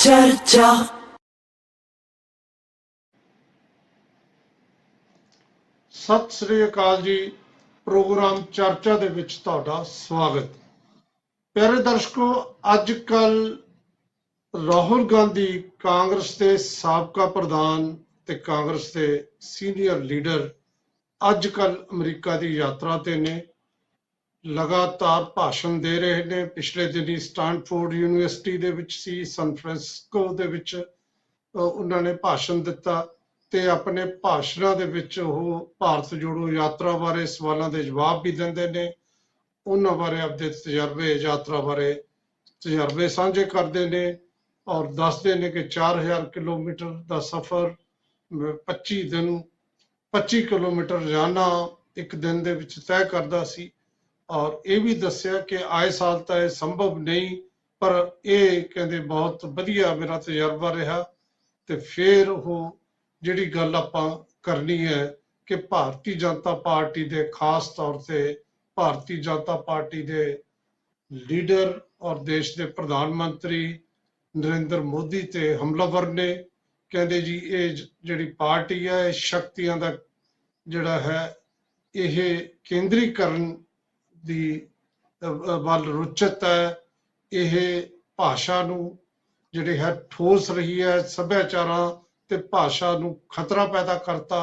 चर्चा। सत श्री अकाल जी। प्रोग्राम चर्चा ਦੇ ਵਿੱਚ ਤੁਹਾਡਾ ਸਵਾਗਤ। ਪਿਆਰੇ ਦਰਸ਼ਕੋ, ਅੱਜ ਕੱਲ ਰਾਹੁਲ ਗਾਂਧੀ ਕਾਂਗਰਸ ਦੇ ਸਾਬਕਾ ਪ੍ਰਧਾਨ ਤੇ ਕਾਂਗਰਸ ਦੇ ਸੀਨੀਅਰ ਲੀਡਰ ਅੱਜ ਕੱਲ ਅਮਰੀਕਾ ਦੀ ਯਾਤਰਾ ਤੇ ਨੇ। ਲਗਾਤਾਰ ਭਾਸ਼ਣ ਦੇ ਰਹੇ ਨੇ। ਪਿਛਲੇ ਦਿਨੀ ਸਟੈਨਫੋਰਡ ਯੂਨੀਵਰਸਿਟੀ ਦੇ ਵਿੱਚ ਸੀ, ਸਨ ਫਰਾਂਸਿਸਕੋ ਦੇ ਵਿੱਚ ਉਹਨਾਂ ਨੇ ਭਾਸ਼ਣ ਦਿੱਤਾ ਤੇ ਆਪਣੇ ਭਾਸ਼ਣਾਂ ਦੇ ਵਿੱਚ ਉਹ ਭਾਰਤ ਜੋੜੋ ਯਾਤਰਾ ਬਾਰੇ ਸਵਾਲਾਂ ਦੇ ਜਵਾਬ ਵੀ ਦਿੰਦੇ ਨੇ। ਉਹਨਾਂ ਬਾਰੇ ਆਪਣੇ ਤਜਰਬੇ, ਯਾਤਰਾ ਬਾਰੇ ਤਜਰਬੇ ਸਾਂਝੇ ਕਰਦੇ ਨੇ ਔਰ ਦੱਸਦੇ ਨੇ ਕਿ 4000 ਕਿਲੋਮੀਟਰ ਦਾ ਸਫ਼ਰ 25 ਕਿਲੋਮੀਟਰ ਰੋਜ਼ਾਨਾ ਇੱਕ ਦਿਨ ਦੇ ਵਿੱਚ ਤੈਅ ਕਰਦਾ ਸੀ। ਔਰ ਇਹ ਵੀ ਦੱਸਿਆ ਕਿ ਆਏ ਸਾਲ ਤਾਂ ਇਹ ਸੰਭਵ ਨਹੀਂ, ਪਰ ਇਹ ਕਹਿੰਦੇ ਬਹੁਤ ਵਧੀਆ ਮੇਰਾ ਤਜਰਬਾ ਰਿਹਾ। ਤੇ ਫਿਰ ਉਹ ਜਿਹੜੀ ਗੱਲ ਆਪਾਂ ਕਰਨੀ ਹੈ ਕਿ ਭਾਰਤੀ ਜਨਤਾ ਪਾਰਟੀ ਦੇ ਖਾਸ ਤੌਰ ਤੇ ਭਾਰਤੀ ਜਨਤਾ ਪਾਰਟੀ ਦੇ ਲੀਡਰ ਔਰ ਦੇਸ਼ ਦੇ ਪ੍ਰਧਾਨ ਮੰਤਰੀ ਨਰਿੰਦਰ ਮੋਦੀ ਤੇ ਹਮਲਾਵਰ ਨੇ। ਕਹਿੰਦੇ ਜੀ ਇਹ ਜਿਹੜੀ ਪਾਰਟੀ ਹੈ ਇਹ ਸ਼ਕਤੀਆਂ ਦਾ ਜਿਹੜਾ ਹੈ ਇਹ ਕੇਂਦਰੀਕਰਨ ਦੀ ਵੱਲ ਰੁਚਿਤ ਹੈ। ਇਹ ਭਾਸ਼ਾ ਨੂੰ ਜਿਹੜੀ ਹੈ ਠੋਸ ਰਹੀ ਹੈ, ਸੱਭਿਆਚਾਰਾਂ ਤੇ ਭਾਸ਼ਾ ਨੂੰ ਖਤਰਾ ਪੈਦਾ ਕਰਤਾ।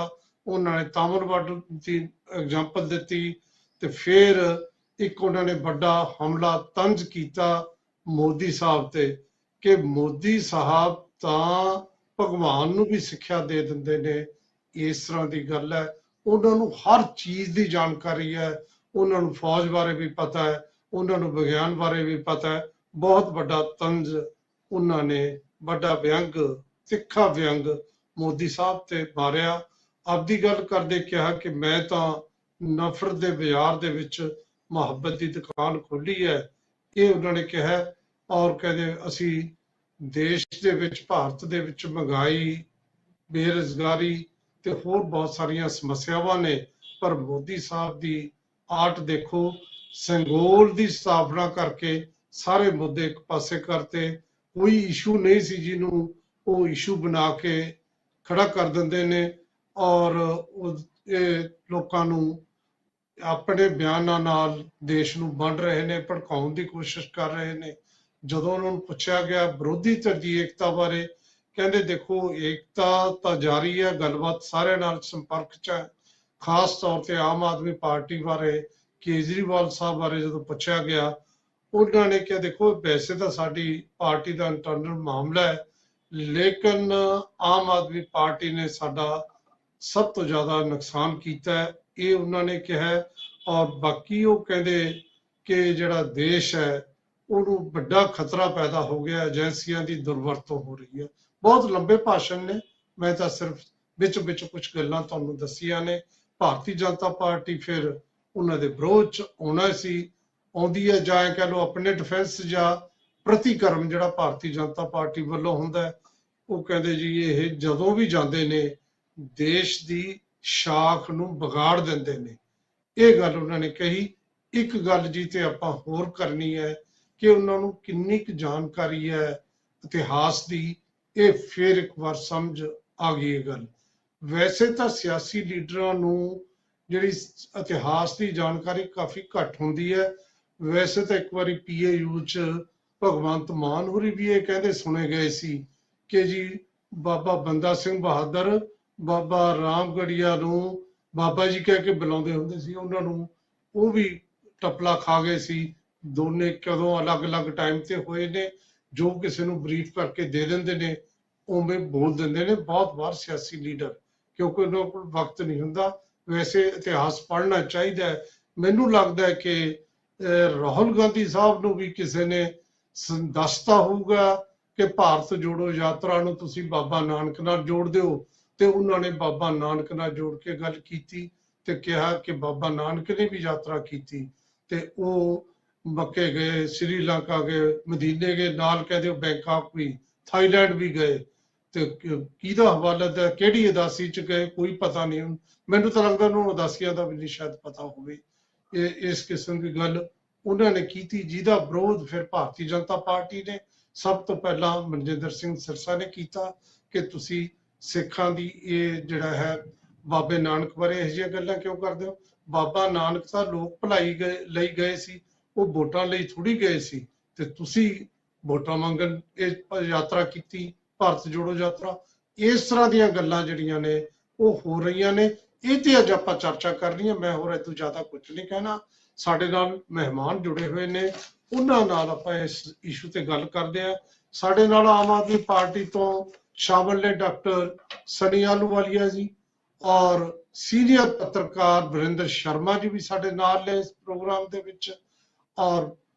ਉਹਨਾਂ ਨੇ ਤਾਮਿਲਨਾਡੂ ਦੀ ਐਗਜ਼ਾਮਪਲ ਦਿੱਤੀ ਤੇ ਫਿਰ ਇੱਕ ਉਹਨਾਂ ਨੇ ਵੱਡਾ ਹਮਲਾ ਤੰਜ ਕੀਤਾ ਮੋਦੀ ਸਾਹਿਬ ਤੇ ਕਿ ਮੋਦੀ ਸਾਹਿਬ ਤਾਂ ਭਗਵਾਨ ਨੂੰ ਵੀ ਸਿੱਖਿਆ ਦੇ ਦਿੰਦੇ ਨੇ। ਇਸ ਤਰ੍ਹਾਂ ਦੀ ਗੱਲ ਹੈ। ਉਹਨਾਂ ਨੂੰ ਹਰ ਚੀਜ਼ ਦੀ ਜਾਣਕਾਰੀ ਹੈ। ਉਹਨਾਂ ਨੂੰ ਫੌਜ ਬਾਰੇ ਵੀ ਪਤਾ ਹੈ, ਉਹਨਾਂ ਨੂੰ ਵਿਗਿਆਨ ਬਾਰੇ ਵੀ ਪਤਾ ਹੈ। ਬਹੁਤ ਵੱਡਾ ਤੰਜ ਉਹਨਾਂ ਨੇ, ਵੱਡਾ ਵਿਅੰਗ, ਤਿੱਖਾ ਵਿਅੰਗ ਮੋਦੀ ਸਾਹਿਬ ਤੇ ਮਾਰਿਆ। ਆਪਦੀ ਗੱਲ ਕਰਦੇ ਕਿਹਾ ਕਿ ਮੈਂ ਤਾਂ ਨਫ਼ਰਤ ਦੇ ਬਾਜ਼ਾਰ ਦੇ ਵਿੱਚ ਮੁਹੱਬਤ ਦੀ ਦੁਕਾਨ ਖੋਲੀ ਹੈ, ਇਹ ਉਹਨਾਂ ਨੇ ਕਿਹਾ। ਔਰ ਕਹਿੰਦੇ ਅਸੀਂ ਦੇਸ਼ ਦੇ ਵਿੱਚ, ਭਾਰਤ ਦੇ ਵਿੱਚ ਮਹਿੰਗਾਈ, ਬੇਰੁਜ਼ਗਾਰੀ ਤੇ ਹੋਰ ਬਹੁਤ ਸਾਰੀਆਂ ਸਮੱਸਿਆਵਾਂ ਨੇ, ਪਰ ਮੋਦੀ ਸਾਹਿਬ ਦੀ ਆਰਟ ਦੇਖੋ। ਸੰਗੋਲ ਦੀ ਸਥਾਪਨਾ ਕਰਕੇ ਸਾਰੇ ਮੁੱਦੇ ਇੱਕ ਪਾਸੇ ਕਰਤੇ। ਕੋਈ ਇਸ਼ੂ ਨਹੀਂ ਸੀ ਜਿਹਨੂੰ ਉਹ ਇਸ਼ੂ ਬਣਾ ਕੇ ਖੜਾ ਕਰ ਦਿੰਦੇ ਨੇ ਔਰ ਇਹ ਲੋਕਾਂ ਨੂੰ ਆਪਣੇ ਬਿਆਨਾਂ ਨਾਲ ਦੇਸ਼ ਨੂੰ ਵੰਡ ਰਹੇ ਨੇ, ਭੜਕਾਉਣ ਦੀ ਕੋਸ਼ਿਸ਼ ਕਰ ਰਹੇ ਨੇ। ਜਦੋਂ ਉਹਨਾਂ ਨੂੰ ਪੁੱਛਿਆ ਗਿਆ ਵਿਰੋਧੀ ਧਿਰ ਦੀ ਏਕਤਾ ਬਾਰੇ, ਕਹਿੰਦੇ ਦੇਖੋ ਏਕਤਾ ਤਾਂ ਜਾਰੀ ਹੈ, ਗੱਲਬਾਤ ਸਾਰਿਆਂ ਨਾਲ ਸੰਪਰਕ 'ਚ ਹੈ। ਖਾਸ ਤੌਰ ਤੇ ਆਮ ਆਦਮੀ ਪਾਰਟੀ ਬਾਰੇ, ਕੇਜਰੀਵਾਲ ਸਾਹਿਬ ਬਾਰੇ ਜਦੋਂ ਪੁੱਛਿਆ ਗਿਆ, ਉਹਨਾਂ ਨੇ ਕਿਹਾ ਦੇਖੋ ਵੈਸੇ ਤਾਂ ਸਾਡੀ ਪਾਰਟੀ ਦਾ ਇੰਟਰਨਲ ਮਾਮਲਾ ਹੈ, ਲੇਕਿਨ ਆਮ ਆਦਮੀ ਪਾਰਟੀ ਨੇ ਸਾਡਾ ਸਭ ਤੋਂ ਜ਼ਿਆਦਾ ਨੁਕਸਾਨ ਕੀਤਾ ਹੈ, ਇਹ ਉਹਨਾਂ ਨੇ ਕਿਹਾ। ਔਰ ਬਾਕੀ ਉਹ ਕਹਿੰਦੇ ਕਿ ਜਿਹੜਾ ਦੇਸ਼ ਹੈ ਉਹਨੂੰ ਵੱਡਾ ਖਤਰਾ ਪੈਦਾ ਹੋ ਗਿਆ, ਏਜੰਸੀਆਂ ਦੀ ਦੁਰਵਰਤੋਂ ਹੋ ਰਹੀ ਹੈ। ਬਹੁਤ ਲੰਬੇ ਭਾਸ਼ਣ ਨੇ, ਮੈਂ ਤਾਂ ਸਿਰਫ ਵਿੱਚ ਕੁਝ ਗੱਲਾਂ ਤੁਹਾਨੂੰ ਦੱਸੀਆਂ ਨੇ। ਭਾਰਤੀ ਜਨਤਾ ਪਾਰਟੀ ਫਿਰ ਉਹਨਾਂ ਦੇ ਵਿਰੋਧ 'ਚ ਆਉਣਾ ਸੀ, ਆਉਂਦੀ ਹੈ, ਜਾਂ ਕਹਿ ਲਓ ਆਪਣੇ ਡਿਫੈਂਸ ਜਾਂ ਪ੍ਰਤੀਕਰਮ ਜਿਹੜਾ ਭਾਰਤੀ ਜਨਤਾ ਪਾਰਟੀ ਵੱਲੋਂ ਹੁੰਦਾ ਹੈ। ਉਹ ਕਹਿੰਦੇ ਜੀ ਇਹ ਜਦੋਂ ਵੀ ਜਾਂਦੇ ਨੇ ਦੇਸ਼ ਦੀ ਸ਼ਾਖ ਨੂੰ ਵਿਗਾੜ ਦਿੰਦੇ ਨੇ, ਇਹ ਗੱਲ ਉਹਨਾਂ ਨੇ ਕਹੀ। ਇੱਕ ਗੱਲ ਜੀ ਤੇ ਆਪਾਂ ਹੋਰ ਕਰਨੀ ਹੈ ਕਿ ਉਹਨਾਂ ਨੂੰ ਕਿੰਨੀ ਕੁ ਜਾਣਕਾਰੀ ਹੈ ਇਤਿਹਾਸ ਦੀ, ਇਹ ਫਿਰ ਇੱਕ ਵਾਰ ਸਮਝ ਆ ਗਈ ਇਹ ਗੱਲ। ਵੈਸੇ ਤਾਂ ਸਿਆਸੀ ਲੀਡਰਾਂ ਨੂੰ ਜਿਹੜੀ ਇਤਿਹਾਸ ਦੀ ਜਾਣਕਾਰੀ ਕਾਫੀ ਘੱਟ ਹੁੰਦੀ ਹੈ। ਵੈਸੇ ਤਾਂ ਇੱਕ ਵਾਰੀ PAU 'ਚ ਭਗਵੰਤ ਮਾਨ ਹੋਰੀ ਵੀ ਇਹ ਕਹਿੰਦੇ ਸੁਣੇ ਗਏ ਸੀ ਕਿ ਜੀ ਬਾਬਾ ਬੰਦਾ ਸਿੰਘ ਬਹਾਦਰ ਬਾਬਾ ਰਾਮਗੜੀਆ ਨੂੰ ਬਾਬਾ ਜੀ ਕਹਿ ਕੇ ਬੁਲਾਉਂਦੇ ਹੁੰਦੇ ਸੀ। ਉਹਨਾਂ ਨੂੰ ਉਹ ਵੀ ਟਪਲਾ ਖਾ ਗਏ ਸੀ। ਦੋਨੇ ਕਦੋਂ ਅਲੱਗ-ਅਲੱਗ ਟਾਈਮ ਤੇ ਹੋਏ ਨੇ, ਜੋ ਕਿਸੇ ਨੂੰ ਬਰੀਫ ਕਰਕੇ ਦੇ ਦਿੰਦੇ ਨੇ ਉਵੇਂ ਬੋਲ ਦਿੰਦੇ ਨੇ ਬਹੁਤ ਵਾਰ ਸਿਆਸੀ ਲੀਡਰ, ਕਿਉਂਕਿ ਉਹਨਾਂ ਕੋਲ ਵਕਤ ਨਹੀਂ ਹੁੰਦਾ। ਵੈਸੇ ਇਤਿਹਾਸ ਪੜ੍ਹਨਾ ਚਾਹੀਦਾ ਹੈ। ਮੈਨੂੰ ਲੱਗਦਾ ਹੈ ਕਿ ਰਾਹੁਲ ਗਾਂਧੀ ਸਾਹਿਬ ਨੂੰ ਵੀ ਕਿਸੇ ਨੇ ਦੱਸਤਾ ਹੋਊਗਾ ਕਿ ਭਾਰਤ ਜੋੜੋ ਯਾਤਰਾ ਨੂੰ ਤੁਸੀਂ ਬਾਬਾ ਨਾਨਕ ਨਾਲ ਜੋੜ ਦਿਓ, ਤੇ ਉਹਨਾਂ ਨੇ ਬਾਬਾ ਨਾਨਕ ਨਾਲ ਜੋੜ ਕੇ ਗੱਲ ਕੀਤੀ ਤੇ ਕਿਹਾ ਕਿ ਬਾਬਾ ਨਾਨਕ ਨੇ ਵੀ ਯਾਤਰਾ ਕੀਤੀ ਤੇ ਉਹ ਮੱਕੇ ਗਏ, ਸ੍ਰੀਲੰਕਾ ਗਏ, ਮਦੀਨੇ ਗਏ, ਨਾਲ ਕਹਿੰਦੇ ਬੈਂਕਾਕ ਵੀ, ਥਾਈਲੈਂਡ ਵੀ ਗਏ। ਤੇ ਕਿਹਦਾ ਹਵਾਲਾ ਦਾ, ਕਿਹੜੀ ਉਦਾਸੀ 'ਚ ਗਏ ਕੋਈ ਪਤਾ ਨਹੀਂ। ਮੈਨੂੰ ਤਾਂ ਲੱਗਦਾ ਉਹਨੂੰ ਉਦਾਸੀਆਂ ਦਾ ਵੀ ਨਹੀਂ ਸ਼ਾਇਦ ਪਤਾ ਹੋਵੇ। ਇਸ ਕਿਸਮ ਦੀ ਗੱਲ ਉਹਨਾਂ ਨੇ ਕੀਤੀ ਜਿਹਦਾ ਵਿਰੋਧ ਫਿਰ ਭਾਰਤੀ ਜਨਤਾ ਪਾਰਟੀ ਨੇ सब तो पहला मनजिंदर सिंह सिरसा ने किया कि तुसी सिखां दी ये जिहड़ा है बाबे नानक बारे इहो जिहियां गल्लां क्यों करदे हो। बाबा नानक तां लोक भलाई ਲਈ गए सी, ਉਹ ਵੋਟਾਂ ਲਈ ਥੋੜੀ ਗਏ ਸੀ, ਤੇ ਤੁਸੀਂ ਵੋਟਾਂ ਮੰਗਣ ਇਹ ਯਾਤਰਾ ਕੀਤੀ, ਭਾਰਤ ਜੋੜੋ ਯਾਤਰਾ। ਇਸ ਤਰ੍ਹਾਂ ਦੀਆਂ ਗੱਲਾਂ ਜਿਹੜੀਆਂ ਨੇ ਉਹ ਹੋ ਰਹੀਆਂ ਨੇ, ਇਹ ਤੇ ਅੱਜ ਆਪਾਂ ਚਰਚਾ ਕਰਨੀ ਹੈ। ਮੈਂ ਹੋਰ ਇਹ ਤੋਂ ਜ਼ਿਆਦਾ ਕੁਝ ਨਹੀਂ ਕਹਿਣਾ। ਸਾਡੇ ਨਾਲ ਮਹਿਮਾਨ ਜੁੜੇ ਹੋਏ ਨੇ, ਉਹਨਾਂ ਨਾਲ ਆਪਾਂ ਇਸ ਇਸ਼ੂ ਤੇ ਗੱਲ ਕਰਦੇ ਆ। ਸਾਡੇ ਨਾਲ ਆਮ ਆਦਮੀ ਪਾਰਟੀ ਤੋਂ ਸ਼ਾਮਲ ਨੇ ਡਾਕਟਰ ਸਨੀ ਆਹਲੂਵਾਲੀਆ ਜੀ, ਔਰ ਸੀਨੀਅਰ ਪੱਤਰਕਾਰ ਵਰਿੰਦਰ ਸ਼ਰਮਾ ਜੀ ਵੀ ਸਾਡੇ ਨਾਲ ਨੇ ਇਸ ਪ੍ਰੋਗਰਾਮ ਦੇ ਵਿੱਚ, ਔਰ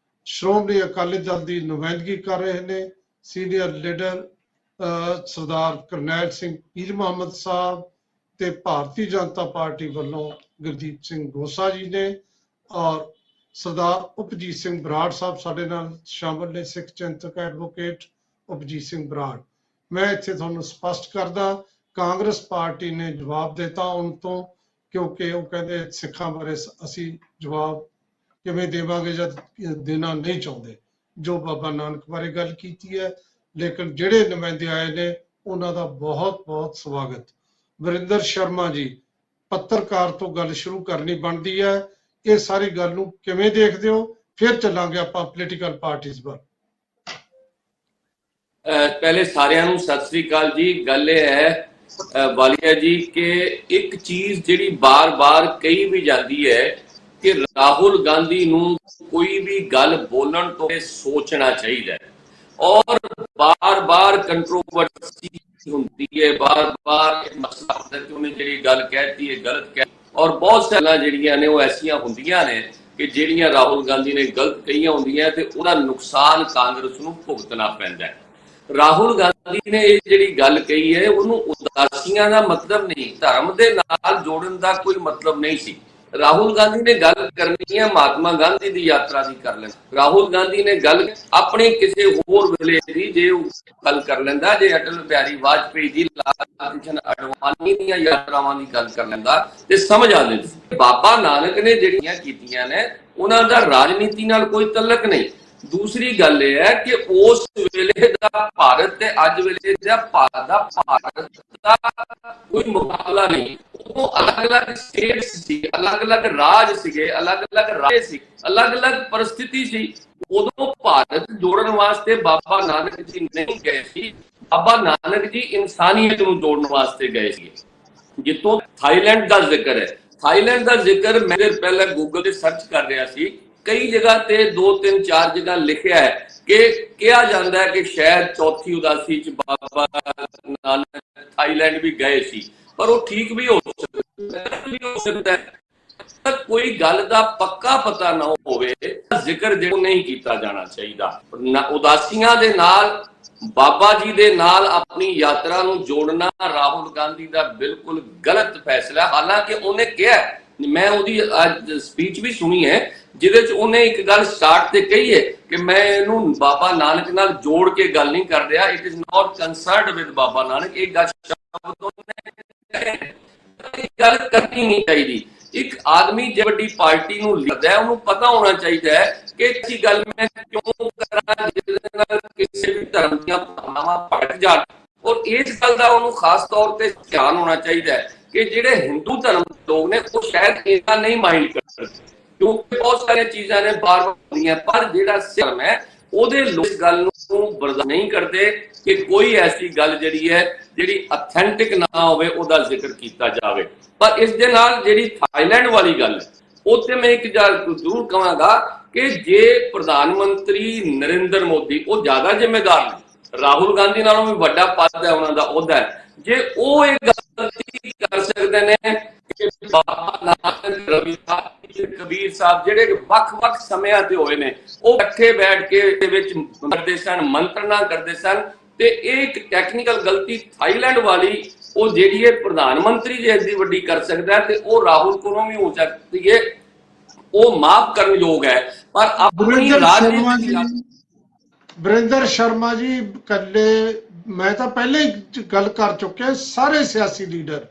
ਸ਼੍ਰੋਮਣੀ ਅਕਾਲੀ ਦਲ ਦੀ ਨੁਮਾਇੰਦਗੀ ਕਰ ਰਹੇ ਨੇ ਸੀਨੀਅਰ ਲੀਡਰ ਸਰਦਾਰ ਕਰਨੈਲ ਸਿੰਘ ਪੀਰ ਮੁਹੰਮਦ ਸਾਹਿਬ, ਤੇ ਭਾਰਤੀ ਜਨਤਾ ਪਾਰਟੀ ਵੱਲੋਂ ਗੁਰਦੀਪ ਸਿੰਘ ਗੋਸਾ ਜੀ ਨੇ, ਔਰ ਸਰਦਾਰ ਉਪਜੀਤ ਸਿੰਘ ਬਰਾੜ ਸਾਹਿਬ ਸਾਡੇ ਨਾਲ ਸ਼ਾਮਲ ਨੇ, ਸਿੱਖ ਚਿੰਤਕ ਐਡਵੋਕੇਟ ਉਪਜੀਤ ਸਿੰਘ ਬਰਾੜ। ਮੈਂ ਇੱਥੇ ਤੁਹਾਨੂੰ ਸਪਸ਼ਟ ਕਰਦਾ, ਕਾਂਗਰਸ ਪਾਰਟੀ ਨੇ ਜਵਾਬ ਦਿੱਤਾ ਉਹਨਾਂ ਤੋਂ, ਕਿਉਂਕਿ ਉਹ ਕਹਿੰਦੇ ਸਿੱਖਾਂ ਬਾਰੇ ਅਸੀਂ ਜਵਾਬ ਕਿਵੇਂ ਦੇਵਾਂਗੇ ਜਦ ਦੇਣਾ ਨਹੀਂ ਚਾਹੁੰਦੇ। ਜੋ ਬਾਬਾ ਨਾਨਕ ਬਾਰੇ ਗੱਲ ਕੀਤੀ ਹੈ, ਲੇਕਿਨ ਜਿਹੜੇ ਨੁਮਾਇੰਦੇ ਆਏ ਨੇ ਉਹਨਾਂ ਦਾ ਬਹੁਤ ਬਹੁਤ ਸਵਾਗਤ। ਵਰਿੰਦਰ ਸ਼ਰਮਾ ਜੀ, ਪੱਤਰਕਾਰ ਤੋਂ ਗੱਲ ਸ਼ੁਰੂ ਕਰਨੀ ਬਣਦੀ ਹੈ, ਇਹ ਸਾਰੀ ਗੱਲ ਨੂੰ ਕਿਵੇਂ ਦੇਖਦੇ ਹੋ? ਫਿਰ ਚੱਲਾਂਗੇ ਆਪਾਂ ਪੋਲੀਟੀਕਲ ਪਾਰਟੀਆਂ ਵੱਲ। ਪਹਿਲੇ ਸਾਰਿਆਂ ਨੂੰ ਸਤਿ ਸ੍ਰੀ ਅਕਾਲ ਜੀ। ਗੱਲ ਇਹ ਹੈ ਵਾਲੀਆ ਜੀ ਕਿ ਇੱਕ ਚੀਜ਼ ਜਿਹੜੀ ਬਾਰ-ਬਾਰ ਕਹੀ ਵੀ ਜਾਂਦੀ ਹੈ ਕਿ ਰਾਹੁਲ ਗਾਂਧੀ ਨੂੰ ਕੋਈ ਵੀ ਗੱਲ ਬੋਲਣ ਤੋਂ ਸੋਚਣਾ ਚਾਹੀਦਾ ਹੈ, ਔਰ ਬਾਰ-ਬਾਰ ਕੰਟਰੋਵਰਸੀ ਹੁੰਦੀ ਹੈ, ਬਾਰ-ਬਾਰ ਮਸਲਾ ਹੁੰਦਾ ਕਿ ਉਹਨੇ ਜਿਹੜੀ ਗੱਲ ਕਹਿਤੀ ਹੈ ਗਲਤ ਕਹਿ, ਔਰ ਬਹੁਤ ਸਾਰੀਆਂ ਜਿਹੜੀਆਂ ਨੇ ਉਹ ਐਸੀਆਂ ਹੁੰਦੀਆਂ ਨੇ ਕਿ ਜਿਹੜੀਆਂ ਰਾਹੁਲ ਗਾਂਧੀ ਨੇ ਗਲਤ ਕਹੀਆਂ ਹੁੰਦੀਆਂ ਤੇ ਉਹਦਾ ਨੁਕਸਾਨ ਕਾਂਗਰਸ ਨੂੰ ਭੁਗਤਣਾ ਪੈਂਦਾ ਹੈ। ਰਾਹੁਲ ਗਾਂਧੀ ਨੇ ਇਹ ਜਿਹੜੀ ਗੱਲ ਕਹੀ ਹੈ ਉਹਨੂੰ ਉਦਾਸੀਆਂ ਦਾ ਮਤਲਬ ਨਹੀਂ, ਧਰਮ ਦੇ ਨਾਲ ਜੋੜਨ ਦਾ ਕੋਈ ਮਤਲਬ ਨਹੀਂ ਸੀ। ਰਾਹੁਲ ਗਾਂਧੀ ਨੇ ਗੱਲ ਕਰਨੀ ਹੈ ਮਹਾਤਮਾ ਗਾਂਧੀ ਦੀ ਯਾਤਰਾ ਦੀ ਕਰ ਲੈਂਦਾ। ਰਾਹੁਲ ਗਾਂਧੀ ਨੇ ਗੱਲ ਆਪਣੀ ਕਿਸੇ ਹੋਰ ਵੇਲੇ ਦੀ ਜੇ ਗੱਲ ਕਰ ਲੈਂਦਾ, ਜੇ ਅਟਲ ਬਿਹਾਰੀ ਵਾਜਪੇਈ ਦੀ, ਲਾਲ ਕ੍ਰਿਸ਼ਨ ਅਡਵਾਨੀ ਦੀਆਂ ਯਾਤਰਾਵਾਂ ਦੀ ਗੱਲ ਕਰ ਲੈਂਦਾ ਤੇ ਸਮਝ ਆ ਜਾਂਦੀ। ਬਾਬਾ ਨਾਨਕ ਨੇ ਜਿਹੜੀਆਂ ਕੀਤੀਆਂ ਨੇ ਉਹਨਾਂ ਦਾ ਰਾਜਨੀਤੀ ਨਾਲ ਕੋਈ ਤਲਕ ਨਹੀਂ। ਦੂਸਰੀ ਗੱਲ ਇਹ ਹੈ ਕਿ ਉਸ ਵੇਲੇ ਦਾ ਭਾਰਤ ਤੇ ਅੱਜ ਵੇਲੇ ਦਾ ਭਾਰਤ ਦਾ ਕੋਈ ਮੁਕਾਬਲਾ ਨਹੀਂ। ਉਹ ਅਲੱਗ-ਅਲੱਗ ਸਟੇਟਸ ਸੀ, ਅਲੱਗ-ਅਲੱਗ ਰਾਜ ਸੀਗੇ, ਅਲੱਗ-ਅਲੱਗ ਰਾਜ ਸੀ, ਅਲੱਗ-ਅਲੱਗ ਪਰਿਸਥਿਤੀ ਸੀ। ਉਦੋਂ ਭਾਰਤ ਜੋੜਨ ਵਾਸਤੇ ਬਾਬਾ ਨਾਨਕ ਜੀ ਨਹੀਂ ਗਏ ਸੀ, ਬਾਬਾ ਨਾਨਕ ਜੀ ਇਨਸਾਨੀਅਤ ਨੂੰ ਜੋੜਨ ਵਾਸਤੇ ਗਏ ਸੀ। ਜਿੱਥੋਂ ਥਾਈਲੈਂਡ ਦਾ ਜ਼ਿਕਰ ਹੈ, ਥਾਈਲੈਂਡ ਦਾ ਜ਼ਿਕਰ ਮੈਂ ਪਹਿਲਾਂ ਗੂਗਲ ਤੇ ਸਰਚ ਕਰ ਰਿਹਾ ਸੀ, ਕਈ ਜਗ੍ਹਾ ਤੇ 2 3 4 ਜਗ੍ਹਾ ਲਿਖਿਆ ਹੈ ਕਿ ਕਿਹਾ ਜਾਂਦਾ ਹੈ ਕਿ ਸ਼ਾਇਦ ਚੌਥੀ ਉਦਾਸੀ ਚ ਬਾਬਾ ਨਾਨਕ ਥਾਈਲੈਂਡ ਵੀ ਗਏ ਸੀ, ਪਰ ਉਹ ਠੀਕ ਵੀ ਹੋ ਸਕਦਾ ਹੈ। ਕੋਈ ਗੱਲ ਦਾ ਪੱਕਾ ਪਤਾ ਨਾ ਹੋਵੇ, ਜ਼ਿਕਰ ਜਿਹੜਾ ਨਹੀਂ ਕੀਤਾ ਜਾਣਾ ਚਾਹੀਦਾ। ਉਦਾਸੀਆਂ ਦੇ ਨਾਲ ਬਾਬਾ ਜੀ ਦੇ ਨਾਲ ਆਪਣੀ ਯਾਤਰਾ ਨੂੰ ਜੋੜਨਾ ਰਾਹੁਲ ਗਾਂਧੀ ਦਾ ਬਿਲਕੁਲ ਗਲਤ ਫੈਸਲਾ। ਹਾਲਾਂਕਿ ਉਹਨੇ ਕਿਹਾ, ਮੈਂ ਉਹਦੀ ਅੱਜ ਸਪੀਚ ਵੀ ਸੁਣੀ ਹੈ ਜਿਹਦੇ ਚ ਉਹਨੇ ਇੱਕ ਗੱਲ ਸਟਾਰਟ ਤੇ ਕਹੀ ਹੈ ਕਿ ਮੈਂ ਇਹਨੂੰ ਬਾਬਾ ਨਾਨਕ ਨਾਲ ਜੋੜ ਕੇ ਗੱਲ ਨਹੀਂ ਕਰ ਰਿਹਾ, it is not concerned with Baba Nanak. ਇਹ ਗੱਲ ਕਰਨੀ ਨਹੀਂ ਚਾਹੀਦੀ। ਇੱਕ ਆਦਮੀ ਜੇ ਵੱਡੀ ਪਾਰਟੀ ਨੂੰ ਲਿਖਦਾ ਹੈ ਉਹਨੂੰ ਪਤਾ ਹੋਣਾ ਚਾਹੀਦਾ ਹੈ ਕਿ ਇਹ ਗੱਲ ਮੈਂ ਕਿਉਂ ਕਰਾਂ ਜਿਹਦੇ ਨਾਲ ਕਿਸੇ ਵੀ ਧਰਮ ਦੀਆਂ ਭਾਵਨਾਵਾਂ ਭੜਕ ਜਾਣ, ਔਰ ਇਸ ਗੱਲ ਦਾ ਉਹਨੂੰ ਖਾਸ ਤੌਰ ਤੇ ਧਿਆਨ ਹੋਣਾ ਚਾਹੀਦਾ ਹੈ ਕਿ ਜਿਹੜੇ ਹਿੰਦੂ ਧਰਮ ਲੋਕ ਨੇ ਉਹ ਸ਼ਾਇਦ ਇਹਦਾ ਨਹੀਂ ਮਾਈਂਡ ਕਰ ਸਕਦੇ, ਕਿਉਂਕਿ ਬਹੁਤ ਸਾਰੀਆਂ ਚੀਜ਼ਾਂ ਨੇ ਬਾਰ ਹੁੰਦੀਆਂ, ਪਰ ਜਿਹੜਾ ਧਰਮ ਹੈ ਉਹਦੇ ਲੋਕ ਗੱਲ ਨੂੰ ਬਰਦਾਸ਼ਤ ਨਹੀਂ ਕਰਦੇ ਕਿ ਕੋਈ ਐਸੀ ਗੱਲ ਜਿਹੜੀ ਹੈ ਜਿਹੜੀ ਅਥੈਂਟਿਕ ਨਾ ਹੋਵੇ ਉਹਦਾ ਜ਼ਿਕਰ ਕੀਤਾ ਜਾਵੇ। ਪਰ ਇਸ ਦੇ ਨਾਲ ਜਿਹੜੀ ਥਾਈਲੈਂਡ ਵਾਲੀ ਗੱਲ ਹੈ ਉਹ ਤੇ ਮੈਂ ਇੱਕ ਜ਼ਰੂਰ ਕਹਾਂਗਾ ਕਿ ਜੇ ਪ੍ਰਧਾਨ ਮੰਤਰੀ ਨਰਿੰਦਰ ਮੋਦੀ, ਉਹ ਜ਼ਿਆਦਾ ਜ਼ਿੰਮੇਦਾਰ ਨੇ, ਰਾਹੁਲ ਗਾਂਧੀ ਨਾਲੋਂ ਵੀ ਵੱਡਾ ਪਦ ਹੈ ਉਹਨਾਂ ਦਾ ਅਹੁਦਾ ਹੈ, ਜੇ ਉਹ ਇਹ ਗਲਤੀ ਕਰ ਸਕਦੇ ਨੇ ਕਿ ਬਾਬਾ ਨਾਨਕ, ਰਵਿਦਾਸ, ਕਬੀਰ ਸਾਹਿਬ ਜਿਹੜੇ ਵੱਖ-ਵੱਖ ਸਮਿਆਂ ਤੇ ਹੋਏ ਨੇ ਉਹ ਇਕੱਠੇ ਬੈਠ ਕੇ ਦੇ ਵਿੱਚ ਕਰਦੇ ਸਨ, ਮੰਤਰਨਾ ਕਰਦੇ ਸਨ, ਤੇ ਇਹ ਇੱਕ ਟੈਕਨੀਕਲ ਗਲਤੀ ਥਾਈਲੈਂਡ ਵਾਲੀ ਉਹ ਜਿਹੜੀ ਹੈ ਪ੍ਰਧਾਨ ਮੰਤਰੀ ਜੇ ਐਡੀ ਵੱਡੀ ਕਰ ਸਕਦਾ ਤੇ ਉਹ ਰਾਹੁਲ ਕੋਲੋਂ ਵੀ ਹੋ ਸਕਦੀ ਹੈ, ਉਹ ਮਾਫ ਕਰਨ ਯੋਗ ਹੈ। ਪਰ ਆਪਣੀ ਰਾਜਨੀਤੀ ਵਰਿੰਦਰ ਸ਼ਰਮਾ ਜੀ ਕੱਲੇ, ਮੈਂ ਤਾਂ ਪਹਿਲੇ ਹੀ ਗੱਲ ਕਰ ਚੁੱਕਿਆ, ਸਾਰੇ ਸਿਆਸੀ ਲੀਡਰ,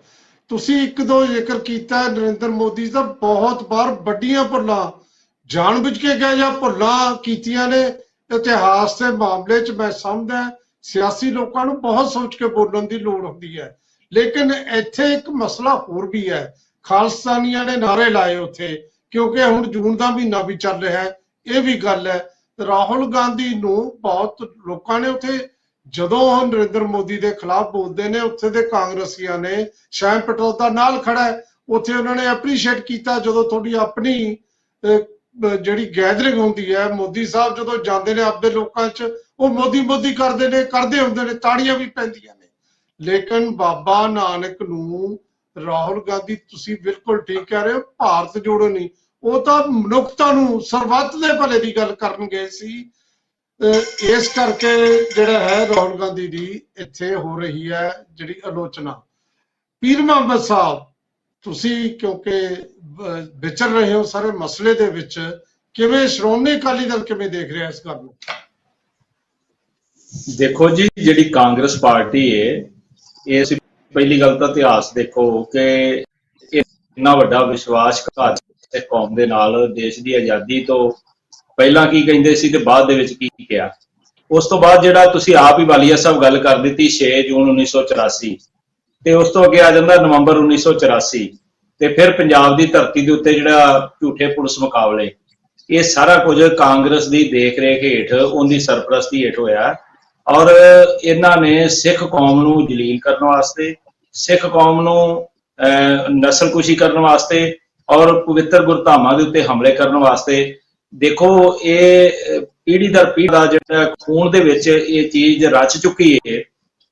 ਤੁਸੀਂ ਇੱਕ ਦੋ ਜ਼ਿਕਰ ਕੀਤਾ ਨਰਿੰਦਰ ਮੋਦੀ ਦਾ, ਬਹੁਤ ਵਾਰ ਵੱਡੀਆਂ ਭੁੱਲਾਂ ਜਾਣ ਬੁੱਝ ਕੇ ਗਏ ਜਾਂ ਭੁੱਲਾਂ ਕੀਤੀਆਂ ਨੇ, ਇਤਿਹਾਸ ਦੇ ਮਾਮਲੇ 'ਚ ਮੈਂ ਸਮਝਦਾ ਸਿਆਸੀ ਲੋਕਾਂ ਨੂੰ ਬਹੁਤ ਸੋਚ ਕੇ ਬੋਲਣ ਦੀ ਲੋੜ ਹੁੰਦੀ ਹੈ। ਲੇਕਿਨ ਇੱਥੇ ਇੱਕ ਮਸਲਾ ਹੋਰ ਵੀ ਹੈ, ਖਾਲਿਸਤਾਨੀਆਂ ਨੇ ਨਾਰੇ ਲਾਏ ਉੱਥੇ, ਕਿਉਂਕਿ ਹੁਣ ਜੂਨ ਦਾ ਮਹੀਨਾ ਵੀ ਚੱਲ ਰਿਹਾ ਹੈ, ਇਹ ਵੀ ਗੱਲ ਹੈ। ਰਾਹੁਲ ਗਾਂਧੀ ਨੂੰ ਬਹੁਤ ਲੋਕਾਂ ਨੇ ਉੱਥੇ, ਜਦੋਂ ਉਹ ਨਰਿੰਦਰ ਮੋਦੀ ਦੇ ਖਿਲਾਫ ਬੋਲਦੇ ਨੇ, ਉੱਥੇ ਦੇ ਕਾਂਗਰਸੀਆਂ ਨੇ, ਸ਼ਾਮ ਪਟੋਦਾ ਨਾਲ ਖੜਾ ਹੈ, ਉੱਥੇ ਉਹਨਾਂ ਨੇ ਐਪਰੀਸ਼ੀਏਟ ਕੀਤਾ ਜਦੋਂ ਤੁਹਾਡੀ ਆਪਣੀ ਜਿਹੜੀ ਗੈਦਰਿੰਗ ਹੁੰਦੀ ਹੈ, ਮੋਦੀ ਸਾਹਿਬ ਜਦੋਂ ਜਾਂਦੇ ਨੇ ਆਪਦੇ ਲੋਕਾਂ 'ਚ, ਉਹ ਮੋਦੀ ਮੋਦੀ ਕਰਦੇ ਹੁੰਦੇ ਨੇ, ਤਾੜੀਆਂ ਵੀ ਪੈਂਦੀਆਂ ਨੇ। ਲੇਕਿਨ ਬਾਬਾ ਨਾਨਕ ਨੂੰ ਰਾਹੁਲ ਗਾਂਧੀ, ਤੁਸੀਂ ਬਿਲਕੁਲ ਠੀਕ ਕਹਿ ਰਹੇ ਹੋ, ਭਾਰਤ ਜੋੜੋ ਨਹੀਂ, ਉਹ ਤਾਂ ਮਨੁੱਖਤਾ ਨੂੰ, ਸਰਬੱਤ ਦੇ ਭਲੇ ਦੀ ਗੱਲ ਕਰਨ ਗਏ ਸੀ। ਇਸ ਕਰਕੇ ਜਿਹੜਾ ਹੈ ਰਾਹੁਲ ਗਾਂਧੀ ਦੀ ਇੱਥੇ ਹੋ ਰਹੀ ਹੈ ਜਿਹੜੀ ਆਲੋਚਨਾ। ਪੀਰ ਮੁਹੰਮਦ ਸਾਹਿਬ, ਤੁਸੀਂ ਕਿਉਂਕਿ ਵਿਚਰ ਰਹੇ ਹੋ ਸਾਰੇ ਮਸਲੇ ਦੇ ਵਿੱਚ, ਕਿਵੇਂ ਸ਼੍ਰੋਮਣੀ ਅਕਾਲੀ ਦਲ ਕਿਵੇਂ ਦੇਖ ਰਿਹਾ ਇਸ ਗੱਲ ਨੂੰ? ਦੇਖੋ ਜੀ, ਜਿਹੜੀ ਕਾਂਗਰਸ ਪਾਰਟੀ ਹੈ, ਇਸ ਪਹਿਲੀ ਗੱਲ ਤਾਂ ਇਤਿਹਾਸ ਦੇਖੋ ਕਿ ਇੰਨਾ ਵੱਡਾ ਵਿਸ਼ਵਾਸਘਾਤ ਕੌਮ ਦੇ ਨਾਲ, ਦੇਸ਼ ਦੀ ਆਜ਼ਾਦੀ ਤੋਂ ਪਹਿਲਾਂ ਕੀ ਕਹਿੰਦੇ ਸੀ ਤੇ ਬਾਅਦ ਦੇ ਵਿੱਚ ਕੀ ਕਿਹਾ। ਉਸ ਤੋਂ ਬਾਅਦ ਜਿਹੜਾ ਤੁਸੀਂ ਆਪ ਹੀ ਵਾਲੀਆ ਸਾਹਿਬ ਗੱਲ ਕਰ ਦਿੱਤੀ 6 ਜੂਨ 1984, ਤੇ ਉਸ ਤੋਂ ਅੱਗੇ ਆ ਜਾਂਦਾ ਨਵੰਬਰ 1984, ਤੇ ਫਿਰ ਪੰਜਾਬ ਦੀ ਧਰਤੀ ਦੇ ਉੱਤੇ ਜਿਹੜਾ ਝੂਠੇ ਪੁਲਿਸ ਮੁਕਾਬਲੇ, ਇਹ ਸਾਰਾ ਕੁਝ ਕਾਂਗਰਸ ਦੀ ਦੇਖ ਰੇਖ ਹੇਠ, ਉਹਦੀ ਸਰਪ੍ਰਸਤੀ ਹੇਠ ਹੋਇਆ। ਔਰ ਇਹਨਾਂ ਨੇ ਸਿੱਖ ਕੌਮ ਨੂੰ ਜਲੀਲ ਕਰਨ ਵਾਸਤੇ, ਸਿੱਖ ਕੌਮ ਨੂੰ ਨਸਲਕੁਸ਼ੀ ਕਰਨ ਵਾਸਤੇ ਔਰ ਪਵਿੱਤਰ ਗੁਰਧਾਮਾਂ ਦੇ ਉੱਤੇ ਹਮਲੇ ਕਰਨ ਵਾਸਤੇ, ਦੇਖੋ ਇਹ ਪੀੜ੍ਹੀ ਦਰ ਪੀੜ੍ਹੀ ਦਾ ਜਿਹੜਾ ਖੂਨ ਦੇ ਵਿੱਚ ਇਹ ਚੀਜ਼ ਰਚ ਚੁੱਕੀ ਹੈ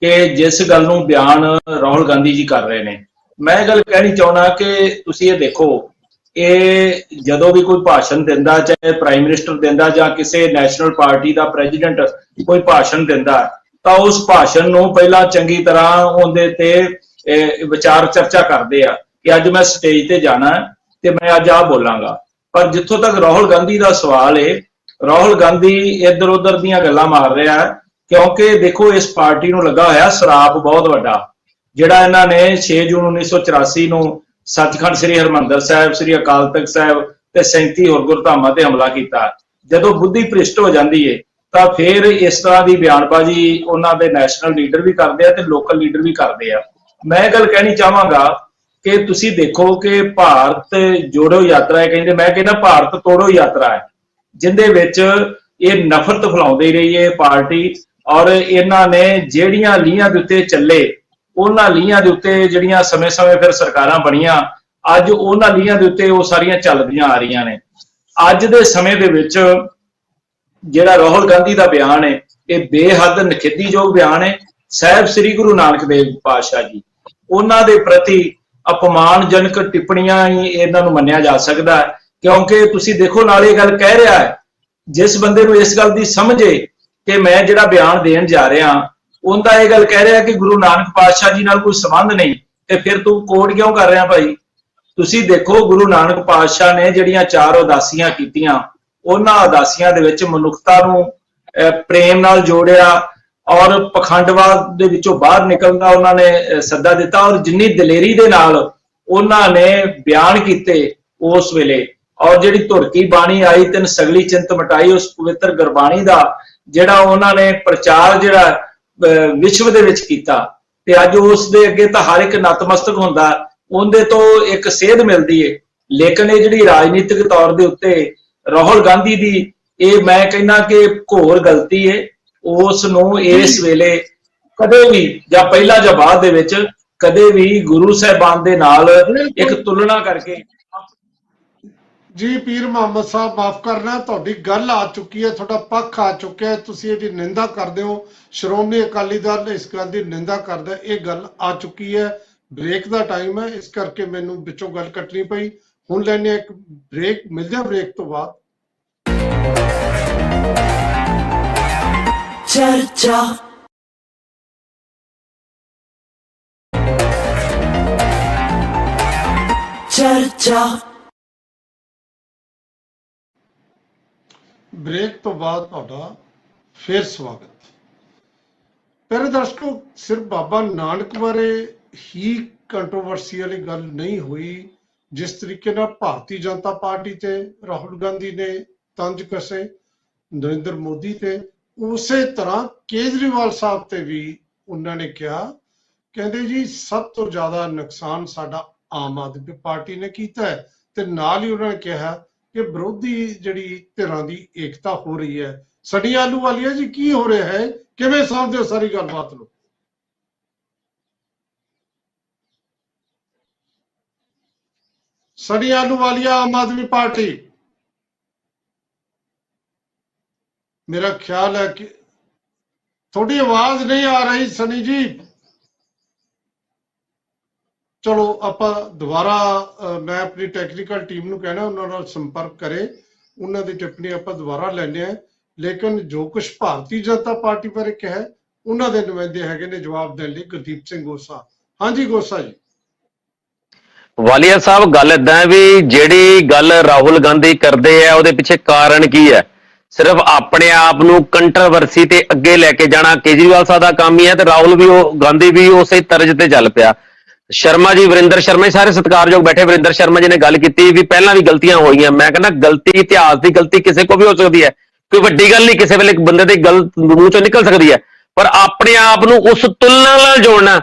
ਕਿ ਜਿਸ ਗੱਲ ਨੂੰ ਬਿਆਨ ਰਾਹੁਲ ਗਾਂਧੀ ਜੀ ਕਰ ਰਹੇ ਨੇ, ਮੈਂ ਗੱਲ ਕਹਿਣੀ ਚਾਹੁੰਦਾ ਕਿ ਤੁਸੀਂ ਇਹ ਦੇਖੋ, ਇਹ ਜਦੋਂ ਵੀ ਕੋਈ ਭਾਸ਼ਣ ਦਿੰਦਾ, ਚਾਹੇ ਪ੍ਰਾਈਮ ਮਿਨਿਸਟਰ ਦਿੰਦਾ ਜਾਂ ਕਿਸੇ ਨੈਸ਼ਨਲ ਪਾਰਟੀ ਦਾ ਪ੍ਰੈਜ਼ੀਡੈਂਟ ਕੋਈ ਭਾਸ਼ਣ ਦਿੰਦਾ, ਤਾਂ ਉਸ ਭਾਸ਼ਣ ਨੂੰ ਪਹਿਲਾਂ ਚੰਗੀ ਤਰ੍ਹਾਂ ਉਹਦੇ ਤੇ ਵਿਚਾਰ ਚਰਚਾ ਕਰਦੇ ਆ ਕਿ ਅੱਜ ਮੈਂ ਸਟੇਜ ਤੇ ਜਾਣਾ ਤੇ ਮੈਂ ਅੱਜ ਆਹ ਬੋਲਾਂਗਾ। ਪਰ ਜਿੱਥੋਂ ਤੱਕ ਰਾਹੁਲ ਗਾਂਧੀ ਦਾ ਸਵਾਲ ਹੈ, ਰਾਹੁਲ ਗਾਂਧੀ ਇੱਧਰ ਉੱਧਰ ਦੀਆਂ ਗੱਲਾਂ ਮਾਰ ਰਿਹਾ, ਕਿਉਂਕਿ ਦੇਖੋ ਇਸ ਪਾਰਟੀ ਨੂੰ ਲੱਗਾ ਹੋਇਆ ਸਰਾਪ ਬਹੁਤ ਵੱਡਾ, ਜਿਹੜਾ ਇਹਨਾਂ ਨੇ 6 ਜੂਨ 1984 ਨੂੰ ਸੱਚਖੰਡ ਸ੍ਰੀ ਹਰਿਮੰਦਰ ਸਾਹਿਬ, ਸ੍ਰੀ ਅਕਾਲ ਤਖਤ ਸਾਹਿਬ ਤੇ 37 ਹੋਰ ਗੁਰਧਾਮਾਂ ਤੇ ਹਮਲਾ ਕੀਤਾ। ਜਦੋਂ ਬੁੱਧੀ ਭ੍ਰਿਸ਼ਟ ਹੋ ਜਾਂਦੀ ਹੈ ਤਾਂ ਫਿਰ ਇਸ ਤਰ੍ਹਾਂ ਦੀ ਬਿਆਨਬਾਜ਼ੀ ਉਹਨਾਂ ਦੇ ਨੈਸ਼ਨਲ ਲੀਡਰ ਵੀ ਕਰਦੇ ਆ ਤੇ ਲੋਕਲ ਲੀਡਰ ਵੀ ਕਰਦੇ ਆ। ਮੈਂ ਗੱਲ ਕਹਿਣੀ ਚਾਹਾਂਗਾ ਕਿ ਤੁਸੀਂ ਦੇਖੋ ਕਿ ਭਾਰਤ ਜੋੜੋ ਯਾਤਰਾ ਹੈ, ਕਹਿੰਦੇ, ਮੈਂ ਕਹਿੰਦਾ ਭਾਰਤ ਤੋੜੋ ਯਾਤਰਾ ਹੈ, ਜਿੰਦੇ ਵਿੱਚ ਇਹ ਨਫ਼ਰਤ ਫੈਲਾਉਂਦੀ ਰਹੀ ਹੈ ਪਾਰਟੀ। ਔਰ ਇਹਨਾਂ ਨੇ ਜਿਹੜੀਆਂ ਲੀਹਾਂ ਦੇ ਉੱਤੇ ਚੱਲੇ, ਉਹਨਾਂ ਲੀਹਾਂ ਦੇ ਉੱਤੇ ਜਿਹੜੀਆਂ ਸਮੇਂ-ਸਮੇਂ ਫਿਰ ਸਰਕਾਰਾਂ ਬਣੀਆਂ, ਅੱਜ ਉਹਨਾਂ ਲੀਹਾਂ ਦੇ ਉੱਤੇ ਉਹ ਸਾਰੀਆਂ ਚੱਲਦੀਆਂ ਆ ਰਹੀਆਂ ਨੇ। ਅੱਜ ਦੇ ਸਮੇਂ ਦੇ ਵਿੱਚ ਜਿਹੜਾ ਰਾਹੁਲ ਗਾਂਧੀ ਦਾ ਬਿਆਨ ਹੈ, ਇਹ ਬੇਹੱਦ ਨਖੇਧੀਯੋਗ ਬਿਆਨ ਹੈ। ਸਾਹਿਬ ਸ੍ਰੀ ਗੁਰੂ ਨਾਨਕ ਦੇਵ ਪਾਤਸ਼ਾਹ ਜੀ, ਉਹਨਾਂ ਦੇ ਪ੍ਰਤੀ ਅਪਮਾਨਜਨਕ ਟਿੱਪਣੀਆਂ ਹੀ ਇਹਨਾਂ ਨੂੰ ਮੰਨਿਆ ਜਾ ਸਕਦਾ ਹੈ, ਕਿਉਂਕਿ ਤੁਸੀਂ ਦੇਖੋ ਨਾਲ ਇਹ ਗੱਲ ਕਹਿ ਰਿਹਾ ਹੈ, ਜਿਸ ਬੰਦੇ ਨੂੰ ਇਸ ਗੱਲ ਦੀ ਸਮਝ ਹੈ ਕਿ ਮੈਂ ਜਿਹੜਾ ਬਿਆਨ ਦੇਣ ਜਾ ਰਿਹਾ, ਉਹਦਾ ਇਹ ਗੱਲ ਕਹਿ ਰਿਹਾ ਕਿ ਗੁਰੂ ਨਾਨਕ ਪਾਤਸ਼ਾਹ ਜੀ ਨਾਲ ਕੋਈ ਸੰਬੰਧ ਨਹੀਂ, ਤੇ ਫਿਰ ਤੂੰ ਕੋਟ ਕਿਉਂ ਕਰ ਰਿਹਾ ਭਾਈ? ਤੁਸੀਂ ਦੇਖੋ ਗੁਰੂ ਨਾਨਕ ਪਾਤਸ਼ਾਹ ਨੇ ਜਿਹੜੀਆਂ 4 ਉਦਾਸੀਆਂ ਕੀਤੀਆਂ, ਉਹਨਾਂ ਉਦਾਸੀਆਂ ਦੇ ਵਿੱਚ ਮਨੁੱਖਤਾ ਨੂੰ ਪ੍ਰੇਮ ਨਾਲ ਜੋੜਿਆ ਔਰ ਪਖੰਡਵਾਦ ਦੇ ਵਿੱਚੋਂ ਬਾਹਰ ਨਿਕਲਣ ਦਾ ਉਹਨਾਂ ਨੇ ਸੱਦਾ ਦਿੱਤਾ। ਔਰ ਜਿੰਨੀ ਦਲੇਰੀ ਦੇ ਨਾਲ ਉਹਨਾਂ ਨੇ ਬਿਆਨ ਕੀਤੇ ਉਸ ਵੇਲੇ, ਔਰ ਜਿਹੜੀ ਧੁਰਕੀ ਬਾਣੀ ਆਈ ਤਿੰਨ ਸਗਲੀ ਚਿੰਤ ਮਟਾਈ, ਉਸ ਪਵਿੱਤਰ ਗੁਰਬਾਣੀ ਦਾ ਜਿਹੜਾ ਉਹਨਾਂ ਨੇ ਪ੍ਰਚਾਰ ਜਿਹੜਾ ਵਿਸ਼ਵ ਦੇ ਵਿੱਚ ਕੀਤਾ, ਤੇ ਅੱਜ ਉਸ ਦੇ ਅੱਗੇ ਤਾਂ ਹਰ ਇੱਕ ਨਤਮਸਤਕ ਹੁੰਦਾ, ਉਹਦੇ ਤੋਂ ਇੱਕ ਸੇਧ ਮਿਲਦੀ ਹੈ। ਲੇਕਿਨ ਇਹ ਜਿਹੜੀ ਰਾਜਨੀਤਿਕ ਤੌਰ ਦੇ ਉੱਤੇ ਰਾਹੁਲ ਗਾਂਧੀ ਦੀ, ਇਹ ਮੈਂ ਕਹਿੰਦਾ ਕਿ ਘੋਰ ਗਲਤੀ ਹੈ। ਉਸ ਨੂੰ ਇਸ ਵੇਲੇ ਕਦੇ ਵੀ, ਜਾਂ ਪਹਿਲਾਂ ਜਾਂ ਬਾਅਦ ਦੇ ਵਿੱਚ, ਕਦੇ ਵੀ ਗੁਰੂ ਸਾਹਿਬਾਨ ਦੇ ਨਾਲ ਇੱਕ ਤੁਲਨਾ ਕਰਕੇ। ਜੀ ਪੀਰ ਮੁਹੰਮਦ ਸਾਹਿਬ, ਮਾਫ ਕਰਨਾ, ਤੁਹਾਡੀ ਗੱਲ ਆ ਚੁੱਕੀ ਹੈ, ਤੁਹਾਡਾ ਪੱਖ ਆ ਚੁੱਕਿਆ ਹੈ, ਤੁਸੀਂ ਇਹਦੀ ਨਿੰਦਾ ਕਰਦੇ ਹੋ, ਸ਼੍ਰੋਮਣੀ ਅਕਾਲੀ ਦਲ ਇਸ ਗੱਲ ਦੀ ਨਿੰਦਾ ਕਰਦਾ, ਇਹ ਗੱਲ ਆ ਚੁੱਕੀ ਹੈ। ਬ੍ਰੇਕ ਦਾ ਟਾਈਮ ਹੈ, ਇਸ ਕਰਕੇ ਮੈਨੂੰ ਵਿੱਚੋਂ ਗੱਲ ਕੱਟਣੀ ਪਈ। ਹੁਣ ਲੈਣੇ ਇੱਕ ਬ੍ਰੇਕ, ਮਿਲਦੇ ਹਾਂ ਬ੍ਰੇਕ ਤੋਂ ਬਾਅਦ। ਚਰਚਾ ਚਰਚਾ ਬ੍ਰੇਕ ਤੋਂ ਬਾਅਦ ਤੁਹਾਡਾ ਫਿਰ ਸਵਾਗਤ। ਪਿਆਰੇ ਦਰਸ਼ਕੋ, ਸਿਰਫ ਬਾਬਾ ਨਾਨਕ ਬਾਰੇ ਹੀ ਕੰਟਰੋਵਰਸੀ ਵਾਲੀ ਗੱਲ ਨਹੀਂ ਹੋਈ। ਜਿਸ ਤਰੀਕੇ ਨਾਲ ਭਾਰਤੀ ਜਨਤਾ ਪਾਰਟੀ ਤੇ ਰਾਹੁਲ ਗਾਂਧੀ ਨੇ ਤੰਜ ਕਸੇ, ਨਰਿੰਦਰ ਮੋਦੀ ਤੇ, ਉਸੇ ਤਰ੍ਹਾਂ ਕੇਜਰੀਵਾਲ ਸਾਹਿਬ ਤੇ ਵੀ ਉਹਨਾਂ ਨੇ ਕਿਹਾ, ਕਹਿੰਦੇ ਜੀ ਸਭ ਤੋਂ ਜ਼ਿਆਦਾ ਨੁਕਸਾਨ ਸਾਡਾ ਆਮ ਆਦਮੀ ਪਾਰਟੀ ਨੇ ਕੀਤਾ ਹੈ, ਤੇ ਨਾਲ ਹੀ ਉਹਨਾਂ ਨੇ ਕਿਹਾ ਕਿ ਵਿਰੋਧੀ ਜਿਹੜੀ ਧਿਰਾਂ ਦੀ ਏਕਤਾ ਹੋ ਰਹੀ ਹੈ। ਸਨੀ ਆਹਲੂਵਾਲੀਆ ਜੀ, ਕੀ ਹੋ ਰਿਹਾ ਹੈ, ਕਿਵੇਂ ਸਮਝਦੇ ਹੋ ਸਾਰੀ ਗੱਲਬਾਤ ਨੂੰ? सनी आहलूवालिया, आम आदमी पार्टी। मेरा ख्याल है कि थोड़ी आवाज नहीं आ रही सनी जी। चलो आप दोबारा मैं अपनी टैक्नीकल टीम ਨੂੰ कहना ਉਹਨਾਂ ਨਾਲ ਸੰਪਰਕ ਕਰੇ, ਉਹਨਾਂ ਦੀ ਟਿੱਪਣੀ ਆਪਾਂ ਦੁਬਾਰਾ ਲੈਣੇ ਆ। ਲੇਕਿਨ ਜੋ ਕੁਝ ਭਾਰਤੀ ਜਨਤਾ ਪਾਰਟੀ ਬਾਰੇ ਕਿਹਾ, ਉਹਨਾਂ ਦੇ ਨੁਮਾਇੰਦੇ ਹੈਗੇ ਨੇ ਜਵਾਬ ਦੇਣ ਲਈ, ਗੁਰਦੀਪ ਸਿੰਘ ਗੋਸਾ। ਹਾਂਜੀ ਗੋਸਾ ਜੀ। ਵਾਲੀਆ ਸਾਹਿਬ, ਗੱਲ ਏਦਾਂ ਹੈ ਵੀ ਜਿਹੜੀ ਗੱਲ ਰਾਹੁਲ ਗਾਂਧੀ ਕਰਦੇ ਆ ਉਹਦੇ ਪਿੱਛੇ ਕਾਰਨ ਕੀ ਹੈ? ਸਿਰਫ ਆਪਣੇ ਆਪ ਨੂੰ ਕੰਟਰੋਵਰਸੀ ਤੇ ਅੱਗੇ ਲੈ ਕੇ ਜਾਣਾ ਕੇਜਰੀਵਾਲ ਸਾਹਿਬ ਦਾ ਕੰਮ ਹੀ ਹੈ, ਤੇ ਰਾਹੁਲ ਵੀ ਗਾਂਧੀ ਵੀ ਉਸੇ ਤਰਜ਼ ਤੇ ਚੱਲ ਪਿਆ। ਸ਼ਰਮਾ ਜੀ, ਵਰਿੰਦਰ ਸ਼ਰਮਾ ਜੀ, ਸਾਰੇ ਸਤਿਕਾਰਯੋਗ ਬੈਠੇ, ਵਰਿੰਦਰ ਸ਼ਰਮਾ ਜੀ ਨੇ ਗੱਲ ਕੀਤੀ ਵੀ ਪਹਿਲਾਂ ਵੀ ਗਲਤੀਆਂ ਹੋਈਆਂ। ਮੈਂ ਕਹਿੰਦਾ ਗਲਤੀ, ਇਤਿਹਾਸ ਦੀ ਗਲਤੀ ਕਿਸੇ ਕੋ ਵੀ ਹੋ ਸਕਦੀ ਹੈ, ਕੋਈ ਵੱਡੀ ਗੱਲ ਨਹੀਂ, ਕਿਸੇ ਵੇਲੇ ਇੱਕ ਬੰਦੇ ਦੇ ਗੱਲ ਮੂੰਹ ਚੋਂ ਨਿਕਲ ਸਕਦੀ ਹੈ, ਪਰ ਆਪਣੇ ਆਪ ਨੂੰ ਉਸ ਤੁਲਨਾ ਨਾਲ ਜੋੜਨਾ,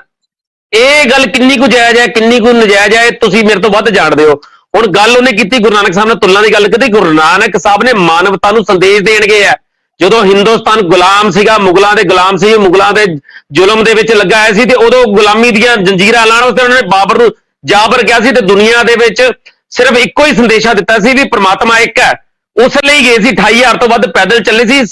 ਇਹ ਗੱਲ ਕਿੰਨੀ ਕੁ ਜਾਇਜ਼ ਹੈ, ਕਿੰਨੀ ਕੁ ਨਜਾਇਜ਼ ਹੈ, ਤੁਸੀਂ ਮੇਰੇ ਤੋਂ ਵੱਧ ਜਾਣਦੇ ਹੋ। ਹੁਣ ਗੱਲ ਉਹਨੇ ਕੀਤੀ ਗੁਰੂ ਨਾਨਕ ਸਾਹਿਬ ਨਾਲ ਤੁਲਨਾ ਦੀ ਗੱਲ ਕੀਤੀ। ਗੁਰੂ ਨਾਨਕ ਸਾਹਿਬ ਨੇ ਮਾਨਵਤਾ ਨੂੰ ਸੰਦੇਸ਼ ਦੇਣ ਗਏ ਆ। ਜਦੋਂ ਹਿੰਦੁਸਤਾਨ ਗੁਲਾਮ ਸੀਗਾ, ਮੁਗਲਾਂ ਦੇ ਗੁਲਾਮ ਸੀ, ਮੁਗਲਾਂ ਦੇ ਜ਼ੁਲਮ ਦੇ ਵਿੱਚ ਲੱਗਾ ਹੋਇਆ ਸੀ, ਤੇ ਉਦੋਂ ਗੁਲਾਮੀ ਦੀਆਂ ਜੰਜੀਰਾਂ ਲਾਉਣ ਵਾਸਤੇ ਉਹਨਾਂ ਨੇ ਬਾਬਰ ਨੂੰ ਜਾਬਰ ਕਿਹਾ ਸੀ, ਤੇ ਦੁਨੀਆ ਦੇ ਵਿੱਚ ਸਿਰਫ ਇੱਕੋ ਹੀ ਸੰਦੇਸ਼ਾ ਦਿੱਤਾ ਸੀ ਵੀ ਪ੍ਰਮਾਤਮਾ ਇੱਕ ਹੈ। ਉਸ ਲਈ ਗਏ ਸੀ, 28,000 ਤੋਂ ਵੱਧ ਪੈਦਲ ਚੱਲੇ ਸੀ।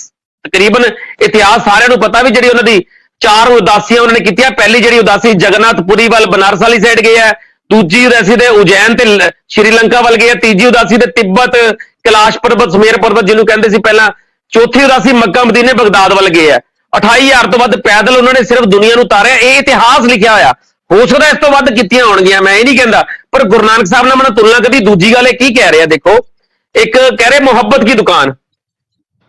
ਤਕਰੀਬਨ ਇਤਿਹਾਸ ਸਾਰਿਆਂ ਨੂੰ ਪਤਾ ਵੀ ਜਿਹੜੀ ਉਹਨਾਂ ਦੀ 4 ਉਦਾਸੀਆਂ ਉਹਨਾਂ ਨੇ ਕੀਤੀਆਂ। ਪਹਿਲੀ ਜਿਹੜੀ ਉਦਾਸੀ ਜਗਨਨਾਥਪੁਰੀ ਵੱਲ ਬਨਾਰਸ ਵਾਲੀ ਸਾਈਡ ਗਏ ਆ, ਦੂਜੀ ਉਦਾਸੀ ਤੇ ਉਜੈਨ ਤੇ ਸ਼੍ਰੀਲੰਕਾ ਵੱਲ ਗਏ ਆ, ਤੀਜੀ ਉਦਾਸੀ ਤੇ ਤਿੱਬਤ, ਕੈਲਾਸ਼ ਪਰਬਤ, ਸੁਮੇਰ ਪਰਬਤ ਜਿਹਨੂੰ ਕਹਿੰਦੇ ਸੀ ਪਹਿਲਾਂ, ਚੌਥੀ ਉਦਾਸੀ ਮੱਕਾ ਮਦੀਨੇ ਬਗਦਾਦ ਵੱਲ ਗਏ ਆ। 28,000 ਤੋਂ ਵੱਧ ਪੈਦਲ ਉਹਨਾਂ ਨੇ ਸਿਰਫ ਦੁਨੀਆ ਨੂੰ ਤਾਰਿਆ। ਇਹ ਇਤਿਹਾਸ ਲਿਖਿਆ ਹੋਇਆ, ਹੋ ਸਕਦਾ ਇਸ ਤੋਂ ਵੱਧ ਕੀਤੀਆਂ ਹੋਣਗੀਆਂ, ਮੈਂ ਇਹ ਨਹੀਂ ਕਹਿੰਦਾ, ਪਰ ਗੁਰੂ ਨਾਨਕ ਸਾਹਿਬ ਨਾਲ ਮੈਨੂੰ ਤੁਲਨਾ ਕਦੀ। ਦੂਜੀ ਗੱਲ ਇਹ ਕੀ ਕਹਿ ਰਿਹਾ, ਦੇਖੋ, ਇੱਕ ਕਹਿ ਰਹੇ ਮੁਹੱਬਤ ਕੀ ਦੁਕਾਨ,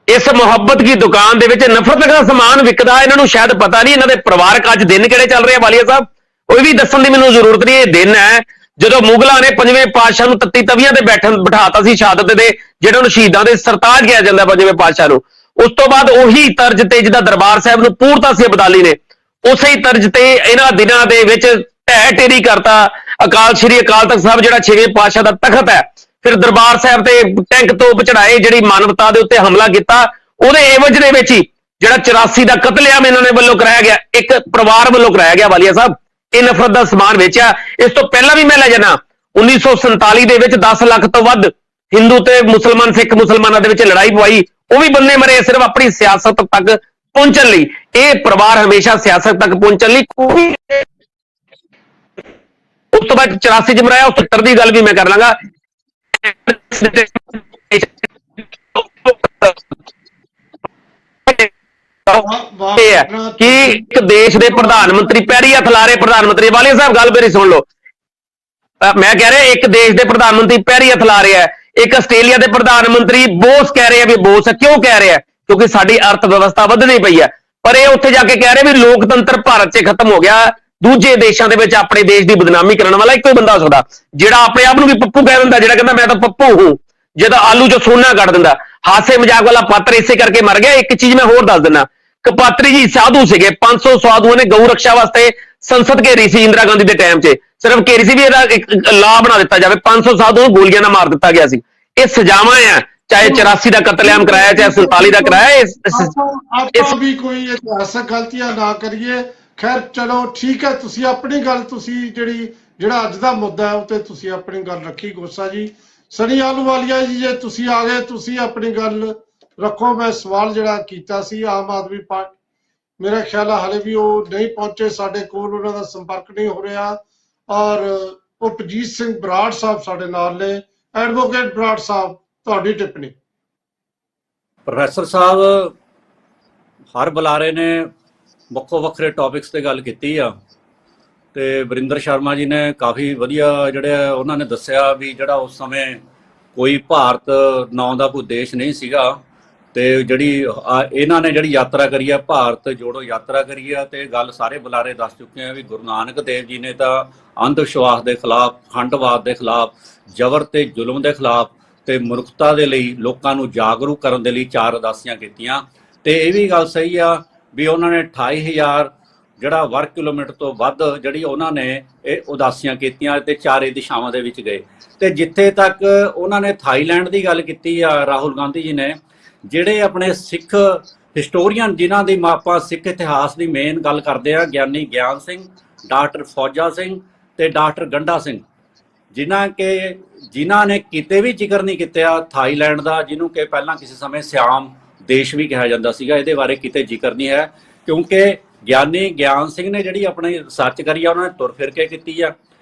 ਇਸ ਮੁਹੱਬਤ ਕੀ ਦੁਕਾਨ ਦੇ ਵਿੱਚ ਨਫ਼ਰਤ ਦਾ ਸਮਾਨ ਵਿਕਦਾ। ਇਹਨਾਂ ਨੂੰ ਸ਼ਾਇਦ ਪਤਾ ਨਹੀਂ ਇਹਨਾਂ ਦੇ ਪਰਿਵਾਰਕ ਅੱਜ ਦਿਨ ਕਿਹੜੇ ਚੱਲ ਰਹੇ ਆ ਵਾਲੀਆ ਸਾਹਿਬ, ਉਹ ਵੀ ਦੱਸਣ ਦੀ ਮੈਨੂੰ ਜ਼ਰੂਰਤ ਨਹੀਂ। ਇਹ ਦਿਨ ਹੈ ਜਦੋਂ ਮੁਗਲਾਂ ਨੇ 5ਵੇਂ ਪਾਤਸ਼ਾਹ ਨੂੰ ਤੱਤੀ ਤਵੀਆਂ ਤੇ ਬਿਠਾਤਾ ਸੀ ਸ਼ਹਾਦਤ ਦੇ, ਜਿਹੜਾ ਨੂੰ ਸ਼ਹੀਦਾਂ ਦੇ ਸਰਤਾਜ ਕਿਹਾ ਜਾਂਦਾ 5ਵੇਂ ਪਾਤਸ਼ਾਹ ਨੂੰ। ਉਸ ਤੋਂ ਬਾਅਦ ਉਹੀ ਤਰਜ਼ ਤੇ ਜਿਹਦਾ ਦਰਬਾਰ ਸਾਹਿਬ ਨੂੰ ਪੂਰਤਾ ਸੀ ਅਬਦਾਲੀ ਨੇ, ਉਸੇ ਹੀ ਤਰਜ਼ ਤੇ ਇਹਨਾਂ ਦਿਨਾਂ ਦੇ ਵਿੱਚ ਢਹਿ ਢੇਰੀ ਕਰਤਾ ਅਕਾਲ ਸ਼੍ਰੀ ਅਕਾਲ ਤਖਤ ਸਾਹਿਬ, ਜਿਹੜਾ 6ਵੇਂ ਪਾਤਸ਼ਾਹ ਦਾ ਤਖਤ ਹੈ। ਫਿਰ ਦਰਬਾਰ ਸਾਹਿਬ ਤੇ ਟੈਂਕ ਤੋਪ ਚੜਾਏ, ਜਿਹੜੀ ਮਾਨਵਤਾ ਦੇ ਉੱਤੇ ਹਮਲਾ ਕੀਤਾ। ਉਹਦੇ ਏਵਜ ਦੇ ਵਿੱਚ ਹੀ ਜਿਹੜਾ 84 ਦਾ ਕਤਲੇਆਮ ਇਹਨਾਂ ਨੇ ਵੱਲੋਂ ਕਰਾਇਆ ਗਿਆ, ਇੱਕ ਪਰਿਵਾਰ ਵੱਲੋਂ ਕਰਾਇਆ ਗਿਆ ਵਾਲੀਆ ਸਾਹਿਬ, ਇਹ ਨਫ਼ਰਤ ਦਾ ਸਮਾਨ ਵੇਚਿਆ। ਇਸ ਤੋਂ ਪਹਿਲਾਂ ਵੀ ਮੈਂ ਲੈ ਜਾਣਾ, 1947 ਦੇ ਵਿੱਚ 10 ਲੱਖ ਤੋਂ ਵੱਧ ਹਿੰਦੂ ਤੇ ਮੁਸਲਮਾਨ, ਸਿੱਖ ਮੁਸਲਮਾਨਾਂ ਦੇ ਵਿੱਚ ਲੜਾਈ ਪਵਾਈ, ਉਹ ਵੀ ਬੰਦੇ ਮਰੇ ਸਿਰਫ ਆਪਣੀ ਸਿਆਸਤ ਤੱਕ ਪਹੁੰਚਣ ਲਈ। ਇਹ ਪਰਿਵਾਰ ਹਮੇਸ਼ਾ ਸਿਆਸਤ ਤੱਕ ਪਹੁੰਚਣ ਲਈ ਕੋਈ, ਉਸ ਤੋਂ ਬਾਅਦ 84 ਚ ਮਰਾਇਆ, 70 ਦੀ ਗੱਲ ਵੀ ਮੈਂ ਕਰ ਲਾਂਗਾ। ਕਿ ਇੱਕ ਦੇਸ਼ ਦੇ ਪ੍ਰਧਾਨ ਮੰਤਰੀ ਪੈਰੀ ਹੱਥ ਲਾ ਰਹੇ, ਪ੍ਰਧਾਨ ਮੰਤਰੀ ਵਾਲੀਆ ਸਾਹਿਬ ਗੱਲ ਮੇਰੀ ਸੁਣ ਲਓ, ਮੈਂ ਕਹਿ ਰਿਹਾ ਇੱਕ ਦੇਸ਼ ਦੇ ਪ੍ਰਧਾਨ ਮੰਤਰੀ ਪੈਰੀ ਹੱਥ ਲਾ ਰਿਹਾ, ਇੱਕ ਆਸਟ੍ਰੇਲੀਆ ਦੇ ਪ੍ਰਧਾਨ ਮੰਤਰੀ ਬੋਸ ਕਹਿ ਰਹੇ ਆ ਵੀ ਬੋਸ ਕਿਉਂ ਕਹਿ ਰਿਹਾ, ਕਿਉਂਕਿ ਸਾਡੀ ਅਰਥ ਵਿਵਸਥਾ ਵਧਣੀ ਪਈ ਹੈ, ਪਰ ਇਹ ਉੱਥੇ ਜਾ ਕੇ ਕਹਿ ਰਹੇ ਵੀ ਲੋਕਤੰਤਰ ਭਾਰਤ 'ਚ ਖਤਮ ਹੋ ਗਿਆ। ਦੂਜੇ ਦੇਸ਼ਾਂ ਦੇ ਵਿੱਚ ਆਪਣੇ ਦੇਸ਼ ਦੀ ਬਦਨਾਮੀ ਕਰਨ ਵਾਲਾ ਇੱਕੋ ਹੀ ਬੰਦਾ ਹੋ ਸਕਦਾ, ਜਿਹੜਾ ਆਪਣੇ ਆਪ ਨੂੰ ਵੀ ਪੱਪੂ ਕਹਿ ਦਿੰਦਾ, ਜਿਹੜਾ ਕਹਿੰਦਾ ਮੈਂ ਤਾਂ ਪੱਪੂ ਹੂੰ, ਜਿਹਦਾ ਆਲੂ 'ਚੋਂ ਸੋਨਾ ਕੱਢ ਦਿੰਦਾ। ਹਾਸੇ ਮਜ਼ਾਕ ਵਾਲਾ ਪਾਤਰ ਇਸੇ ਕਰਕੇ ਮਰ ਗਿਆ। ਇੱਕ ਚੀਜ਼ ਮੈਂ ਹੋਰ ਦੱਸ ਦਿੰਦਾ, ਕਪਾਤਰੀ ਜੀ ਸਾਧੂ ਸੀਗੇ, 500 ਸਾਧੂਆਂ ਨੇ ਗਊ ਰਕਸ਼ਾ ਵਾਸਤੇ ਸੰਸਦ ਘੇਰੀ ਸੀ ਇੰਦਰਾ ਗਾਂਧੀ ਦੇ ਟਾਈਮ 'ਚ, ਸਿਰਫ ਘੇਰੀ ਸੀ ਵੀ ਇਹਦਾ ਇੱਕ ਲਾਅ ਬਣਾ ਦਿੱਤਾ ਜਾਵੇ, 500 ਸਾਧੂਆਂ ਨੂੰ ਗੋਲੀਆਂ ਨਾਲ ਮਾਰ ਦਿੱਤਾ ਗਿਆ ਸੀ। ਇਹ ਸਜ਼ਾਵਾਂ ਆ, ਚਾਹੇ 84 ਦਾ ਕਤਲੇਆਮ ਕਰਾਇਆ, ਚਾਹੇ 47 ਦਾ ਕਰਾਇਆ। ਆਪਾਂ ਵੀ ਕੋਈ ਇਤਿਹਾਸਕ ਗਲਤੀਆਂ ਨਾ ਕਰੀਏ। ਖੈਰ ਚਲੋ ਠੀਕ ਹੈ, ਤੁਸੀਂ ਆਪਣੀ ਗੱਲ, ਤੁਸੀਂ ਜਿਹੜਾ ਅੱਜ ਦਾ ਮੁੱਦਾ ਹੈ ਉੱਤੇ ਤੁਸੀਂ ਆਪਣੀ ਗੱਲ ਰੱਖੀ ਗੋਸਾ ਜੀ। ਸਨੀ ਆਹਲੂਵਾਲੀਆ ਜੀ, ਜੇ ਤੁਸੀਂ ਆ ਗਏ, ਤੁਸੀਂ ਆਪਣੀ ਗੱਲ ਰੱਖੋ। ਮੈਂ ਸਵਾਲ ਜਿਹੜਾ ਕੀਤਾ ਸੀ ਆਮ ਆਦਮੀ ਪਾਰਟੀ, ਮੇਰਾ ਖਿਆਲ ਹੈ ਹਾਲੇ ਵੀ ਉਹ ਨਹੀਂ ਪਹੁੰਚੇ ਸਾਡੇ ਕੋਲ, ਉਹਨਾਂ ਦਾ ਸੰਪਰਕ ਨਹੀਂ ਹੋ ਰਿਹਾ। ਔਰ ਉਪਜੀਤ ਸਿੰਘ ਬਰਾੜ ਸਾਹਿਬ ਸਾਡੇ ਨਾਲ ਨੇ। ਐਡਵੋਕੇਟ ਬਰਾੜ ਸਾਹਿਬ, ਤੁਹਾਡੀ ਟਿੱਪਣੀ। ਪ੍ਰੋਫੈਸਰ ਸਾਹਿਬ ਹਰ ਬੁਲਾਰੇ ਨੇ ਵੱਖੋ ਵੱਖਰੇ ਟੌਪਿਕਸ ਤੇ ਗੱਲ ਕੀਤੀ ਆ, ਤੇ ਵਰਿੰਦਰ ਸ਼ਰਮਾ ਜੀ ਨੇ ਕਾਫੀ ਵਧੀਆ ਜਿਹੜੇ ਉਹਨਾਂ ਨੇ ਦੱਸਿਆ ਵੀ ਜਿਹੜਾ ਉਸ ਸਮੇਂ ਕੋਈ ਭਾਰਤ ਨਾਂ ਦਾ ਕੋਈ ਦੇਸ਼ ਨਹੀਂ ਸੀਗਾ, ਤੇ ਜਿਹੜੀ ਇਹਨਾਂ ਨੇ ਜਿਹੜੀ ਯਾਤਰਾ ਕਰੀ ਆ, ਭਾਰਤ ਜੋੜੋ ਯਾਤਰਾ ਕਰੀ ਆ, ਤੇ ਗੱਲ ਸਾਰੇ ਬੁਲਾਰੇ ਦੱਸ ਚੁੱਕੇ ਆ ਵੀ ਗੁਰੂ ਨਾਨਕ ਦੇਵ ਜੀ ਨੇ ਤਾਂ ਅੰਧ ਵਿਸ਼ਵਾਸ ਦੇ ਖਿਲਾਫ, ਖੰਡਵਾਦ ਦੇ ਖਿਲਾਫ, ਜ਼ਬਰ ਤੇ ਜ਼ੁਲਮ ਦੇ ਖਿਲਾਫ ਤੇ ਮਨੁੱਖਤਾ ਦੇ ਲਈ ਲੋਕਾਂ ਨੂੰ ਜਾਗਰੂਕ ਕਰਨ ਦੇ ਲਈ 4 ਉਦਾਸੀਆਂ ਕੀਤੀਆਂ। ਤੇ ਇਹ ਵੀ ਗੱਲ ਸਹੀ ਆ ਵੀ ਉਹਨਾਂ ਨੇ 28,000 ਜਿਹੜਾ ਵਰਗ ਕਿਲੋਮੀਟਰ ਤੋਂ ਵੱਧ ਜਿਹੜੀ ਉਹਨਾਂ ਨੇ ਇਹ ਉਦਾਸੀਆਂ ਕੀਤੀਆਂ ਤੇ 4 ਦਿਸ਼ਾਵਾਂ ਦੇ ਵਿੱਚ ਗਏ। ਤੇ ਜਿੱਥੇ ਤੱਕ ਉਹਨਾਂ ਨੇ ਥਾਈਲੈਂਡ ਦੀ ਗੱਲ ਕੀਤੀ ਆ ਰਾਹੁਲ ਗਾਂਧੀ ਜੀ ਨੇ, ਜਿਹੜੇ ਆਪਣੇ ਸਿੱਖ ਹਿਸਟੋਰੀਅਨ ਜਿਨ੍ਹਾਂ ਦੀ ਆਪਾਂ ਸਿੱਖ ਇਤਿਹਾਸ ਦੀ ਮੇਨ ਗੱਲ ਕਰਦੇ ਆ, ਗਿਆਨੀ ਗਿਆਨ ਸਿੰਘ, ਡਾਕਟਰ ਫੌਜਾ ਸਿੰਘ ਤੇ ਡਾਕਟਰ ਗੰਡਾ ਸਿੰਘ, ਜਿਨ੍ਹਾਂ ਨੇ ਕਿਤੇ ਵੀ ਜ਼ਿਕਰ ਨਹੀਂ ਕੀਤਾ ਥਾਈਲੈਂਡ ਦਾ, ਜਿਹਨੂੰ ਕਿ ਪਹਿਲਾਂ ਕਿਸੇ ਸਮੇਂ ਸਿਆਮ ਦੇਸ਼ ਵੀ ਕਿਹਾ ਜਾਂਦਾ ਸੀਗਾ, ਇਹਦੇ ਬਾਰੇ ਕਿਤੇ ਜ਼ਿਕਰ ਨਹੀਂ ਹੈ। ਕਿਉਂਕਿ ਗਿਆਨੀ ਗਿਆਨ ਸਿੰਘ ਨੇ ਜਿਹੜੀ ਆਪਣੀ ਰਿਸਰਚ ਕਰੀ ਆ ਉਹਨਾਂ ਨੇ ਤੁਰ ਫਿਰ ਕੇ ਕੀਤੀ ਆ,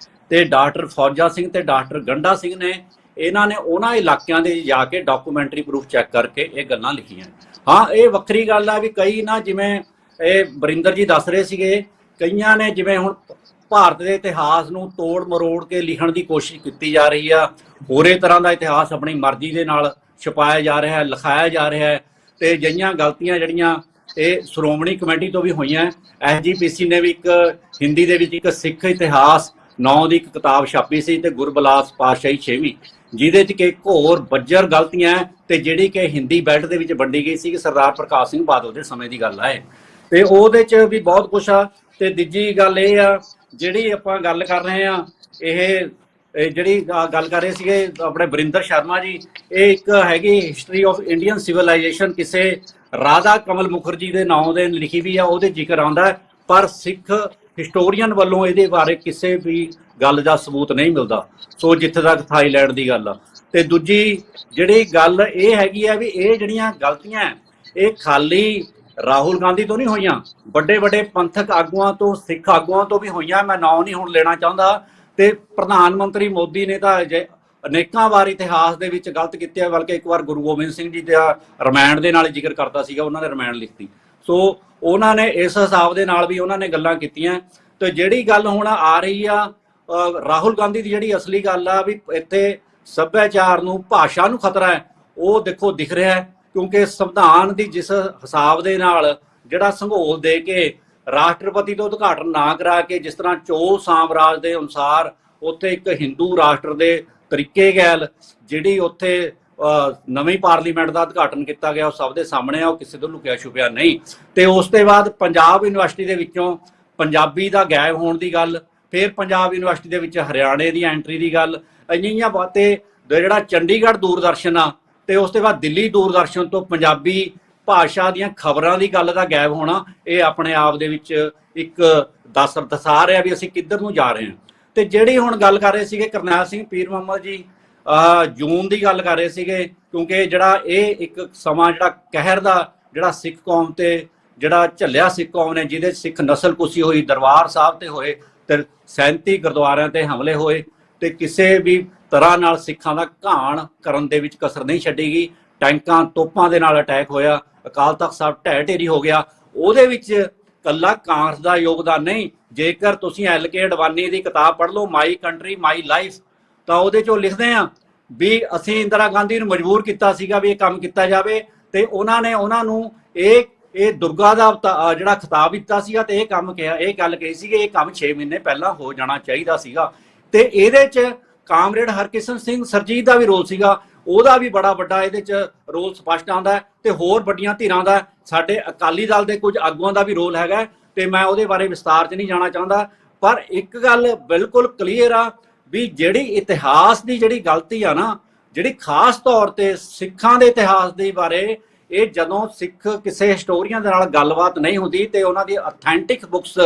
ਤੇ ਡਾਕਟਰ ਫੌਜਾ ਸਿੰਘ ਤੇ ਡਾਕਟਰ ਗੰਡਾ ਸਿੰਘ ਨੇ ਇਹਨਾਂ ਨੇ ਉਹਨਾਂ ਇਲਾਕਿਆਂ ਦੇ ਜਾ ਕੇ ਡਾਕੂਮੈਂਟਰੀ ਪ੍ਰੂਫ ਚੈੱਕ ਕਰਕੇ ਇਹ ਗੱਲਾਂ ਲਿਖੀਆਂ। ਹਾਂ, ਇਹ ਵੱਖਰੀ ਗੱਲ ਆ ਵੀ ਕਈ ਨਾ, ਜਿਵੇਂ ਇਹ ਵਰਿੰਦਰ ਜੀ ਦੱਸ ਰਹੇ ਸੀਗੇ, ਕਈਆਂ ਨੇ ਜਿਵੇਂ ਹੁਣ ਭਾਰਤ ਦੇ ਇਤਿਹਾਸ ਨੂੰ ਤੋੜ ਮਰੋੜ ਕੇ ਲਿਖਣ ਦੀ ਕੋਸ਼ਿਸ਼ ਕੀਤੀ ਜਾ ਰਹੀ ਆ, ਹੋਰੇ ਤਰ੍ਹਾਂ ਦਾ ਇਤਿਹਾਸ ਆਪਣੀ ਮਰਜ਼ੀ ਦੇ ਨਾਲ ਛਪਾਇਆ ਜਾ ਰਿਹਾ ਹੈ, ਲਿਖਾਇਆ ਜਾ ਰਿਹਾ ਹੈ। ਤੇ ਜਿਹੀਆਂ ਗਲਤੀਆਂ ਜਿਹੜੀਆਂ ਇਹ ਸ਼੍ਰੋਮਣੀ ਕਮੇਟੀ ਤੋਂ ਵੀ ਹੋਈਆਂ, SGPC ਨੇ ਵੀ ਇੱਕ ਹਿੰਦੀ ਦੇ ਵਿੱਚ ਇੱਕ ਸਿੱਖ ਇਤਿਹਾਸ ਨਾਂ ਦੀ ਇੱਕ ਕਿਤਾਬ ਛਾਪੀ ਸੀ, ਤੇ ਗੁਰਬਿਲਾਸ ਪਾਤਸ਼ਾਹੀ 6ਵੀਂ, ਜਿਹਦੇ 'ਚ ਕਿ ਇੱਕ ਹੋਰ ਬੱਜਰ ਗਲਤੀਆਂ ਤੇ ਜਿਹੜੀ ਕਿ ਹਿੰਦੀ ਬੈਲਟ ਦੇ ਵਿੱਚ ਵੰਡੀ ਗਈ ਸੀ ਕਿ ਸਰਦਾਰ ਪ੍ਰਕਾਸ਼ ਸਿੰਘ ਬਾਦਲ ਦੇ ਸਮੇਂ ਦੀ ਗੱਲ ਹੈ, ਤੇ ਉਹਦੇ 'ਚ ਵੀ ਬਹੁਤ ਕੁਛ ਆ। ਤੇ ਦੂਜੀ ਗੱਲ ਇਹ ਆ ਜਿਹੜੀ ਆਪਾਂ ਗੱਲ ਕਰ ਰਹੇ ਆ, ਇਹ ਜਿਹੜੀ ਗੱਲ ਕਰ ਰਹੇ ਸੀਗੇ ਆਪਣੇ ਵਰਿੰਦਰ ਸ਼ਰਮਾ ਜੀ, ਇਹ ਇੱਕ ਹੈਗੀ ਹਿਸਟਰੀ ਆਫ ਇੰਡੀਅਨ ਸਿਵਲਾਈਜੇਸ਼ਨ, ਕਿਸੇ ਰਾਧਾ ਕਮਲ ਮੁਖਰਜੀ ਦੇ ਨਾਂ ਦੇ ਲਿਖੀ ਵੀ ਆ, ਉਹਦੇ ਜ਼ਿਕਰ ਆਉਂਦਾ, ਪਰ ਸਿੱਖ ਹਿਸਟੋਰੀਅਨ ਵੱਲੋਂ ਇਹਦੇ ਬਾਰੇ ਕਿਸੇ ਵੀ ਗੱਲ ਦਾ ਸਬੂਤ ਨਹੀਂ ਮਿਲਦਾ। ਸੋ ਜਿੱਥੇ ਤੱਕ ਥਾਈਲੈਂਡ ਦੀ ਗੱਲ ਆ, ਤੇ ਦੂਜੀ ਜਿਹੜੀ ਗੱਲ ਇਹ ਹੈਗੀ ਆ ਵੀ ਇਹ ਜਿਹੜੀਆਂ ਗਲਤੀਆਂ ਇਹ ਖਾਲੀ ਰਾਹੁਲ ਗਾਂਧੀ ਤੋਂ ਨਹੀਂ ਹੋਈਆਂ, ਵੱਡੇ ਵੱਡੇ ਪੰਥਕ ਆਗੂਆਂ ਤੋਂ, ਸਿੱਖ ਆਗੂਆਂ ਤੋਂ ਵੀ ਹੋਈਆਂ। ਮੈਂ ਨਾਂ ਨਹੀਂ ਹੁਣ ਲੈਣਾ ਚਾਹੁੰਦਾ। ਤੇ ਪ੍ਰਧਾਨ ਮੰਤਰੀ ਮੋਦੀ ਨੇ ਤਾਂ ਅਨੇਕਾਂ ਵਾਰ ਇਤਿਹਾਸ ਦੇ ਵਿੱਚ ਗਲਤ ਕੀਤੇ, ਬਲਕਿ ਇੱਕ ਵਾਰ ਗੁਰੂ ਗੋਬਿੰਦ ਸਿੰਘ ਜੀ ਦਾ ਰਮਾਇਣ ਦੇ ਨਾਲ ਜ਼ਿਕਰ ਕਰਦਾ ਸੀਗਾ, ਉਹਨਾਂ ਨੇ ਰਮਾਇਣ ਲਿਖਤੀ। ਸੋ ਉਹਨਾਂ ਨੇ ਇਸ ਹਿਸਾਬ ਦੇ ਨਾਲ ਵੀ ਉਹਨਾਂ ਨੇ ਗੱਲਾਂ ਕੀਤੀਆਂ। ਤੇ ਜਿਹੜੀ ਗੱਲ ਹੁਣ ਆ ਰਹੀ ਆ ਰਾਹੁਲ ਗਾਂਧੀ ਦੀ, ਜਿਹੜੀ ਅਸਲੀ ਗੱਲ ਆ ਵੀ ਇੱਥੇ ਸੱਭਿਆਚਾਰ ਨੂੰ, ਭਾਸ਼ਾ ਨੂੰ ਖਤਰਾ ਹੈ, ਉਹ ਦੇਖੋ ਦਿਖ ਰਿਹਾ ਹੈ। ਕਿਉਂਕਿ ਸੰਵਿਧਾਨ ਦੀ ਜਿਸ ਹਿਸਾਬ ਦੇ ਨਾਲ ਜਿਹੜਾ ਸੰਘੋਲ ਦੇ ਕੇ ਰਾਸ਼ਟਰਪਤੀ ਤੋਂ ਉਦਘਾਟਨ ਨਾ ਕਰਾ ਕੇ, ਜਿਸ ਤਰ੍ਹਾਂ ਚੋਲ ਸਾਮਰਾਜ ਦੇ ਅਨੁਸਾਰ ਉੱਥੇ ਇੱਕ ਹਿੰਦੂ ਰਾਸ਼ਟਰ ਦੇ ਤਰੀਕੇ ਗੈਲ ਜਿਹੜੀ ਉੱਥੇ ਨਵੀਂ ਪਾਰਲੀਮੈਂਟ ਦਾ ਉਦਘਾਟਨ ਕੀਤਾ ਗਿਆ, ਉਹ ਸਭ ਦੇ ਸਾਹਮਣੇ ਆ, ਉਹ ਕਿਸੇ ਤੋਂ ਲੁਕਿਆ ਛੁਪਿਆ ਨਹੀਂ। ਤੇ ਉਸ ਤੋਂ ਬਾਅਦ ਪੰਜਾਬ ਯੂਨੀਵਰਸਿਟੀ ਦੇ ਵਿੱਚੋਂ ਪੰਜਾਬੀ ਦਾ ਗਾਇਬ ਹੋਣ ਦੀ ਗੱਲ, ਫਿਰ ਪੰਜਾਬ ਯੂਨੀਵਰਸਿਟੀ ਦੇ ਵਿੱਚ ਹਰਿਆਣੇ ਦੀ ਐਂਟਰੀ ਦੀ ਗੱਲ, ਇੰਨੀਆਂ ਬਾतें। ਜਿਹੜਾ ਚੰਡੀਗੜ੍ਹ ਦੂਰਦਰਸ਼ਨ ਆ ਤੇ ਉਸ ਤੋਂ ਬਾਅਦ ਦਿੱਲੀ ਦੂਰਦਰਸ਼ਨ ਤੋਂ ਪੰਜਾਬੀ ਭਾਸ਼ਾ ਦੀਆਂ ਖਬਰਾਂ ਦੀ ਗੱਲ ਦਾ ਗਾਇਬ ਹੋਣਾ, ਇਹ ਆਪਣੇ ਆਪ ਦੇ ਵਿੱਚ ਇੱਕ ਦਸਾ ਰਿਹਾ ਵੀ ਅਸੀਂ ਕਿੱਧਰ ਨੂੰ ਜਾ ਰਹੇ ਹਾਂ। ਤੇ ਜਿਹੜੀ ਹੁਣ ਗੱਲ ਕਰ ਰਹੇ ਸੀਗੇ ਕਰਨੈਲ ਸਿੰਘ ਪੀਰ ਮੁਹੰਮਦ ਜੀ, ਜੂਨ ਦੀ ਗੱਲ ਕਰ ਰਹੇ ਸੀਗੇ, ਕਿਉਂਕਿ ਜਿਹੜਾ ਇਹ ਇੱਕ ਸਮਾਂ ਜਿਹੜਾ ਕਹਿਰ ਦਾ ਜਿਹੜਾ ਸਿੱਖ ਕੌਮ ਤੇ ਜਿਹੜਾ ਝੱਲਿਆ ਸਿੱਖ ਕੌਮ ਨੇ, ਜਿਹਦੇ ਸਿੱਖ ਨਸਲਕੁਸ਼ੀ ਹੋਈ, ਦਰਬਾਰ ਸਾਹਿਬ ਤੇ ਹੋਏ, ਤੇ 37 ਗੁਰਦੁਆਰਿਆਂ ਤੇ ਹਮਲੇ ਹੋਏ, ਤੇ ਕਿਸੇ ਵੀ ਤਰ੍ਹਾਂ ਨਾਲ ਸਿੱਖਾਂ ਦਾ ਘਾਣ ਕਰਨ ਦੇ ਵਿੱਚ ਕਸਰ ਨਹੀਂ ਛੱਡੀ ਗਈ। ਟੈਂਕਾਂ ਤੋਪਾਂ ਦੇ ਨਾਲ ਅਟੈਕ ਹੋਇਆ, ਅਕਾਲ ਤਖਤ ਸਾਹਿਬ ਢਹਿ ਢੇਰੀ ਹੋ ਗਿਆ। ਉਹਦੇ ਵਿੱਚ ਕੱਲਾ ਕਾਂਗਰਸ ਦਾ ਯੋਗਦਾਨ ਨਹੀਂ। ਜੇਕਰ ਤੁਸੀਂ LK ਅਡਵਾਨੀ ਦੀ ਕਿਤਾਬ ਪੜ੍ਹ ਲਓ, ਮਾਈ ਕੰਟਰੀ ਮਾਈ ਲਾਈਫ, ਤਾਂ ਉਹਦੇ 'ਚੋਂ ਲਿਖਦੇ ਆ ਵੀ ਅਸੀਂ ਇੰਦਰਾ ਗਾਂਧੀ ਨੂੰ ਮਜਬੂਰ ਕੀਤਾ ਸੀਗਾ ਵੀ ਇਹ ਕੰਮ ਕੀਤਾ ਜਾਵੇ, ਤੇ ਉਹਨਾਂ ਨੇ ਉਹਨਾਂ ਨੂੰ ਇਹ ਦੁਰਗਾ ਦਾ ਜਿਹੜਾ ਖਿਤਾਬ ਦਿੱਤਾ ਸੀਗਾ, ਤੇ ਇਹ ਕੰਮ ਕਿਹਾ, ਇਹ ਗੱਲ ਕਹੀ ਸੀ ਕਿ ਇਹ ਕੰਮ 6 ਮਹੀਨੇ ਪਹਿਲਾਂ ਹੋ ਜਾਣਾ ਚਾਹੀਦਾ ਸੀਗਾ। ਤੇ ਇਹਦੇ 'ਚ ਕਾਮਰੇਡ ਹਰਕਿਸ਼ਨ ਸਿੰਘ ਸਰਜੀਤ ਦਾ ਵੀ ਰੋਲ ਸੀਗਾ, ਉਹਦਾ ਵੀ ਬੜਾ ਵੱਡਾ ਇਹਦੇ 'ਚ ਰੋਲ ਸਪਸ਼ਟ ਆਉਂਦਾ, ਤੇ ਹੋਰ ਵੱਡੀਆਂ ਧਿਰਾਂ ਦਾ, ਸਾਡੇ ਅਕਾਲੀ ਦਲ ਦੇ ਕੁਝ ਆਗੂਆਂ ਦਾ ਵੀ ਰੋਲ ਹੈਗਾ। ਤੇ ਮੈਂ ਉਹਦੇ ਬਾਰੇ ਵਿਸਤਾਰ 'ਚ ਨਹੀਂ ਜਾਣਾ ਚਾਹੁੰਦਾ, ਪਰ ਇੱਕ ਗੱਲ ਬਿਲਕੁਲ ਕਲੀਅਰ ਆ ਵੀ ਜਿਹੜੀ ਇਤਿਹਾਸ ਦੀ ਜਿਹੜੀ ਗਲਤੀ ਆ ਨਾ, ਜਿਹੜੀ ਖਾਸ ਤੌਰ ਤੇ ਸਿੱਖਾਂ ਦੇ ਇਤਿਹਾਸ ਦੇ ਬਾਰੇ, ਇਹ ਜਦੋਂ ਸਿੱਖ ਕਿਸੇ ਹਿਸਟੋਰੀਅਨ ਦੇ ਨਾਲ ਗੱਲਬਾਤ ਨਹੀਂ ਹੁੰਦੀ ਤੇ ਉਹਨਾਂ ਦੀ ਅਥੈਂਟਿਕ ਬੁੱਕਸ,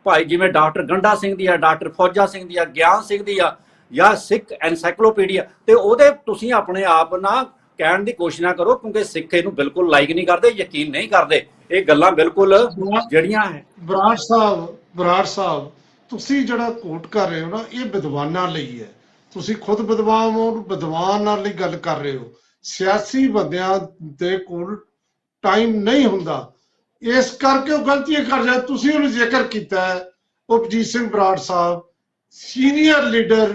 ਭਾਈ ਜਿਵੇਂ ਡਾਕਟਰ ਗੰਡਾ ਸਿੰਘ ਦੀ ਆ, ਡਾਕਟਰ ਫੌਜਾ ਸਿੰਘ ਦੀ ਆ, ਗਿਆਨ ਸਿੰਘ ਦੀ ਆ, ਜਾਂ ਸਿੱਖ ਐਨਸਾਈਕਲੋਪੀਡੀਆ, ਤੇ ਉਹਦੇ ਤੁਸੀਂ ਆਪਣੇ ਆਪ ਨਾ ਕਹਿਣ ਦੀ ਕੋਸ਼ਿਸ਼ ਨਾ ਕਰੋ, ਕਿਉਂਕਿ ਸਿੱਖ ਇਹਨੂੰ ਬਿਲਕੁਲ ਲਾਈਕ ਨਹੀਂ ਕਰਦੇ, ਯਕੀਨ ਨਹੀਂ ਕਰਦੇ। ਇਹ ਗੱਲਾਂ ਬਿਲਕੁਲ ਜਿਹੜੀਆਂ ਹੈ। ਬਰਾੜ ਸਾਹਿਬ ਤੁਸੀਂ ਜਿਹੜਾ ਕੋਟ ਕਰ ਰਹੇ ਹੋ ਨਾ, ਇਹ ਵਿਦਵਾਨਾਂ ਲਈ ਹੈ। ਤੁਸੀਂ ਖੁਦ ਵਿਦਵਾਨ ਹੋ, ਵਿਦਵਾਨਾਂ ਲਈ ਗੱਲ ਕਰ ਰਹੇ ਹੋ। ਸਿਆਸੀ ਬੰਦਿਆਂ ਦੇ ਕੋਲ ਟਾਈਮ ਨਹੀਂ ਹੁੰਦਾ, ਇਸ ਕਰਕੇ ਉਹ ਗਲਤੀਆਂ ਕਰ ਜਾਂਦੇ। ਤੁਸੀਂ ਉਹਨੂੰ ਜ਼ਿਕਰ ਕੀਤਾ ਹੈ, ਉਪਜੀਤ ਸਿੰਘ ਬਰਾੜ ਸਾਹਿਬ ਸੀਨੀਅਰ ਲੀਡਰ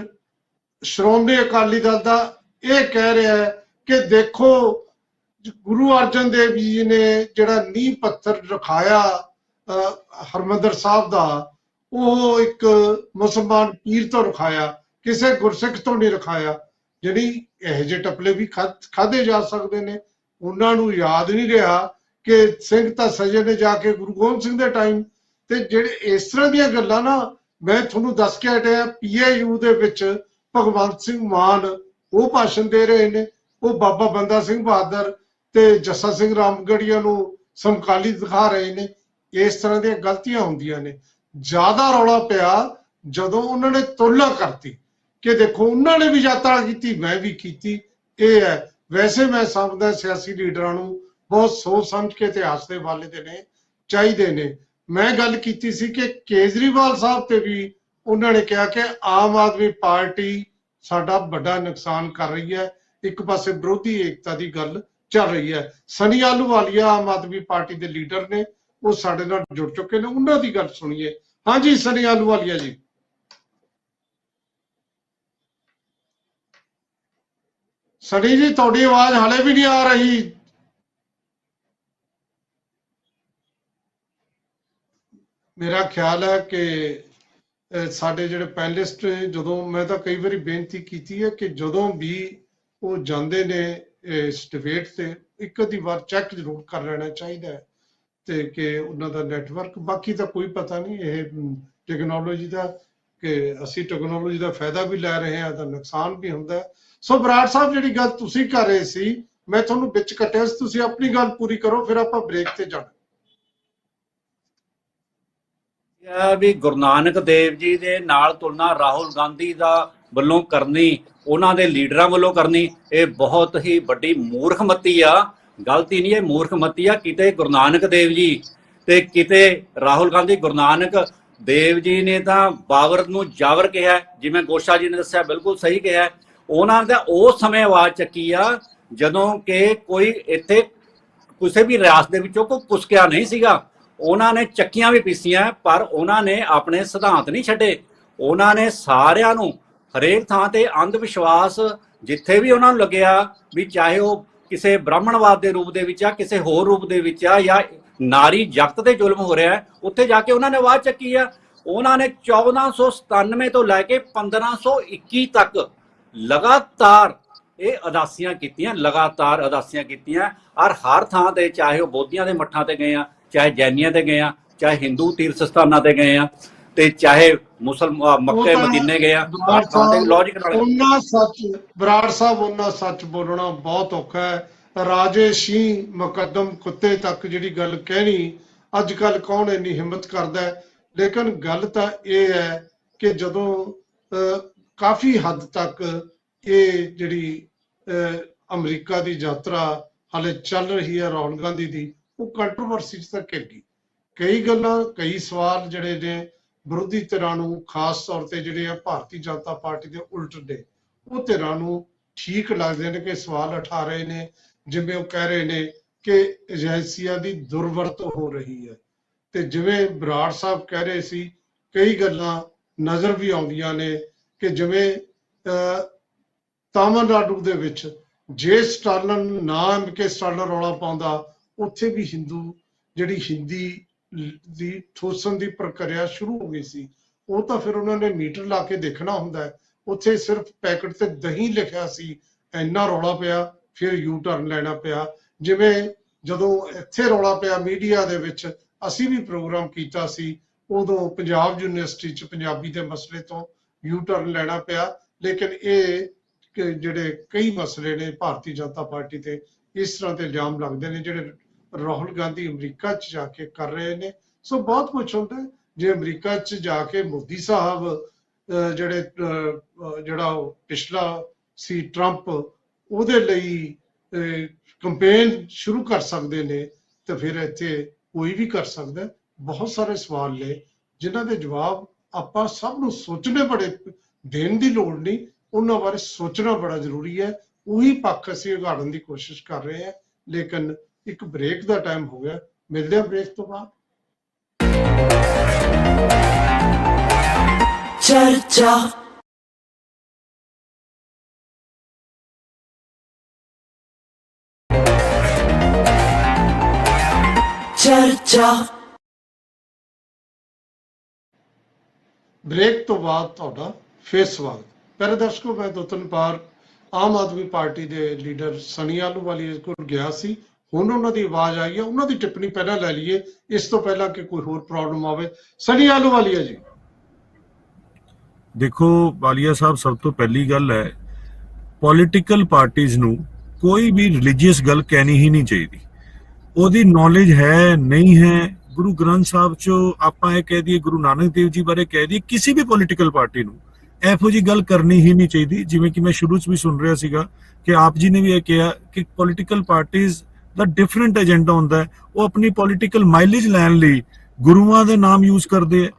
ਸ਼੍ਰੋਮਣੀ ਅਕਾਲੀ ਦਲ ਦਾ, ਇਹ ਕਹਿ ਰਿਹਾ ਹੈ ਕਿ ਦੇਖੋ ਗੁਰੂ ਅਰਜਨ ਦੇਵ ਜੀ ਨੇ ਜਿਹੜਾ ਨੀਂਹ ਪੱਥਰ ਰਖਾਇਆ ਹਰਮੰਦਰ ਸਾਹਿਬ ਦਾ, ਉਹ ਇੱਕ ਮੁਸਲਮਾਨ ਪੀਰ ਤੋਂ ਰਖਾਇਆ, ਕਿਸੇ ਗੁਰਸਿੱਖ ਤੋਂ ਨਹੀਂ ਰਖਾਇਆ। ਜਿਹੜੀ ਇਹੋ ਜਿਹੇ ਟਪਲੇ ਵੀ ਖਾਦੇ ਜਾ ਸਕਦੇ ਨੇ। ਉਹਨਾਂ ਨੂੰ ਯਾਦ ਨਹੀਂ ਰਿਹਾ ਕਿ ਸਿੰਘ ਤਾਂ ਸਜੇ ਨੇ ਜਾ ਕੇ ਗੁਰੂ ਗੋਬਿੰਦ ਸਿੰਘ ਦੇ ਟਾਈਮ। ਤੇ ਜਿਹੜੇ ਇਸ ਤਰ੍ਹਾਂ ਦੀਆਂ ਗੱਲਾਂ ਨਾ ਮੈਂ ਤੁਹਾਨੂੰ ਦੱਸ ਕੇ ਹਟਿਆ, PIU ਦੇ ਵਿੱਚ ਭਗਵੰਤ ਸਿੰਘ ਮਾਨ ਉਹ ਭਾਸ਼ਣ ਦੇ ਰਹੇ ਨੇ, ਉਹ ਬਾਬਾ ਬੰਦਾ ਸਿੰਘ ਬਹਾਦਰ ਤੇ ਜੱਸਾ ਸਿੰਘ ਰਾਮਗੜੀਆ ਨੂੰ ਸਮਕਾਲੀ ਦਿਖਾ ਰਹੇ ਨੇ। ਇਸ ਤਰ੍ਹਾਂ ਦੀਆਂ ਗਲਤੀਆਂ ਹੁੰਦੀਆਂ ਨੇ। ਜ਼ਿਆਦਾ ਰੌਲਾ ਪਿਆ ਜਦੋਂ ਉਹਨਾਂ ਨੇ ਤੁਲਨਾ ਕਰਤੀ ਕਿ ਦੇਖੋ ਉਹਨਾਂ ਨੇ ਵੀ ਯਾਤਰਾ ਕੀਤੀ, ਮੈਂ ਵੀ ਕੀਤੀ। ਇਹ ਹੈ। ਵੈਸੇ ਮੈਂ ਸਮਝਦਾ ਸਿਆਸੀ ਲੀਡਰਾਂ ਨੂੰ ਬਹੁਤ ਸੋਚ ਸਮਝ ਕੇ ਇਤਿਹਾਸ ਦੇ ਵਾਲੇ ਦੇਣੇ ਚਾਹੀਦੇ ਨੇ। ਮੈਂ ਗੱਲ ਕੀਤੀ ਸੀ ਕਿ ਕੇਜਰੀਵਾਲ ਸਾਹਿਬ ਤੇ ਵੀ ਉਹਨਾਂ ਨੇ ਕਿਹਾ ਕਿ ਆਮ ਆਦਮੀ ਪਾਰਟੀ ਸਾਡਾ ਵੱਡਾ ਨੁਕਸਾਨ ਕਰ ਰਹੀ ਹੈ, ਇੱਕ ਪਾਸੇ ਵਿਰੋਧੀ ਏਕਤਾ ਦੀ ਗੱਲ ਚੱਲ ਰਹੀ ਹੈ। ਸਨੀ ਆਹਲੂਵਾਲੀਆ ਆਮ ਆਦਮੀ ਪਾਰਟੀ ਦੇ ਲੀਡਰ ਨੇ, ਉਹ ਸਾਡੇ ਨਾਲ ਜੁੜ ਚੁੱਕੇ ਨੇ, ਉਹਨਾਂ ਦੀ ਗੱਲ ਸੁਣੀਏ। ਹਾਂਜੀ ਸਨੀ ਆਹਲੂਵਾਲੀਆ ਜੀ। ਸਨੀ ਜੀ ਤੁਹਾਡੀ ਆਵਾਜ਼ ਹਾਲੇ ਵੀ ਨਹੀਂ ਆ ਰਹੀ। ਮੇਰਾ ਖਿਆਲ ਹੈ ਕਿ ਸਾਡੇ ਜਿਹੜੇ ਪੈਨਲਿਸਟ, ਜਦੋਂ ਮੈਂ ਤਾਂ ਕਈ ਵਾਰੀ ਬੇਨਤੀ ਕੀਤੀ ਹੈ ਕਿ ਜਦੋਂ ਵੀ ਉਹ ਜਾਂਦੇ ਨੇ ਇਸ ਡਿਬੇਟ ਤੇ ਇੱਕ ਅੱਧੀ ਵਾਰ ਚੈੱਕ ਜ਼ਰੂਰ ਕਰ ਲੈਣਾ ਚਾਹੀਦਾ ਹੈ ਤੇ ਕਿ ਉਹਨਾਂ ਦਾ ਨੈਟਵਰਕ। ਬਾਕੀ ਤਾਂ ਕੋਈ ਪਤਾ ਨਹੀਂ ਇਹ ਟੈਕਨੋਲੋਜੀ ਦਾ, ਕਿ ਅਸੀਂ ਟੈਕਨੋਲੋਜੀ ਦਾ ਫਾਇਦਾ ਵੀ ਲੈ ਰਹੇ ਹਾਂ ਤਾਂ ਨੁਕਸਾਨ ਵੀ ਹੁੰਦਾ। ਸੋ ਬਰਾੜ ਸਾਹਿਬ ਜਿਹੜੀ ਗੱਲ ਤੁਸੀਂ ਕਰ ਰਹੇ ਸੀ, ਮੈਂ ਤੁਹਾਨੂੰ ਵਿੱਚ ਕੱਟਿਆ ਸੀ, ਤੁਸੀਂ ਆਪਣੀ ਗੱਲ ਪੂਰੀ ਕਰੋ ਫਿਰ ਆਪਾਂ ਬ੍ਰੇਕ ਤੇ ਜਾਣਾ। ਵੀ ਗੁਰੂ ਨਾਨਕ ਦੇਵ ਜੀ ਦੇ ਨਾਲ ਤੁਲਨਾ ਰਾਹੁਲ ਗਾਂਧੀ ਦਾ ਵੱਲੋਂ ਕਰਨੀ, ਉਹਨਾਂ ਦੇ ਲੀਡਰਾਂ ਵੱਲੋਂ ਕਰਨੀ, ਇਹ ਬਹੁਤ ਹੀ ਵੱਡੀ ਮੂਰਖਮਤੀ ਆ। ਗਲਤੀ ਨਹੀਂ, ਇਹ ਮੂਰਖਮਤੀ ਆ। ਕਿਤੇ ਗੁਰੂ ਨਾਨਕ ਦੇਵ ਜੀ ਤੇ ਕਿਤੇ ਰਾਹੁਲ ਗਾਂਧੀ। ਗੁਰੂ ਨਾਨਕ ਦੇਵ ਜੀ ਨੇ ਤਾਂ ਬਾਬਰ ਨੂੰ ਜਾਵਰ ਕਿਹਾ, ਜਿਵੇਂ ਗੋਸ਼ਾ ਜੀ ਨੇ ਦੱਸਿਆ, ਬਿਲਕੁਲ ਸਹੀ ਕਿਹਾ। ਉਹਨਾਂ ਦਾ ਉਸ ਸਮੇਂ ਆਵਾਜ਼ ਚੱਕੀ ਆ ਜਦੋਂ ਕਿ ਕੋਈ ਇੱਥੇ ਕਿਸੇ ਵੀ ਰਿਆਸਤ ਦੇ ਵਿੱਚੋਂ ਕੋਈ ਕੁਸਕਿਆ ਨਹੀਂ ਸੀਗਾ। ਉਹਨਾਂ ਨੇ ਚੱਕੀਆਂ ਵੀ ਪੀਸੀਆਂ, ਪਰ ਉਹਨਾਂ ਨੇ ਆਪਣੇ ਸਿਧਾਂਤ ਨਹੀਂ ਛੱਡੇ। ਉਹਨਾਂ ਨੇ ਸਾਰਿਆਂ ਨੂੰ ਹਰੇਕ ਥਾਂ ਤੇ ਅੰਧ ਵਿਸ਼ਵਾਸ ਜਿੱਥੇ ਵੀ ਉਹਨਾਂ ਨੂੰ ਲੱਗਿਆ ਵੀ, ਚਾਹੇ ਉਹ ਕਿਸੇ ਬ੍ਰਾਹਮਣਵਾਦ ਦੇ ਰੂਪ ਦੇ ਵਿੱਚ ਆ, ਕਿਸੇ ਹੋਰ ਰੂਪ ਦੇ ਵਿੱਚ ਆ, ਜਾਂ ਨਾਰੀ ਜਗਤ ਤੇ ਜ਼ੁਲਮ ਹੋ ਰਿਹਾ, ਉੱਥੇ ਜਾ ਕੇ ਉਹਨਾਂ ਨੇ ਆਵਾਜ਼ ਚੱਕੀ ਆ। ਉਹਨਾਂ ਨੇ 1497 ਤੋਂ ਲੈ ਕੇ 1521 ਤੱਕ ਲਗਾਤਾਰ ਇਹ ਅਦਾਸੀਆਂ ਕੀਤੀਆਂ, ਲਗਾਤਾਰ ਅਦਾਸੀਆਂ ਕੀਤੀਆਂ। ਔਰ ਹਰ ਥਾਂ ਤੇ, ਚਾਹੇ ਉਹ ਬੋਧੀਆਂ ਦੇ ਮੱਠਾਂ ਤੇ ਗਏ ਆ, ਚਾਹੇ ਜੈਨੀਆਂ ਤੇ ਗਏ ਆ, ਚਾਹੇ ਹਿੰਦੂ ਤੀਰਥ ਸਥਾਨਾਂ ਤੇ ਗਏ ਆ, ਤੇ ਚਾਹੇ ਮੁਸਲਮਾਨ ਮੱਕੇ ਮਦੀਨੇ ਗਏ ਆ, ਹਰ ਥਾਂ ਤੇ ਲੌਜਿਕ ਨਾਲ। ਉਹਨਾਂ ਸੱਚ ਬਰਾੜ ਸਾਹਿਬ, ਉਹਨਾਂ ਸੱਚ ਬੋਲਣਾ ਬਹੁਤ ਔਖਾ ਹੈ। ਰਾਜੇ ਸ਼ੀ ਮੁਕੱਦਮ ਕੁੱਤੇ ਤੱਕ ਜਿਹੜੀ ਗੱਲ ਕਹਿਣੀ ਅੱਜ ਕੱਲ ਕੌਣ ਇੰਨੀ ਹਿੰਮਤ ਕਰਦਾ ਹੈ। ਲੇਕਿਨ ਗੱਲ ਤਾਂ ਇਹ ਹੈ ਕਿ ਜਦੋਂ ਕਾਫੀ ਹੱਦ ਤੱਕ ਇਹ ਜਿਹੜੀ ਅਮਰੀਕਾ ਦੀ ਯਾਤਰਾ ਹਾਲੇ ਚੱਲ ਰਹੀ ਹੈ ਰਾਹੁਲ ਗਾਂਧੀ ਦੀ, ਉਹ ਕੰਟਰੋਵਰਸੀ 'ਚ ਤਾਂ ਘਿਰ ਗਈ। ਕਈ ਗੱਲਾਂ, ਕਈ ਸਵਾਲ ਜਿਹੜੇ ਨੇ ਵਿਰੋਧੀ ਧਿਰਾਂ ਨੂੰ, ਖਾਸ ਤੌਰ ਤੇ ਜਿਹੜੇ ਆ ਭਾਰਤੀ ਜਨਤਾ ਪਾਰਟੀ ਦੇ ਉਲਟ ਨੇ, ਉਹ ਧਿਰਾਂ ਨੂੰ ਠੀਕ ਲੱਗਦੇ ਨੇ ਕਿ ਸਵਾਲ ਉਠਾ ਰਹੇ ਨੇ। ਜਿਵੇਂ ਉਹ ਕਹਿ ਰਹੇ ਨੇ ਕਿ ਏਜੰਸੀਆਂ ਦੀ ਦੁਰਵਰਤੋਂ ਹੋ ਰਹੀ ਹੈ, ਤੇ ਜਿਵੇਂ ਬਰਾੜ ਸਾਹਿਬ ਕਹਿ ਰਹੇ ਸੀ, ਕਈ ਗੱਲਾਂ ਨਜ਼ਰ ਵੀ ਆਉਂਦੀਆਂ ਨੇ ਕਿ ਜਿਵੇਂ ਤਾਮਿਲਨਾਡੂ ਦੇ ਵਿੱਚ ਜੇ ਸਟਾਲਨ ਨਾ MK ਸਟਾਲਨ ਰੌਲਾ ਪਾਉਂਦਾ, ਉੱਥੇ ਵੀ ਹਿੰਦੂ ਜਿਹੜੀ ਹਿੰਦੀ ਦੀ ਠੋਸਣ ਦੀ ਪ੍ਰਕਿਰਿਆ ਸ਼ੁਰੂ ਹੋ ਗਈ ਸੀ। ਉਹ ਤਾਂ ਫਿਰ ਉਹਨਾਂ ਨੇ ਮੀਟਰ ਲਾ ਕੇ ਦੇਖਣਾ ਹੁੰਦਾ ਹੈ। ਉੱਥੇ ਸਿਰਫ ਪੈਕਟ ਤੇ ਦਹੀਂ ਲਿਖਿਆ ਸੀ, ਇੰਨਾ ਰੌਲਾ ਪਿਆ, ਫਿਰ ਯੂ ਟਰਨ ਲੈਣਾ ਪਿਆ। ਜਿਵੇਂ ਜਦੋਂ ਇੱਥੇ ਰੌਲਾ ਪਿਆ ਮੀਡੀਆ ਦੇ ਵਿੱਚ, ਅਸੀਂ ਵੀ ਪ੍ਰੋਗਰਾਮ ਕੀਤਾ ਸੀ, ਉਦੋਂ ਪੰਜਾਬ ਯੂਨੀਵਰਸਿਟੀ 'ਚ ਪੰਜਾਬੀ ਦੇ ਮਸਲੇ ਤੋਂ ਯੂ ਟਰਨ ਲੈਣਾ ਪਿਆ। ਲੇਕਿਨ ਇਹ ਜਿਹੜੇ ਕਈ ਮਸਲੇ ਨੇ ਭਾਰਤੀ ਜਨਤਾ ਪਾਰਟੀ ਤੇ ਇਸ ਤਰ੍ਹਾਂ ਦੇ ਇਲਜ਼ਾਮ ਲੱਗਦੇ ਨੇ ਜਿਹੜੇ ਰਾਹੁਲ ਗਾਂਧੀ ਅਮਰੀਕਾ 'ਚ ਜਾ ਕੇ ਕਰ ਰਹੇ ਨੇ। ਸੋ ਬਹੁਤ ਕੁਝ ਹੁੰਦਾ। ਜੇ ਅਮਰੀਕਾ 'ਚ ਜਾ ਕੇ ਮੋਦੀ ਸਾਹਿਬ ਜਿਹੜਾ ਉਹ ਪਿਛਲਾ ਸੀ ਟਰੰਪ, ਉਹਦੇ ਲਈ ਕੰਪੇਨ ਸ਼ੁਰੂ ਕਰ ਸਕਦੇ ਨੇ, ਤਾਂ ਫਿਰ ਇੱਥੇ ਕੋਈ ਵੀ ਕਰ ਸਕਦਾ। ਬਹੁਤ ਸਾਰੇ ਸਵਾਲ ਨੇ ਜਿਨ੍ਹਾਂ ਦੇ ਜਵਾਬ ਆਪਾਂ ਸਭ ਨੂੰ ਸੋਚਣੇ ਬੜੇ, ਦੇਣ ਦੀ ਲੋੜ ਨਹੀਂ, ਉਹਨਾਂ ਬਾਰੇ ਸੋਚਣਾ ਬੜਾ ਜ਼ਰੂਰੀ ਹੈ। ਉਹੀ ਪੱਖ ਅਸੀਂ ਉਘਾੜਨ ਦੀ ਕੋਸ਼ਿਸ਼ ਕਰ ਰਹੇ ਹਾਂ। ਲੇਕਿਨ ਇੱਕ ਬ੍ਰੇਕ ਦਾ ਟਾਈਮ ਹੋ ਗਿਆ, ਮਿਲਦੇ ਹਾਂ ਬ੍ਰੇਕ ਤੋਂ ਬਾਅਦ। चर्चा चर्चा ਬ੍ਰੇਕ ਤੋਂ ਬਾਅਦ ਤੁਹਾਡਾ ਫੇਰ ਸਵਾਗਤ। ਪਿਆਰੇ ਦਰਸ਼ਕੋ, ਮੈਂ ਦੋ ਤਿੰਨ ਵਾਰ ਆਮ ਆਦਮੀ ਪਾਰਟੀ ਦੇ ਲੀਡਰ ਸਨੀ ਆਹਲੂਵਾਲੀਆ ਕੋਲ ਗਿਆ ਸੀ। ਹੁਣ ਉਹਨਾਂ ਦੀ ਆਵਾਜ਼ ਆਈ ਹੈ, ਉਹਨਾਂ ਦੀ ਟਿੱਪਣੀ ਪਹਿਲਾਂ ਲੈ ਲਈਏ ਇਸ ਤੋਂ ਪਹਿਲਾਂ ਕਿ ਕੋਈ ਹੋਰ ਪ੍ਰੋਬਲਮ ਆਵੇ। ਸਨੀ ਆਹਲੂਵਾਲੀਆ ਜੀ। ਦੇਖੋ ਵਾਲੀਆ ਸਾਹਿਬ, ਸਭ ਤੋਂ ਪਹਿਲੀ ਗੱਲ ਹੈ ਪੋਲੀਟੀਕਲ ਪਾਰਟੀਆਂ ਨੂੰ ਕੋਈ ਵੀ ਰਿਲੀਜੀਅਸ ਗੱਲ ਕਹਿਣੀ ਹੀ ਨਹੀਂ ਚਾਹੀਦੀ। ਉਹਦੀ ਨੌਲੇਜ ਹੈ ਨਹੀਂ ਹੈ, ਗੁਰੂ ਗ੍ਰੰਥ ਸਾਹਿਬ ਚੋਂ ਆਪਾਂ ਇਹ ਕਹਿ ਦਈਏ, ਗੁਰੂ ਨਾਨਕ ਦੇਵ ਜੀ ਬਾਰੇ ਕਹਿ ਦਈਏ, ਕਿਸੇ ਵੀ ਪੋਲੀਟੀਕਲ ਪਾਰਟੀ ਨੂੰ ਇਹੋ ਜੀ ਗੱਲ ਕਰਨੀ ਹੀ ਨਹੀਂ ਚਾਹੀਦੀ। ਜਿਵੇਂ ਕਿ ਮੈਂ ਸ਼ੁਰੂ 'ਚ ਵੀ ਸੁਣ ਰਿਹਾ ਸੀਗਾ ਕਿ ਆਪ ਜੀ ਨੇ ਵੀ ਇਹ ਕਿਹਾ ਕਿ ਪੋਲੀਟੀਕਲ ਪਾਰਟੀਆਂ ਦਾ ਡਿਫਰੈਂਟ ਏਜੰਡਾ ਹੁੰਦਾ ਹੈ। ਉਹ ਆਪਣੀ ਪੋਲੀਟੀਕਲ ਮਾਈਲੇਜ ਲੈਣ ਲਈ ਗੁਰੂਆਂ ਦੇ ਨਾਮ ਯੂਜ਼ ਕਰਦੇ ਹੈ,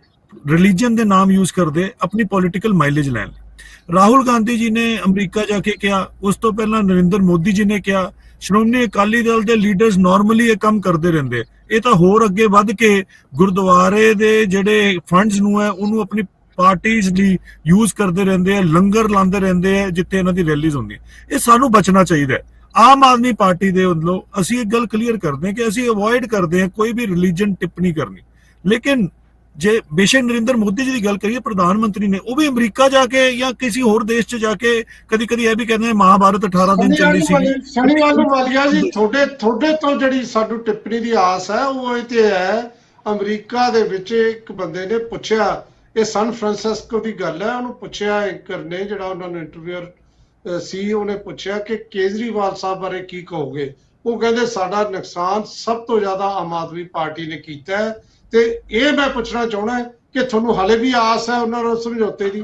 ਰਿਲੀਜਨ ਦੇ ਨਾਮ ਯੂਜ਼ ਕਰਦੇ ਹੈ ਆਪਣੀ ਪੋਲੀਟੀਕਲ ਮਾਈਲੇਜ ਲੈਣ ਲਈ। ਰਾਹੁਲ ਗਾਂਧੀ ਜੀ ਨੇ ਅਮਰੀਕਾ ਜਾ ਕੇ ਕਿਹਾ, ਉਸ ਤੋਂ ਪਹਿਲਾਂ ਨਰਿੰਦਰ ਮੋਦੀ ਜੀ ਨੇ ਕਿਹਾ, ਸ਼੍ਰੋਮਣੀ ਅਕਾਲੀ ਦਲ ਦੇ ਲੀਡਰਸ ਨਾਰਮਲੀ ਇਹ ਕੰਮ ਕਰਦੇ ਰਹਿੰਦੇ। ਇਹ ਤਾਂ ਹੋਰ ਅੱਗੇ ਵੱਧ ਕੇ ਗੁਰਦੁਆਰੇ ਦੇ ਜਿਹੜੇ ਫੰਡਸ ਨੂੰ ਹੈ ਉਹਨੂੰ ਆਪਣੀ ਪਾਰਟੀਆਂ ਲਈ ਯੂਜ਼ ਕਰਦੇ ਰਹਿੰਦੇ ਆ, ਲੰਗਰ ਲਾਉਂਦੇ ਰਹਿੰਦੇ ਆ ਜਿੱਥੇ ਇਹਨਾਂ ਦੀ ਰੈਲੀਜ਼ ਹੁੰਦੀਆਂ। ਇਹ ਸਾਨੂੰ ਬਚਣਾ ਚਾਹੀਦਾ ਹੈ। ਆਮ ਆਦਮੀ ਪਾਰਟੀ ਦੇ ਵੱਲੋਂ ਅਸੀਂ ਇੱਕ ਗੱਲ ਕਲੀਅਰ ਕਰਦੇ ਹਾਂ ਕਿ ਅਸੀਂ ਅਵੋਇਡ ਕਰਦੇ ਹਾਂ ਕੋਈ ਵੀ ਰਿਲੀਜਨ ਟਿੱਪਣੀ ਕਰਨੀ। ਲੇਕਿਨ ਜੇ ਬੇਸ਼ੱਕ ਨਰਿੰਦਰ ਮੋਦੀ ਜੀ ਦੀ ਗੱਲ ਕਰੀਏ, ਪ੍ਰਧਾਨ ਮੰਤਰੀ ਨੇ ਉਹ ਵੀ ਅਮਰੀਕਾ ਜਾ ਕੇ ਜਾਂ ਕਿਸੇ ਹੋਰ ਦੇਸ਼ 'ਚ ਜਾ ਕੇ ਕਦੀ ਕਦੀ ਇਹ ਵੀ ਕਹਿੰਦੇ ਮਹਾਭਾਰਤ 18 ਦਿਨ ਚੱਲੀ ਸੀ। ਸਨੀ ਆਹਲੂਵਾਲੀਆ ਜੀ, ਤੁਹਾਡੇ ਤੋਂ ਜਿਹੜੀ ਸਾਨੂੰ ਟਿੱਪਣੀ ਦੀ ਆਸ ਹੈ ਉਹ ਇਹ ਤੇ ਹੈ, ਅਮਰੀਕਾ ਦੇ ਵਿੱਚ ਇੱਕ ਬੰਦੇ ਨੇ ਪੁੱਛਿਆ, ਇਹ ਸਨ ਫਰਾਂਸਿਸਕੋ ਦੀ ਗੱਲ ਹੈ, ਉਹਨੂੰ ਪੁੱਛਿਆ ਐਂਕਰ ਨੇ ਜਿਹੜਾ ਉਹਨਾਂ ਨੂੰ ਇੰਟਰਵਿਊਅਰ ਸੀ, ਉਹਨੇ ਪੁੱਛਿਆ ਕਿ ਕੇਜਰੀਵਾਲ ਸਾਹਿਬ ਬਾਰੇ ਕੀ ਕਹੋਗੇ। ਉਹ ਕਹਿੰਦੇ ਸਾਡਾ ਨੁਕਸਾਨ ਸਭ ਤੋਂ ਜ਼ਿਆਦਾ ਆਮ ਆਦਮੀ ਪਾਰਟੀ ਨੇ ਕੀਤਾ ਹੈ। ਤੇ ਇਹ ਮੈਂ ਪੁੱਛਣਾ ਚਾਹੁੰਦਾ ਕਿ ਤੁਹਾਨੂੰ ਹਾਲੇ ਵੀ ਆਸ ਹੈ ਉਹਨਾਂ ਨੂੰ ਸਮਝੌਤੇ ਦੀ?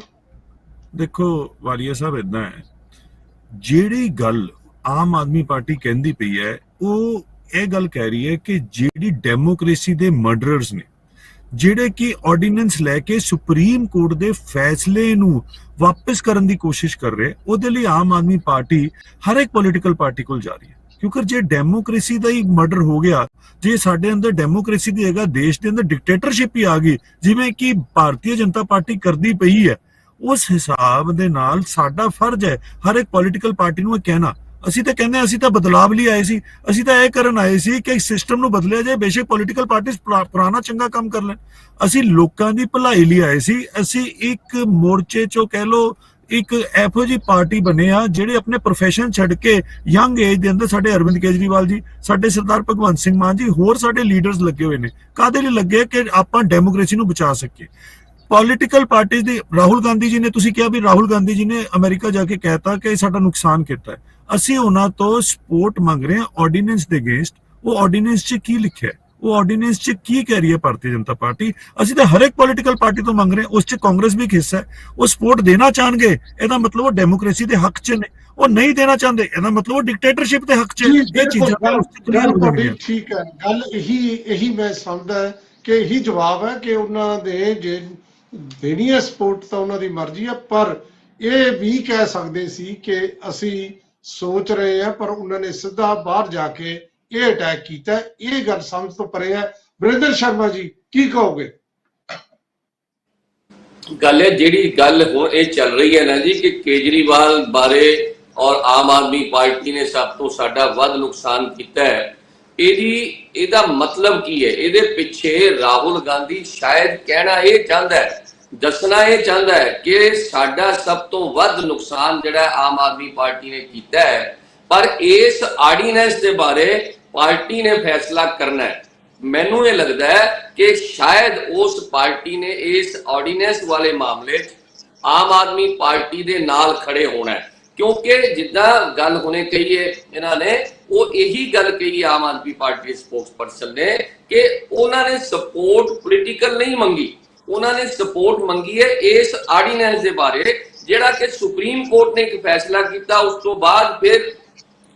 ਦੇਖੋ ਵਾਲੀਆ ਸਾਹਿਬ, ਇਦਾਂ ਹੈ, ਜਿਹੜੀ ਗੱਲ ਆਮ ਆਦਮੀ ਪਾਰਟੀ ਕਹਿੰਦੀ ਪਈ ਹੈ ਉਹ ਇਹ ਗੱਲ ਕਹਿ ਰਹੀ ਹੈ ਕਿ ਜਿਹੜੀ ਡੈਮੋਕ੍ਰੇਸੀ ਦੇ ਮਰਡਰਰਸ ਨੇ, ਜਿਹੜੇ ਕਿ ਆਰਡੀਨੈਂਸ ਲੈ ਕੇ ਸੁਪਰੀਮ ਕੋਰਟ ਦੇ ਫੈਸਲੇ ਨੂੰ ਵਾਪਸ ਕਰਨ ਦੀ ਕੋਸ਼ਿਸ਼ ਕਰ ਰਹੇ, ਉਹਦੇ ਲਈ ਆਮ ਆਦਮੀ ਪਾਰਟੀ ਹਰ ਇੱਕ ਪੋਲੀਟੀਕਲ ਪਾਰਟੀ ਕੋਲ ਜਾ ਰਹੀ ਹੈ। ਕਿਉਂਕਿ ਜੇ ਡੈਮੋਕ੍ਰੇਸੀ ਦਾ ਹੀ ਮਰਡਰ ਹੋ ਗਿਆ, ਜੇ ਸਾਡੇ ਅੰਦਰ ਡੈਮੋਕ੍ਰੇਸੀ ਦੀ ਜਗ੍ਹਾ ਦੇਸ਼ ਦੇ ਅੰਦਰ ਡਿਕਟੇਟਰਸ਼ਿਪ ਹੀ ਆ ਗਈ, ਜਿਵੇਂ ਕਿ ਭਾਰਤੀ ਜਨਤਾ ਪਾਰਟੀ ਕਰਦੀ ਪਈ ਹੈ, ਉਸ ਹਿਸਾਬ ਦੇ ਨਾਲ ਸਾਡਾ ਫਰਜ਼ ਹੈ ਹਰ ਇੱਕ ਪੋਲੀਟੀਕਲ ਪਾਰਟੀ ਨੂੰ ਇਹ ਕਹਿਣਾ। ਅਸੀਂ ਤਾਂ ਕਹਿੰਦੇ ਅਸੀਂ ਤਾਂ ਬਦਲਾਵ ਲਈ ਆਏ ਸੀ, ਅਸੀਂ ਤਾਂ ਇਹ ਕਰਨ ਆਏ ਸੀ ਕਿ ਸਿਸਟਮ ਨੂੰ ਬਦਲਿਆ ਜਾਏ। ਬੇਸ਼ੱਕ ਪੋਲੀਟੀਕਲ ਪਾਰਟੀਆਂ ਪੁਰਾਣਾ ਚੰਗਾ ਕੰਮ ਕਰ ਲੈਣ, ਅਸੀਂ ਲੋਕਾਂ ਦੀ ਭਲਾਈ ਲਈ ਆਏ ਸੀ। ਅਸੀਂ ਇੱਕ ਮੋਰਚੇ ਚੋਂ ਕਹਿ ਲੋ ਇੱਕ ਇਹੋ ਜਿਹੀ ਪਾਰਟੀ ਬਣੇ ਆ ਜਿਹੜੇ ਆਪਣੇ ਪ੍ਰੋਫੈਸ਼ਨ ਛੱਡ ਕੇ ਯੰਗ ਏਜ ਦੇ ਅੰਦਰ, ਸਾਡੇ ਅਰਵਿੰਦ ਕੇਜਰੀਵਾਲ ਜੀ, ਸਾਡੇ ਸਰਦਾਰ ਭਗਵੰਤ ਸਿੰਘ ਮਾਨ ਜੀ, ਹੋਰ ਸਾਡੇ ਲੀਡਰਸ ਲੱਗੇ ਹੋਏ ਨੇ। ਕਾਹਦੇ ਲਈ ਲੱਗੇ? ਕਿ ਆਪਾਂ ਡੈਮੋਕ੍ਰੇਸੀ ਨੂੰ ਬਚਾ ਸਕੀਏ। ਪੋਲੀਟੀਕਲ ਪਾਰਟੀ ਦੀ ਰਾਹੁਲ ਗਾਂਧੀ ਜੀ ਨੇ, ਤੁਸੀਂ ਕਿਹਾ ਵੀ ਰਾਹੁਲ ਗਾਂਧੀ ਜੀ ਨੇ ਅਮਰੀਕਾ ਜਾ ਕੇ ਕਹਿਤਾ ਕਿ ਸਾਡਾ ਨੁਕਸਾਨ ਕੀਤਾ ਹੈ। ਅਸੀਂ ਉਹਨਾਂ ਤੋਂ ਸਪੋਰਟ ਮੰਗ ਰਹੇ ਹਾਂ ਆਰਡੀਨੈਂਸ ਦੇ ਅਗੇਂਸਟ। ਉਹ ਆਰਡੀਨੈਂਸ 'ਚ ਕੀ ਲਿਖਿਆ ਹੈ, ਉਹ ਆਰਡੀਨੈਂਸ 'ਚ ਕੀ ਕਹਿ ਰਹੀ ਹੈ ਭਾਰਤੀ ਜਨਤਾ ਪਾਰਟੀ? ਅਸੀਂ ਤਾਂ ਹਰ ਇੱਕ ਪੋਲੀਟੀਕਲ ਪਾਰਟੀ ਤੋਂ ਮੰਗ ਰਹੇ ਹਾਂ, ਉਸ 'ਚ ਕਾਂਗਰਸ ਵੀ ਇੱਕ ਹਿੱਸਾ ਹੈ। ਉਹ ਸਪੋਰਟ ਦੇਣਾ ਚਾਹਣਗੇ, ਇਹਦਾ ਮਤਲਬ ਉਹ ਡੈਮੋਕ੍ਰੇਸੀ ਦੇ ਹੱਕ 'ਚ ਨੇ। ਉਹ ਨਹੀਂ ਦੇਣਾ ਚਾਹੁੰਦੇ, ਇਹਦਾ ਮਤਲਬ ਉਹ ਡਿਕਟੇਟਰਸ਼ਿਪ ਦੇ ਹੱਕ 'ਚ। ਇਹ ਚੀਜ਼ਾਂ ਤੁਹਾਡੀ ਠੀਕ ਹੈ, ਗੱਲ ਇਹੀ ਮੈਂ ਸਮਝਦਾ ਕਿ ਇਹੀ ਜਵਾਬ ਹੈ ਕਿ ਉਹਨਾਂ ਦੇ ਜੇ ਦੇਣੀ ਹੈ ਸਪੋਰਟ ਤਾਂ ਉਹਨਾਂ ਦੀ ਮਰਜ਼ੀ ਹੈ, ਪਰ ਇਹ ਵੀ ਕਹਿ ਸਕਦੇ ਸੀ ਕਿ ਅਸੀਂ ਸੋਚ ਰਹੇ ਹਾਂ, ਪਰ ਉਹਨਾਂ ਨੇ ਸਿੱਧਾ ਬਾਹਰ ਜਾ ਕੇ ਇਹ ਅਟੈਕ ਕੀਤਾ। ਇਹ ਗੱਲ ਸਮਝ ਤੋਂ ਪਰੇ ਹੈ। ਵਰਿੰਦਰ ਸ਼ਰਮਾ ਜੀ, ਕੀ ਕਹੋਗੇ? ਗੱਲ ਹੈ ਜਿਹੜੀ ਗੱਲ ਹੁਣ ਇਹ ਚੱਲ ਰਹੀ ਹੈ ਨਾ ਜੀ ਕਿ ਕੇਜਰੀਵਾਲ ਬਾਰੇ ਔਰ ਆਮ ਆਦਮੀ ਪਾਰਟੀ ਨੇ ਸਭ ਤੋਂ ਸਾਡਾ ਵੱਧ ਨੁਕਸਾਨ ਕੀਤਾ ਹੈ, ਇਹਦਾ ਮਤਲਬ ਕੀ ਹੈ? ਇਹਦੇ ਪਿੱਛੇ ਰਾਹੁਲ ਗਾਂਧੀ ਸ਼ਾਇਦ ਕਹਿਣਾ ਇਹ ਚਾਹੁੰਦਾ ਹੈ, ਦੱਸਣਾ ਇਹ ਚਾਹੁੰਦਾ ਹੈ ਕਿ ਸਾਡਾ ਸਭ ਤੋਂ ਵੱਧ ਨੁਕਸਾਨ ਜਿਹੜਾ ਆਮ ਆਦਮੀ ਪਾਰਟੀ ਨੇ ਕੀਤਾ ਹੈ, ਪਰ ਇਸ ਆਰਡੀਨੈਂਸ ਦੇ ਬਾਰੇ ਪਾਰਟੀ ਨੇ ਫੈਸਲਾ ਕਰਨਾ ਹੈ। ਮੈਨੂੰ ਇਹ ਲੱਗਦਾ ਹੈ ਕਿ ਸ਼ਾਇਦ ਉਸ ਪਾਰਟੀ ਨੇ ਇਸ ਆਰਡੀਨੈਂਸ ਵਾਲੇ ਮਾਮਲੇ 'ਚ ਆਮ ਆਦਮੀ ਪਾਰਟੀ ਦੇ ਨਾਲ ਖੜੇ ਹੋਣਾ ਹੈ, ਕਿਉਂਕਿ ਜਿੱਦਾਂ ਗੱਲ ਹੁਣੇ ਕਹੀ ਹੈ ਇਹਨਾਂ ਨੇ, ਉਹ ਇਹੀ ਗੱਲ ਕਹੀ ਆਮ ਆਦਮੀ ਪਾਰਟੀ ਸਪੋਕਸਪਰਸਨ ਨੇ ਕਿ ਉਹਨਾਂ ਨੇ ਸਪੋਰਟ ਪੋਲੀਟੀਕਲ ਨਹੀਂ ਮੰਗੀ, ਉਹਨਾਂ ਨੇ ਸਪੋਰਟ ਮੰਗੀ ਹੈ ਇਸ ਆਰਡੀਨੈਂਸ ਦੇ ਬਾਰੇ, ਜਿਹੜਾ ਕਿ ਸੁਪਰੀਮ ਕੋਰਟ ਨੇ ਇੱਕ ਫੈਸਲਾ ਕੀਤਾ। ਉਸ ਤੋਂ ਬਾਅਦ ਫਿਰ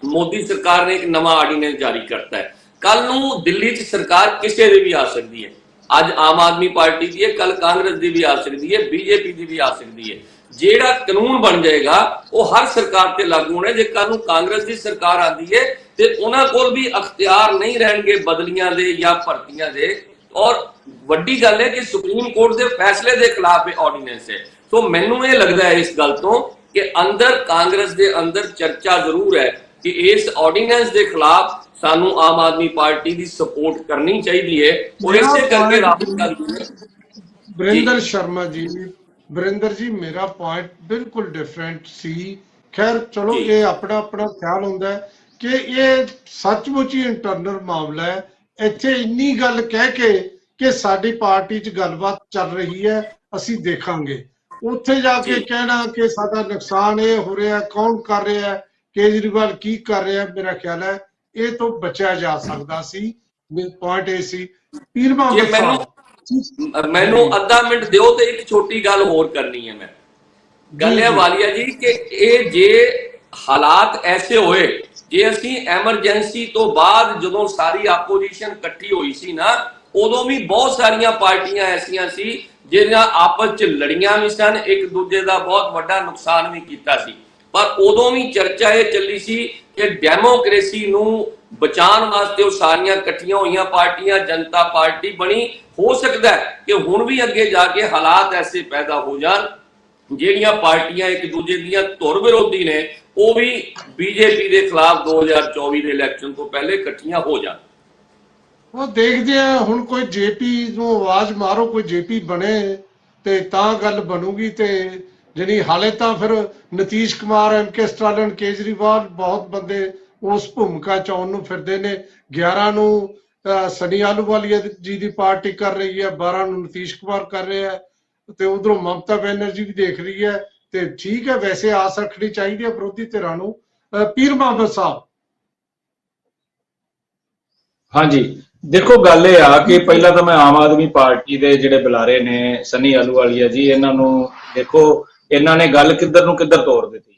ਮੋਦੀ ਸਰਕਾਰ ਨੇ ਇੱਕ ਨਵਾਂ ਆਰਡੀਨੈਂਸ ਜਾਰੀ ਕਰਤਾ ਹੈ। ਕੱਲ ਨੂੰ ਦਿੱਲੀ 'ਚ ਸਰਕਾਰ ਕਿਸੇ ਦੀ ਵੀ ਆ ਸਕਦੀ ਹੈ। ਅੱਜ ਆਮ ਆਦਮੀ ਪਾਰਟੀ ਦੀ ਹੈ, ਕੱਲ ਕਾਂਗਰਸ ਦੀ ਵੀ ਆ ਸਕਦੀ ਹੈ, ਬੀਜੇਪੀ ਦੀ ਵੀ ਆ ਸਕਦੀ ਹੈ। ਜਿਹੜਾ ਕਾਨੂੰਨ ਬਣ ਜਾਏਗਾ ਉਹ ਹਰ ਸਰਕਾਰ ਤੇ ਲਾਗੂ ਹੋਣਾ। ਜੇ ਕੱਲ ਨੂੰ ਕਾਂਗਰਸ ਦੀ ਸਰਕਾਰ ਆਉਂਦੀ ਹੈ ਤੇ ਉਹਨਾਂ ਕੋਲ ਵੀ ਅਖਤਿਆਰ ਨਹੀਂ ਰਹਿਣਗੇ ਬਦਲੀਆਂ ਦੇ ਜਾਂ ਭਰਤੀਆਂ ਦੇ। ਔਰ ਵੱਡੀ ਗੱਲ ਹੈ ਕਿ ਸੁਪਰੀਮ ਕੋਰਟ ਦੇ ਫੈਸਲੇ ਦੇ ਖਿਲਾਫ ਇਹ ਆਰਡੀਨੈਂਸ ਹੈ। ਸੋ ਮੈਨੂੰ ਇਹ ਲੱਗਦਾ ਹੈ ਇਸ ਗੱਲ ਤੋਂ ਕਿ ਅੰਦਰ ਕਾਂਗਰਸ ਦੇ ਅੰਦਰ ਚਰਚਾ ਜ਼ਰੂਰ ਹੈ ਕਿ ਇਸ ਆਰਡੀਨੈਂਸ ਦੇ ਖਿਲਾਫ ਸਾਨੂੰ ਆਮ ਆਦਮੀ ਪਾਰਟੀ ਦੀ ਸਪੋਰਟ ਕਰਨੀ ਚਾਹੀਦੀ ਹੈ। ਔਰ ਇਸੇ ਕਰਕੇ ਰਾਹੁਲ ਗਾਂਧੀ ਵਰਿੰਦਰ ਸ਼ਰਮਾ ਜੀ, ਵਰਿੰਦਰ ਜੀ, ਮੇਰਾ ਪੁਆਇੰਟ ਬਿਲਕੁਲ ਡਿਫਰੈਂਟ ਸੀ ਖੈਰ ਚਲੋ ਜੀ। ਇਹ ਆਪਣਾ ਆਪਣਾ ਖਿਆਲ ਹੁੰਦਾ ਹੈ ਕਿ ਇਹ ਸੱਚਮੁੱਚ ਹੀ ਇੰਟਰਨਲ ਮਾਮਲਾ ਹੈ। ਇੱਥੇ ਇੰਨੀ ਗੱਲ ਕਹਿ ਕੇ ਕਿ ਸਾਡੀ ਪਾਰਟੀ 'ਚ ਗੱਲਬਾਤ ਚੱਲ ਰਹੀ ਹੈ, ਅਸੀਂ ਦੇਖਾਂਗੇ, ਉੱਥੇ ਜਾ ਕੇ ਜੀ। ਕਹਿਣਾ ਕਿ ਸਾਡਾ ਨੁਕਸਾਨ ਇਹ ਹੋ ਰਿਹਾ, ਕੌਣ ਕਰ ਰਿਹਾ ਹੈ, ਕੇਜਰੀਵਾਲ ਕੀ ਕਰ ਰਿਹਾ, ਮੇਰਾ ਖਿਆਲ ਹੈ ਇਹ ਤੋਂ ਬਚਿਆ ਜਾ ਸਕਦਾ ਸੀ। ਪੁਆਇੰਟ ਇਹ ਸੀ। ਪੀਰ ਜੇ ਮੁਹੰਮਦ ਸਾਹਿਬ ਮੈਨੂੰ ਅੱਧਾ ਮਿੰਟ ਦਿਓ ਤੇ ਇੱਕ ਛੋਟੀ ਗੱਲ ਹੋਰ ਕਰਨੀ ਹੈ। ਮੈਂ ਗੱਲ ਜੀ, ਹੈ ਜੀ। ਵਾਲੀਆ ਜੀ ਕਿ ਇਹ ਜੇ ਹਾਲਾਤ ਐਸੇ ਹੋਏ, ਜੇ ਅਸੀਂ ਐਮਰਜੈਂਸੀ ਤੋਂ ਬਾਅਦ ਜਦੋਂ ਸਾਰੀ ਆਪੋਜੀਸ਼ਨ ਇਕੱਠੀ ਹੋਈ ਸੀ ਨਾ, ਉਦੋਂ ਵੀ ਬਹੁਤ ਸਾਰੀਆਂ ਪਾਰਟੀਆਂ ਐਸੀਆਂ ਸੀ ਜਿਹੜੀਆਂ ਆਪਸ 'ਚ ਲੜੀਆਂ ਵੀ ਸਨ, ਇੱਕ ਦੂਜੇ ਦਾ ਬਹੁਤ ਵੱਡਾ ਨੁਕਸਾਨ ਵੀ ਕੀਤਾ ਸੀ। ਪਰ ਉਦੋਂ ਵੀ ਚਰਚਾ ਇਹ ਚੱਲੀ ਸੀ ਕਿ ਡੈਮੋਕ੍ਰੇਸੀ ਨੂੰ ਬਚਾਉਣ ਵਾਸਤੇ ਉਹ ਸਾਰੀਆਂ ਇਕੱਠੀਆਂ ਹੋਈਆਂ ਪਾਰਟੀਆਂ ਜਨਤਾ ਪਾਰਟੀ ਬਣੀ। ਹੋ ਸਕਦਾ ਹੈ ਕਿ ਹੁਣ ਵੀ ਅੱਗੇ ਜਾ ਕੇ ਹਾਲਾਤ ਐਸੇ ਪੈਦਾ ਹੋ ਜਾਣ ਜਿਹੜੀਆਂ ਪਾਰਟੀਆਂ ਇੱਕ ਦੂਜੇ ਦੀਆਂ ਧੁਰ ਵਿਰੋਧੀ ਨੇ ਉਹ ਵੀ ਬੀਜੇਪੀ ਦੇ ਖਿਲਾਫ 2024 ਦੇ ਇਲੈਕਸ਼ਨ ਤੋਂ ਪਹਿਲੇ ਇਕੱਠੀਆਂ ਹੋ ਜਾਣ। ਉਹ ਦੇਖਦੇ ਆ ਹੁਣ ਕੋਈ ਜੇਪੀ ਨੂੰ ਆਵਾਜ਼ ਮਾਰੋ, ਕੋਈ ਜੇਪੀ ਬਣੇ ਤੇ ਤਾਂ ਗੱਲ ਬਣੂਗੀ। ਤੇ ਜਿਹੜੀ ਹਾਲੇ ਤਾਂ ਫਿਰ ਨਤੀਸ਼ ਕੁਮਾਰ, MK ਸਟਾਲਿਨ, ਕੇਜਰੀਵਾਲ ਬਹੁਤ ਬੰਦੇ ਉਸ ਭੂਮਿਕਾ 'ਚ ਆਉਣ ਨੂੰ ਫਿਰਦੇ ਨੇ। 11 ਨੂੰ ਸਨੀ ਆਹਲੂਵਾਲੀਆ ਜੀ ਦੀ ਪਾਰਟੀ ਕਰ ਰਹੀ ਹੈ, 12 ਨੂੰ ਨਤੀਸ਼ ਕੁਮਾਰ ਕਰ ਰਿਹਾ ਹੈ ਤੇ ਉਧਰੋਂ ਮਮਤਾ ਬੈਨਰਜੀ ਵੀ ਦੇਖ ਰਹੀ ਹੈ। ਤੇ ਠੀਕ ਹੈ, ਵੈਸੇ ਆਸ ਰੱਖਣੀ ਚਾਹੀਦੀ ਹੈ ਵਿਰੋਧੀ ਧਿਰਾਂ ਨੂੰ। ਪੀਰ ਮੁਹੰਮਦ ਸਾਹਿਬ। ਹਾਂਜੀ, ਦੇਖੋ ਗੱਲ ਇਹ ਆ ਕਿ ਪਹਿਲਾਂ ਤਾਂ ਮੈਂ ਆਮ ਆਦਮੀ ਪਾਰਟੀ ਦੇ ਜਿਹੜੇ ਬੁਲਾਰੇ ਨੇ ਸਨੀ ਆਹਲੂਵਾਲੀਆ ਜੀ, ਇਹਨਾਂ ਨੂੰ ਦੇਖੋ ਇਹਨਾਂ ਨੇ ਗੱਲ ਕਿੱਧਰ ਨੂੰ ਕਿੱਧਰ ਤੋੜ ਦਿੱਤੀ।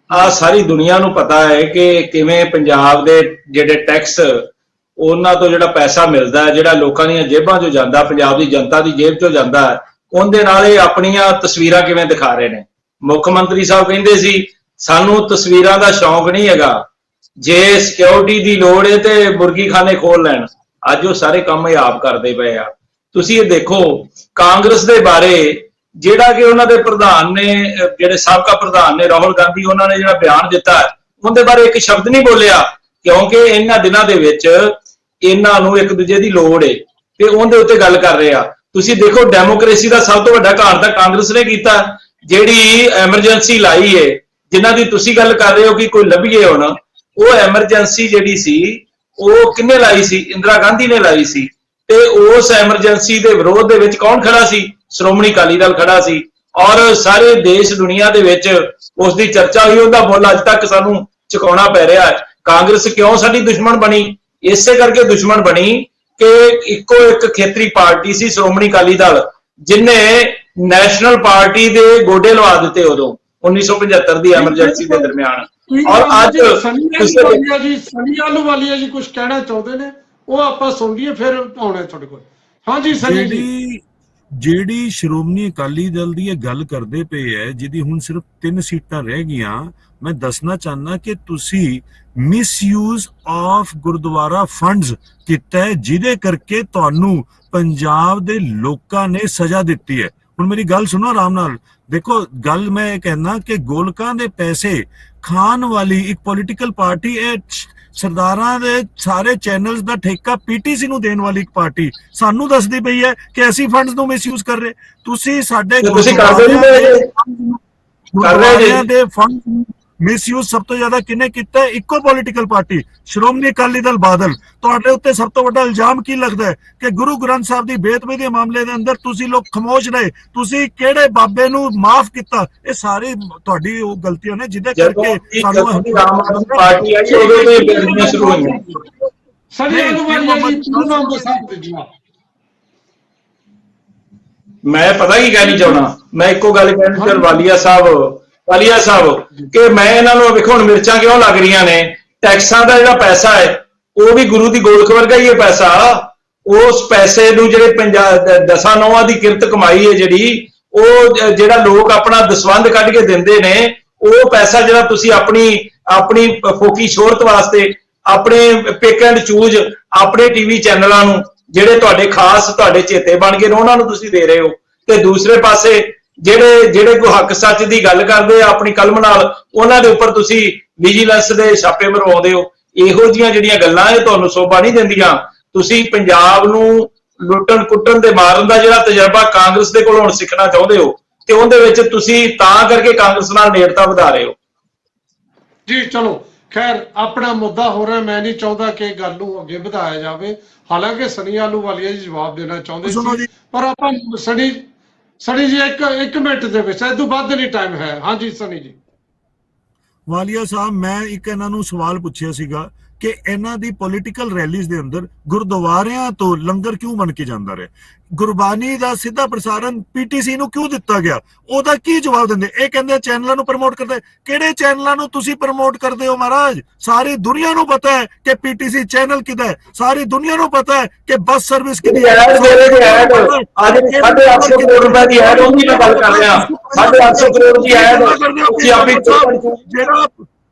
ਆ ਸਾਰੀ ਦੁਨੀਆ ਨੂੰ ਪਤਾ ਹੈ ਕਿ ਕਿਵੇਂ ਪੰਜਾਬ ਦੇ ਜਿਹੜੇ ਟੈਕਸ, ਉਹਨਾਂ ਤੋਂ ਜਿਹੜਾ ਪੈਸਾ ਮਿਲਦਾ ਹੈ, ਜਿਹੜਾ ਲੋਕਾਂ ਦੀਆਂ ਜੇਬਾਂ 'ਚੋਂ ਜਾਂਦਾ, ਪੰਜਾਬ ਦੀ ਜਨਤਾ ਦੀ ਜੇਬ 'ਚੋਂ ਜਾਂਦਾ ਹੈ, ਉਹਦੇ ਨਾਲ ਇਹ ਆਪਣੀਆਂ ਤਸਵੀਰਾਂ ਕਿਵੇਂ ਦਿਖਾ ਰਹੇ ਨੇ। ਮੁੱਖ ਮੰਤਰੀ ਸਾਹਿਬ ਕਹਿੰਦੇ ਸੀ ਸਾਨੂੰ ਤਸਵੀਰਾਂ ਦਾ ਸ਼ੌਂਕ ਨਹੀਂ ਹੈਗਾ, ਜੇ ਸਿਕਿਉਰਿਟੀ ਦੀ ਲੋੜ ਹੈ ਤੇ ਮੁਰਗੀ ਖਾਨੇ ਖੋਲ ਲੈਣ। ਅੱਜ ਉਹ ਸਾਰੇ ਕੰਮ ਇਹ ਆਪ ਕਰਦੇ ਪਏ ਆ। ਤੁਸੀਂ ਇਹ ਦੇਖੋ ਕਾਂਗਰਸ ਦੇ ਬਾਰੇ ਜਿਹੜਾ ਕਿ ਉਹਨਾਂ ਦੇ ਪ੍ਰਧਾਨ ਨੇ, ਜਿਹੜੇ ਸਾਬਕਾ ਪ੍ਰਧਾਨ ਨੇ ਰਾਹੁਲ ਗਾਂਧੀ, ਉਹਨਾਂ ਨੇ ਜਿਹੜਾ ਬਿਆਨ ਦਿੱਤਾ ਉਹਦੇ ਬਾਰੇ ਇੱਕ ਸ਼ਬਦ ਨਹੀਂ ਬੋਲਿਆ, ਕਿਉਂਕਿ ਇਹਨਾਂ ਦਿਨਾਂ ਦੇ ਵਿੱਚ ਇਹਨਾਂ ਨੂੰ ਇੱਕ ਦੂਜੇ ਦੀ ਲੋੜ ਹੈ ਤੇ ਉਹਦੇ ਉੱਤੇ ਗੱਲ ਕਰ ਰਹੇ ਆ। ਤੁਸੀਂ ਦੇਖੋ ਡੈਮੋਕ੍ਰੇਸੀ ਦਾ ਸਭ ਤੋਂ ਵੱਡਾ ਘਾਣ ਤਾਂ ਕਾਂਗਰਸ ਨੇ ਕੀਤਾ, ਜਿਹੜੀ ਐਮਰਜੈਂਸੀ ਲਾਈ ਹੈ, ਜਿਨ੍ਹਾਂ ਦੀ ਤੁਸੀਂ ਗੱਲ ਕਰ ਰਹੇ ਹੋ ਕਿ ਕੋਈ ਲੱਭੀਏ ਹੁਣ, ਉਹ ਐਮਰਜੈਂਸੀ ਜਿਹੜੀ ਸੀ ਉਹ ਕਿੰਨੇ ਲਾਈ ਸੀ? ਇੰਦਰਾ ਗਾਂਧੀ ਨੇ ਲਾਈ ਸੀ। ਤੇ ਉਸ ਐਮਰਜੈਂਸੀ ਦੇ ਵਿਰੋਧ ਦੇ ਵਿੱਚ ਕੌਣ ਖੜਾ ਸੀ? ਸ਼੍ਰੋਮਣੀ ਅਕਾਲੀ ਦਲ ਖੜਾ ਸੀ। ਔਰ ਸਾਰੇ ਦੇਸ਼ ਦੁਨੀਆ ਦੇ ਵਿੱਚ ਉਸ ਦੀ ਚਰਚਾ ਹੋਈ, ਉਹਦਾ ਮੁੱਲ ਅੱਜ ਤੱਕ ਸਾਨੂੰ ਚੁਕਾਉਣਾ ਪੈ ਰਿਹਾ ਹੈ। ਕਾਂਗਰਸ ਕਿਉਂ ਸਾਡੀ ਦੁਸ਼ਮਣ ਬਣੀ? ਇਸੇ ਕਰਕੇ ਦੁਸ਼ਮਣ ਬਣੀ ਕਿ ਇੱਕੋ ਇੱਕ ਖੇਤਰੀ ਪਾਰਟੀ ਸੀ ਸ਼੍ਰੋਮਣੀ ਅਕਾਲੀ ਦਲ, ਜਿਨੇ ਨੈਸ਼ਨਲ ਪਾਰਟੀ ਦੇ ਗੋਡੇ ਲਵਾ ਦਿੱਤੇ ਉਦੋਂ 1975 ਦੀ ਐਮਰਜੈਂਸੀ ਦੇ ਦਰਮਿਆਨ। ਔਰ ਅੱਜ ਸਨੀ ਆਹਲੂਵਾਲੀਆ ਜੀ ਕੁਝ ਕਹਿਣਾ ਚਾਹੁੰਦੇ ਨੇ, ਉਹ ਆਪਾਂ ਸੁਣ ਲਈਏ ਫਿਰ ਆਉਣੇ ਤੁਹਾਡੇ ਕੋਲ। ਹਾਂਜੀ ਸਨੀ ਜੀ। ਜਿਹੜੀ ਸ਼੍ਰੋਮਣੀ ਅਕਾਲੀ ਦਲ ਦੀ ਇਹ ਗੱਲ ਕਰਦੇ ਪਏ ਹੈ, ਜਿਹਦੀ ਹੁਣ ਸਿਰਫ 3 ਸੀਟਾਂ ਰਹਿ ਗਈਆਂ, ਮੈਂ ਦੱਸਣਾ ਚਾਹੁੰਦਾ ਕਿ ਤੁਸੀਂ ਮਿਸਯੂਜ਼ ਆਫ ਗੁਰਦੁਆਰਾ ਫੰਡਸ ਕੀਤਾ ਹੈ, ਜਿਹਦੇ ਕਰਕੇ ਤੁਹਾਨੂੰ ਪੰਜਾਬ ਦੇ ਲੋਕਾਂ ਨੇ ਸਜ਼ਾ ਦਿੱਤੀ ਹੈ। ਹੁਣ ਮੇਰੀ ਗੱਲ ਸੁਣੋ ਆਰਾਮ ਨਾਲ। ਦੇਖੋ ਗੱਲ ਮੈਂ ਇਹ ਕਹਿਣਾ ਕਿ ਗੋਲਕਾਂ ਦੇ ਪੈਸੇ ਖਾਣ ਵਾਲੀ ਇੱਕ ਪੋਲੀਟੀਕਲ ਪਾਰਟੀ, ਇਹ ਸਰਦਾਰਾਂ ਦੇ ਸਾਰੇ ਚੈਨਲਸ ਦਾ ਠੇਕਾ ਪੀਟੀਸੀ ਨੂੰ ਦੇਣ ਵਾਲੀ ਇੱਕ ਪਾਰਟੀ ਸਾਨੂੰ ਦੱਸਦੀ ਪਈ ਹੈ ਕਿ ਅਸੀਂ ਫੰਡਸ ਨੂੰ ਮਿਸਯੂਜ਼ ਕਰ ਰਹੇ। ਤੁਸੀਂ ਸਾਡੇ ਗੁਰਦੁਆਰਿਆਂ ਦੇ ਫੰਡ ਮਿਸਯੂਜ਼ ਸਭ ਤੋਂ ਜ਼ਿਆਦਾ ਕਿਹਨੇ ਕੀਤਾ? ਇੱਕੋ ਪੋਲੀਟੀਕਲ ਪਾਰਟੀ ਸ਼੍ਰੋਮਣੀ ਅਕਾਲੀ ਦਲ ਬਾਦਲ। ਤੁਹਾਡੇ ਉੱਤੇ ਸਭ ਤੋਂ ਵੱਡਾ ਇਲਜ਼ਾਮ ਕੀ ਲੱਗਦਾ ਹੈ ਕਿ ਗੁਰੂ ਗ੍ਰੰਥ ਸਾਹਿਬ ਦੀ ਬੇਅਦਬੀ ਦੇ ਮਾਮਲੇ ਦੇ ਅੰਦਰ ਤੁਸੀਂ ਲੋਕ ਖਾਮੋਸ਼ ਰਹੇ, ਤੁਸੀਂ ਕਿਹੜੇ ਬਾਬੇ ਨੂੰ ਮਾਫ ਕੀਤਾ? ਇਹ ਸਾਰੀ ਤੁਹਾਡੀ ਉਹ ਗਲਤੀਆਂ ਨੇ ਜਿਹਦੇ ਕਰਕੇ ਸਾਨੂੰ ਪਾਰਟੀ ਆਈ ਉਦੋਂ ਤੋਂ ਬੇਅਦਬੀਆਂ ਸ਼ੁਰੂ ਹੋਈਆਂ। ਮੈਂ ਪਤਾ ਕੀ ਕਹਿਣੀ ਚਾਹੁੰਦਾ, ਮੈਂ ਇੱਕੋ ਗੱਲ ਕਹਿਣੀ ਚਾਹੁੰਦਾ ਵਾਲੀਆ ਸਾਹਿਬ ਕਿ ਮੈਂ ਇਹਨਾਂ ਨੂੰ ਵੇਖੋ ਹੁਣ ਮਿਰਚਾਂ ਕਿਉਂ ਲੱਗ ਰਹੀਆਂ ਨੇ। ਟੈਕਸਾਂ ਦਾ ਜਿਹੜਾ ਪੈਸਾ ਹੈ ਉਹ ਵੀ ਗੁਰੂ ਦੀ ਗੋਲਕ ਵਰਗਾ ਹੀ ਹੈ ਪੈਸਾ। ਉਸ ਪੈਸੇ ਨੂੰ ਜਿਹੜੇ 10 ਦੀ ਕਿਰਤ ਕਮਾਈ ਹੈ ਜਿਹੜੀ, ਉਹ ਜਿਹੜਾ ਲੋਕ ਆਪਣਾ ਦਸਵੰਧ ਕੱਢ ਕੇ ਦਿੰਦੇ ਨੇ, ਉਹ ਪੈਸਾ ਜਿਹੜਾ ਤੁਸੀਂ ਆਪਣੀ ਫੋਕੀ ਸ਼ੋਹਰਤ ਵਾਸਤੇ, ਆਪਣੇ ਪਿਕ ਐਂਡ ਚੂਜ਼, ਆਪਣੇ ਟੀਵੀ ਚੈਨਲਾਂ ਨੂੰ ਜਿਹੜੇ ਤੁਹਾਡੇ ਖਾਸ ਤੁਹਾਡੇ ਚੇਤੇ ਬਣ ਗਏ ਨੇ, ਉਹਨਾਂ ਨੂੰ ਤੁਸੀਂ ਦੇ ਰਹੇ ਹੋ। ਤੇ ਦੂਸਰੇ ਪਾਸੇ ਜਿਹੜੇ ਕੋਈ ਹੱਕ ਸੱਚ ਦੀ ਗੱਲ ਕਰਦੇ ਆ ਆਪਣੀ ਕਲਮ ਨਾਲ, ਉਹਨਾਂ ਦੇ ਉੱਪਰ ਤੁਸੀਂ ਵਿਜੀਲੈਂਸ ਦੇ ਛਾਪੇ ਮਰਵਾਉਂਦੇ ਹੋ। ਇਹੋ ਜਿਹੀਆਂ ਜਿਹੜੀਆਂ ਗੱਲਾਂ ਇਹ ਤੁਹਾਨੂੰ ਸੋਭਾ ਨਹੀਂ ਦਿੰਦੀਆਂ। ਤੁਸੀਂ ਪੰਜਾਬ ਨੂੰ ਲੁੱਟਣ ਕੁੱਟਣ ਤੇ ਮਾਰਨ ਦਾ ਜਿਹੜਾ ਤਜਰਬਾ ਕਾਂਗਰਸ ਦੇ ਕੋਲ ਹੁਣ ਸਿੱਖਣਾ ਚਾਹੁੰਦੇ ਹੋ, ਤੇ ਉਹਦੇ ਵਿੱਚ ਤੁਸੀਂ ਤਾਂ ਕਰਕੇ ਕਾਂਗਰਸ ਨਾਲ ਨੇੜਤਾ ਵਧਾ ਰਹੇ ਹੋ। ਜੀ ਚਲੋ ਖੈਰ ਆਪਣਾ ਮੁੱਦਾ ਹੋ ਰਿਹਾ, ਮੈਂ ਨਹੀਂ ਚਾਹੁੰਦਾ ਕਿ ਗੱਲ ਨੂੰ ਅੱਗੇ ਵਧਾਇਆ ਜਾਵੇ। ਹਾਲਾਂਕਿ ਸਨੀ ਆਹਲੂਵਾਲੀਆ ਜੀ ਜਵਾਬ ਦੇਣਾ ਚਾਹੁੰਦੇ ਸੁਣੋ ਸੀ, ਜੀ। ਪਰ ਆਪਾਂ ਸਨੀ ਜੀ ਇੱਕ ਮਿੰਟ ਦੇ ਵਿੱਚ, ਇਹ ਤੋਂ ਵੱਧ ਨਹੀਂ ਟਾਈਮ ਹੈ। ਹਾਂਜੀ ਸਨੀ ਜੀ। ਵਾਲੀਆ ਸਾਹਿਬ, ਮੈਂ ਇੱਕ ਇਹਨਾਂ ਨੂੰ ਸਵਾਲ ਪੁੱਛਿਆ ਸੀਗਾ ਕਿ ਇਹਨਾਂ ਦੀ ਪੋਲੀਟੀਕਲ ਰੈਲੀਜ਼ ਦੇ ਅੰਦਰ ਗੁਰਦੁਆਰਿਆਂ ਤੋਂ ਲੰਗਰ ਕਿਉਂ ਬਣ ਕੇ ਜਾਂਦਾ ਰਿਹਾ, ਗੁਰਬਾਣੀ ਦਾ ਸਿੱਧਾ ਪ੍ਰਸਾਰਣ ਪੀਟੀਸੀ ਨੂੰ ਕਿਉਂ ਦਿੱਤਾ ਗਿਆ, ਉਹਦਾ ਕੀ ਜਵਾਬ ਦਿੰਦੇ? ਇਹ ਕਹਿੰਦੇ ਚੈਨਲਾਂ ਨੂੰ ਪ੍ਰਮੋਟ ਕਰਦੇ। ਕਿਹੜੇ ਚੈਨਲਾਂ ਨੂੰ ਤੁਸੀਂ ਪ੍ਰਮੋਟ ਕਰਦੇ ਹੋ ਮਹਾਰਾਜ? ਸਾਰੀ ਦੁਨੀਆ ਨੂੰ ਪਤਾ ਹੈ ਕਿ ਪੀਟੀਸੀ ਚੈਨਲ ਕਿਹਦਾ ਹੈ, ਸਾਰੀ ਦੁਨੀਆ ਨੂੰ ਪਤਾ ਹੈ ਕਿ ਬੱਸ ਸਰਵਿਸ ਕਿਹਦੀ ਹੈ। ਅੱਜ 850 ਕਰੋੜ ਰੁਪਏ ਦੀ ਐਡ, ਉਹਦੀ ਮੈਂ ਗੱਲ ਕਰ ਰਿਹਾ। 850 ਕਰੋੜ ਦੀ ਐਡ ਤੁਸੀਂ ਆਪਣੀ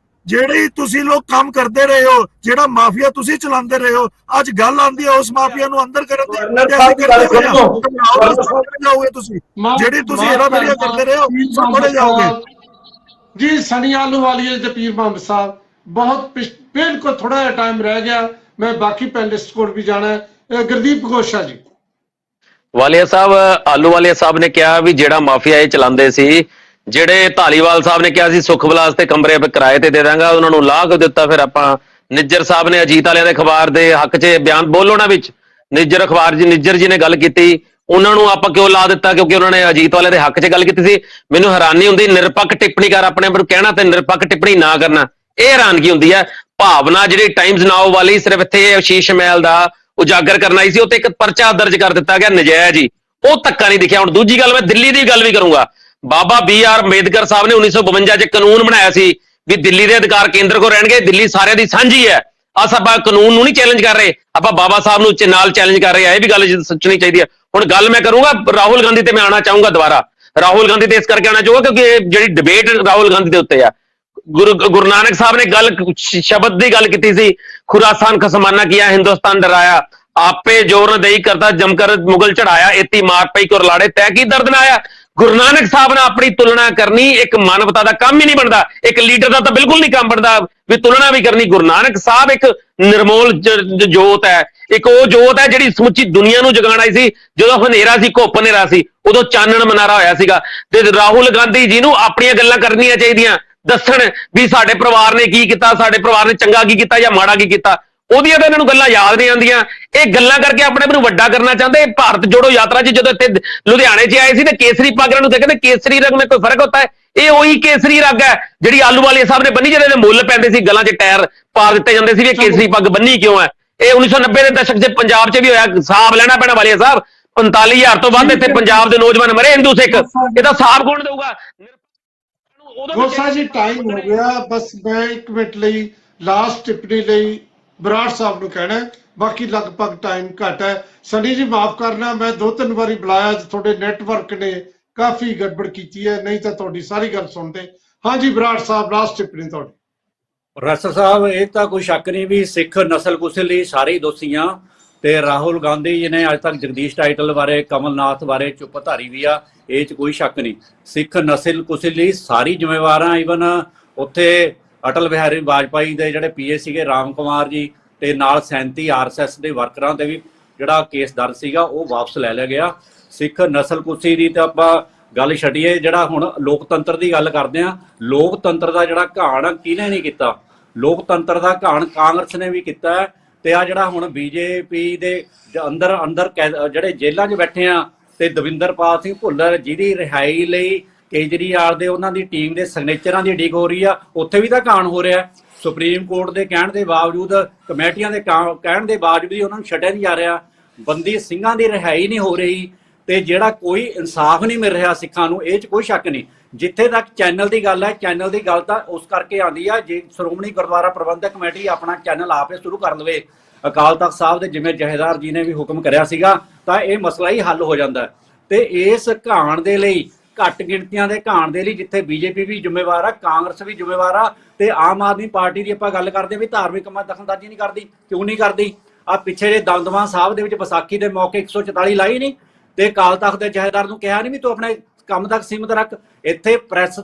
ਜਿਹੜੀ ਤੁਸੀਂ ਲੋਕ ਕੰਮ ਕਰਦੇ ਰਹੇ ਹੋ, ਜਿਹੜਾ ਮਾਫੀਆ ਤੁਸੀਂ ਚਲਾਉਂਦੇ ਰਹੇ ਹੋ, ਅੱਜ ਗੱਲ ਆਉਂਦੀ ਹੈ ਉਸ ਮਾਫੀਆ ਨੂੰ ਅੰਦਰ ਕਰਨ ਦੀ। ਜਾਓਗੇ ਤੁਸੀਂ ਜਿਹੜੀ ਤੁਸੀਂ ਹੇਰਾਫੇਰੀ ਕਰਦੇ ਰਹੇ ਹੋ, ਫੜੇ ਜਾਓਗੇ ਜੀ। ਸਨੀ ਆਹਲੂਵਾਲੀਆ ਤੇ ਪੀਰ ਮੁਹੰਮਦ ਸਾਹਿਬ, ਬਹੁਤ ਬਿਲਕੁਲ ਥੋੜਾ ਜਿਹਾ ਟਾਈਮ ਰਹਿ ਗਿਆ, ਮੈਂ ਬਾਕੀ ਪੈਨਲਿਸਟ ਕੋਲ ਵੀ ਜਾਣਾ ਹੈ। ਗੁਰਦੀਪ ਘੋਸ਼ਾ ਜੀ। ਵਾਲੀਆ ਸਾਹਿਬ, ਆਹਲੂਵਾਲੀਆ ਸਾਹਿਬ ਨੇ ਕਿਹਾ ਵੀ ਜਿਹੜਾ ਮਾਫੀਆ ਇਹ ਚਲਾਉਂਦੇ ਸੀ, ਜਿਹੜੇ ਧਾਲੀਵਾਲ ਸਾਹਿਬ ਨੇ ਕਿਹਾ ਸੀ ਸੁੱਖ ਵਿਲਾਸ ਤੇ ਕਮਰੇ ਕਿਰਾਏ ਤੇ ਦੇ ਦਾਂਗਾ, ਉਹਨਾਂ ਨੂੰ ਲਾਹ ਕੇ ਦਿੱਤਾ। ਫਿਰ ਆਪਾਂ ਨਿੱਜਰ ਸਾਹਿਬ ਨੇ ਅਜੀਤ ਵਾਲਿਆਂ ਦੇ ਅਖਬਾਰ ਦੇ ਹੱਕ 'ਚ ਬਿਆਨ ਬੋਲਣਾ ਵਿੱਚ ਨਿੱਜਰ ਅਖਬਾਰ ਜੀ, ਨਿੱਜਰ ਜੀ ਨੇ ਗੱਲ ਕੀਤੀ, ਉਹਨਾਂ ਨੂੰ ਆਪਾਂ ਕਿਉਂ ਲਾ ਦਿੱਤਾ? ਕਿਉਂਕਿ ਉਹਨਾਂ ਨੇ ਅਜੀਤ ਵਾਲਿਆਂ ਦੇ ਹੱਕ 'ਚ ਗੱਲ ਕੀਤੀ ਸੀ। ਮੈਨੂੰ ਹੈਰਾਨੀ ਹੁੰਦੀ, ਨਿਰਪੱਖ ਟਿੱਪਣੀ ਕਰ ਆਪਣੇ ਆਪ ਨੂੰ ਕਹਿਣਾ ਤੇ ਨਿਰਪੱਖ ਟਿੱਪਣੀ ਨਾ ਕਰਨਾ, ਇਹ ਹੈਰਾਨਗੀ ਹੁੰਦੀ ਹੈ। ਭਾਵਨਾ ਜਿਹੜੀ ਟਾਈਮਜ਼ ਨਾਓ ਵਾਲੀ ਸਿਰਫ ਇੱਥੇ ਆਸ਼ੀਸ਼ ਮਹਿਲ ਦਾ ਉਜਾਗਰ ਕਰਨਾ ਹੀ ਸੀ, ਉੱਤੇ ਇੱਕ ਪਰਚਾ ਦਰਜ ਕਰ ਦਿੱਤਾ ਗਿਆ ਨਜਾਇਜ਼ ਹੀ, ਉਹ ਧੱਕਾ ਨਹੀਂ ਦਿਖਿਆ। ਹੁਣ ਦੂਜੀ ਗੱਲ, ਮੈਂ ਦਿੱਲੀ ਦੀ ਗੱਲ ਵੀ ਕਰੂੰਗਾ। ਬਾਬਾ BR ਅੰਬੇਦਕਰ ਸਾਹਿਬ ਨੇ 1952 'ਚ ਕਾਨੂੰਨ ਬਣਾਇਆ ਸੀ ਵੀ ਦਿੱਲੀ ਦੇ ਅਧਿਕਾਰ ਕੇਂਦਰ ਕੋਲ ਰਹਿਣਗੇ, ਦਿੱਲੀ ਸਾਰਿਆਂ ਦੀ ਸਾਂਝੀ ਹੈ। ਆਪਾਂ ਕਾਨੂੰਨ ਨੂੰ ਨਹੀਂ ਚੈਲੰਜ ਕਰ ਰਹੇ, ਆਪਾਂ ਬਾਬਾ ਸਾਹਿਬ ਨੂੰ ਨਾਲ ਚੈਲੰਜ ਕਰ ਰਹੇ ਆ। ਇਹ ਵੀ ਗੱਲ ਸੋਚਣੀ ਚਾਹੀਦੀ ਹੈ। ਹੁਣ ਗੱਲ ਮੈਂ ਕਰੂੰਗਾ ਰਾਹੁਲ ਗਾਂਧੀ ਤੇ, ਮੈਂ ਆਉਣਾ ਚਾਹੂੰਗਾ ਦੁਬਾਰਾ ਰਾਹੁਲ ਗਾਂਧੀ ਤੇ ਇਸ ਕਰਕੇ ਆਉਣਾ ਚਾਹੂੰਗਾ ਕਿਉਂਕਿ ਇਹ ਜਿਹੜੀ ਡਿਬੇਟ ਰਾਹੁਲ ਗਾਂਧੀ ਦੇ ਉੱਤੇ ਆ। ਗੁਰੂ ਨਾਨਕ ਸਾਹਿਬ ਨੇ ਗੱਲ ਸ਼ਬਦ ਦੀ ਗੱਲ ਕੀਤੀ ਸੀ, ਖੁਰਾਸਾਨ ਖਸਮਾਨਾ ਕੀਆ ਹਿੰਦੁਸਤਾਨ ਡਰਾਇਆ, ਆਪੇ ਜੋਰ ਨ ਦੇਈ ਕਰਤਾ ਜਮਕਰ ਮੁਗਲ ਚੜਾਇਆ, ਇਤੀ ਮਾਰ ਪਈ ਕੁਰਲਾੜੇ ਤੈ ਕੀ ਦਰਦ ਨਾ ਆਇਆ। ਗੁਰੂ ਨਾਨਕ ਸਾਹਿਬ ਨਾਲ ਆਪਣੀ ਤੁਲਨਾ ਕਰਨੀ ਇੱਕ ਮਾਨਵਤਾ ਦਾ ਕੰਮ ਹੀ ਨਹੀਂ ਬਣਦਾ, ਇੱਕ ਲੀਡਰ ਦਾ ਤਾਂ ਬਿਲਕੁਲ ਨਹੀਂ ਕੰਮ ਬਣਦਾ ਵੀ ਤੁਲਨਾ ਵੀ ਕਰਨੀ। ਗੁਰੂ ਨਾਨਕ ਸਾਹਿਬ ਇੱਕ ਨਿਰਮੋਲ ਜੋਤ ਹੈ, ਇੱਕ ਉਹ ਜੋਤ ਹੈ ਜਿਹੜੀ ਸਮੁੱਚੀ ਦੁਨੀਆ ਨੂੰ ਜਗਾਉਣ ਆਈ ਸੀ। ਜਦੋਂ ਹਨੇਰਾ ਸੀ, ਘੁੱਪ ਹਨੇਰਾ ਸੀ, ਉਦੋਂ ਚਾਨਣ ਮਨਾਰਾ ਹੋਇਆ ਸੀਗਾ। ਤੇ ਰਾਹੁਲ ਗਾਂਧੀ ਜੀ ਨੂੰ ਆਪਣੀਆਂ ਗੱਲਾਂ ਕਰਨੀਆਂ ਚਾਹੀਦੀਆਂ, ਦੱਸਣ ਵੀ ਸਾਡੇ ਪਰਿਵਾਰ ਨੇ ਕੀ ਕੀਤਾ, ਸਾਡੇ ਪਰਿਵਾਰ ਨੇ ਚੰਗਾ ਕੀ ਕੀਤਾ ਜਾਂ ਮਾੜਾ ਕੀ ਕੀਤਾ। ਉਹਦੀਆਂ ਤਾਂ ਇਹਨਾਂ ਨੂੰ ਗੱਲਾਂ ਯਾਦ ਨਹੀਂ ਆਉਂਦੀਆਂ। ਇਹ ਗੱਲਾਂ ਕਰਕੇ ਆਪਣੇ ਆਪ ਨੂੰ ਵੱਡਾ ਕਰਨਾ ਚਾਹੁੰਦੇ। ਭਾਰਤ ਜੋੜੋ ਯਾਤਰਾ 'ਚ ਜਦੋਂ ਇੱਥੇ ਲੁਧਿਆਣੇ 'ਚ ਆਏ ਸੀ ਤੇ ਕੇਸਰੀ ਪੱਗ ਨੂੰ ਤੇ ਕਹਿੰਦੇ ਕੇਸਰੀ ਰੰਗ में कोई फर्क होता है, ਇਹ ਉਹੀ ਕੇਸਰੀ ਰੰਗ ਹੈ ਜਿਹੜੀ ਆਹਲੂਵਾਲੀਆ ਸਾਹਿਬ ਨੇ ਬੰਨੀ, ਜਿਹਦੇ ਮੁੱਲ ਪੈਂਦੇ ਸੀ, ਗਲਾਂ 'ਚ ਟਾਇਰ ਪਾ ਦਿੱਤੇ ਜਾਂਦੇ ਸੀ ਵੀ ਕੇਸਰੀ ਪੱਗ ਬੰਨੀ ਕਿਉਂ ਹੈ। ਇਹ 1990 ਦੇ ਦਸ਼ਕ 'ਚ ਪੰਜਾਬ 'ਚ ਵੀ ਹੋਇਆ। ਹਿਸਾਬ ਲੈਣਾ ਪੈਣਾ ਵਾਲੀਆ ਸਾਹਿਬ, 45,000 ਤੋਂ ਵੱਧ ਇੱਥੇ ਪੰਜਾਬ ਦੇ ਨੌਜਵਾਨ ਮਰੇ ਹਿੰਦੂ ਸਿੱਖ, ਇਹਦਾ ਹਿਸਾਬ ਕੌਣ ਦੇਊਗਾ? ਗੋਸਾ ਜੀ ਟਾਈਮ ਹੋ ਗਿਆ, ਬਸ ਮੈਂ ਇੱਕ ਮਿੰਟ ਲਈ ਲਾਸਟ ਟਿੱਪਣੀ ਲਈ ਬਰਾੜ ਸਾਹਿਬ ਨੂੰ ਕਹਿਣਾ, ਬਾਕੀ ਲਗਭਗ ਟਾਈਮ ਘੱਟ ਹੈ। ਸਨੀ ਜੀ ਮਾਫ ਕਰਨਾ, ਮੈਂ 2-3 ਵਾਰੀ ਬੁਲਾਇਆ, ਤੁਹਾਡੇ ਨੈਟਵਰਕ ਨੇ ਕਾਫੀ ਗੜਬੜ ਕੀਤੀ ਹੈ, ਨਹੀਂ ਤਾਂ ਤੁਹਾਡੀ ਸਾਰੀ ਗੱਲ ਸੁਣਦੇ। ਹਾਂਜੀ ਬਰਾੜ ਸਾਹਿਬ, ਲਾਸਟ ਟਿੱਪਣੀ ਤੁਹਾਡੀ। ਪ੍ਰੋਫੈਸਰ ਸਾਹਿਬ, ਇਹ ਤਾਂ ਕੋਈ ਸ਼ੱਕ ਨਹੀਂ ਵੀ ਸਿੱਖ ਨਸਲ ਕੁਸਲ ਲਈ ਸਾਰੇ ਹੀ ਦੋਸ਼ੀਆਂ, ਤੇ ਰਾਹੁਲ ਗਾਂਧੀ ਜੀ ਨੇ ਅੱਜ ਤੱਕ ਜਗਦੀਸ਼ ਟਾਈਟਲ ਬਾਰੇ, ਕਮਲਨਾਥ ਬਾਰੇ ਚੁੱਪ ਧਾਰੀ ਵੀ ਆ, ਇਹ 'ਚ ਕੋਈ ਸ਼ੱਕ ਨਹੀਂ। ਸਿੱਖ ਨਸਲ ਕੁਸਲ ਲਈ ਸਾਰੀ ਜ਼ਿੰਮੇਵਾਰ ਆ। ਈਵਨ ਉੱਥੇ ਅਟਲ ਬਿਹਾਰੀ ਵਾਜਪਾਈ ਦੇ ਜਿਹੜੇ PA ਸੀਗੇ ਰਾਮ ਕੁਮਾਰ ਜੀ, ਤੇ ਨਾਲ 37 RSS ਦੇ ਵਰਕਰਾਂ ਤੇ ਵੀ ਜਿਹੜਾ ਕੇਸ ਦਰਜ ਸੀਗਾ ਉਹ ਵਾਪਸ ਲੈ ਲਿਆ ਗਿਆ। ਸਿੱਖ ਨਸਲ ਕੁਸੀ ਦੀ ਤਾਂ ਆਪਾਂ ਗੱਲ ਛੱਡੀਏ, ਜਿਹੜਾ ਹੁਣ ਲੋਕਤੰਤਰ ਦੀ ਗੱਲ ਕਰਦੇ ਆ, ਲੋਕਤੰਤਰ ਦਾ ਜਿਹੜਾ ਘਾਣ ਕਿਹਨੇ ਨਹੀਂ ਕੀਤਾ? ਲੋਕਤੰਤਰ ਦਾ ਘਾਣ ਕਾਂਗਰਸ ਨੇ ਵੀ ਕੀਤਾ ਹੈ। ਤੇ ਆ ਜਿਹੜਾ ਹੁਣ BJP ਦੇ ਅੰਦਰ ਜਿਹੜੇ ਜੇਲ੍ਹਾਂ 'ਚ ਬੈਠੇ ਆ, ਤੇ ਦਵਿੰਦਰਪਾਲ ਸਿੰਘ ਭੁੱਲਰ ਜਿਹਦੀ ਰਿਹਾਈ ਲਈ ਕੇਜਰੀਵਾਲ ਦੇ ਉਹਨਾਂ ਦੀ ਟੀਮ ਦੇ ਸਿਗਨੇਚਰਾਂ ਦੀ ਉਡੀਕ ਹੋ ਰਹੀ ਆ, ਉੱਥੇ ਵੀ ਤਾਂ ਘਾਣ ਹੋ ਰਿਹਾ। ਸੁਪਰੀਮ ਕੋਰਟ ਦੇ ਕਹਿਣ ਦੇ ਬਾਵਜੂਦ, ਕਮੇਟੀਆਂ ਦੇ ਕਹਿਣ ਦੇ ਬਾਵਜੂਦ ਵੀ ਉਹਨਾਂ ਨੂੰ ਛੱਡਿਆ ਨਹੀਂ ਜਾ ਰਿਹਾ। ਬੰਦੀ ਸਿੰਘਾਂ ਦੀ ਰਿਹਾਈ ਨਹੀਂ ਹੋ ਰਹੀ, ਤੇ ਜਿਹੜਾ ਕੋਈ ਇਨਸਾਫ ਨਹੀਂ ਮਿਲ ਰਿਹਾ ਸਿੱਖਾਂ ਨੂੰ, ਇਹ 'ਚ ਕੋਈ ਸ਼ੱਕ ਨਹੀਂ। ਜਿੱਥੇ ਤੱਕ ਚੈਨਲ ਦੀ ਗੱਲ ਹੈ, ਚੈਨਲ ਦੀ ਗੱਲ ਤਾਂ ਉਸ ਕਰਕੇ ਆਉਂਦੀ ਆ ਜੇ ਸ਼੍ਰੋਮਣੀ ਗੁਰਦੁਆਰਾ ਪ੍ਰਬੰਧਕ ਕਮੇਟੀ ਆਪਣਾ ਚੈਨਲ ਆਪੇ ਸ਼ੁਰੂ ਕਰ ਲਵੇ। ਅਕਾਲ ਤਖਤ ਸਾਹਿਬ ਦੇ ਜਿਵੇਂ ਜਥੇਦਾਰ ਜੀ ਨੇ ਵੀ ਹੁਕਮ ਕਰਿਆ ਸੀਗਾ, ਤਾਂ ਇਹ ਮਸਲਾ ਹੀ ਹੱਲ ਹੋ ਜਾਂਦਾ। ਤੇ ਇਸ ਘਾਣ ਦੇ ਲਈ, ਘੱਟ ਗਿਣਤੀਆਂ ਦੇ ਘਾਣ ਦੇ ਲਈ, ਜਿੱਥੇ BJP ਵੀ ਜ਼ਿੰਮੇਵਾਰ ਆ, ਕਾਂਗਰਸ ਵੀ ਜ਼ਿੰਮੇਵਾਰ ਆ, ਤੇ ਆਮ ਆਦਮੀ ਪਾਰਟੀ ਦੀ ਆਪਾਂ ਗੱਲ ਕਰਦੇ ਵੀ ਧਾਰਮਿਕ ਕੰਮਾਂ ਦਖਲਅੰਦਾਜ਼ੀ ਨਹੀਂ ਕਰਦੀ। ਕਿਉਂ ਨਹੀਂ ਕਰਦੀ? ਆ ਪਿੱਛੇ ਜੇ ਦਮਦਮਾ ਸਾਹਿਬ ਦੇ ਵਿੱਚ ਵਿਸਾਖੀ ਦੇ ਮੌਕੇ 144 ਲਾਈ ਨਹੀਂ, ਤੇ ਅਕਾਲ ਤਖਤ ਦੇ ਜਥੇਦਾਰ ਨੂੰ ਕਿਹਾ ਨਹੀਂ ਵੀ ਤੂੰ ਆਪਣੇ ਕੰਮ ਤੱਕ ਸੀਮਿਤ ਰੱਖ। ਇੱਥੇ ਪ੍ਰੈਸ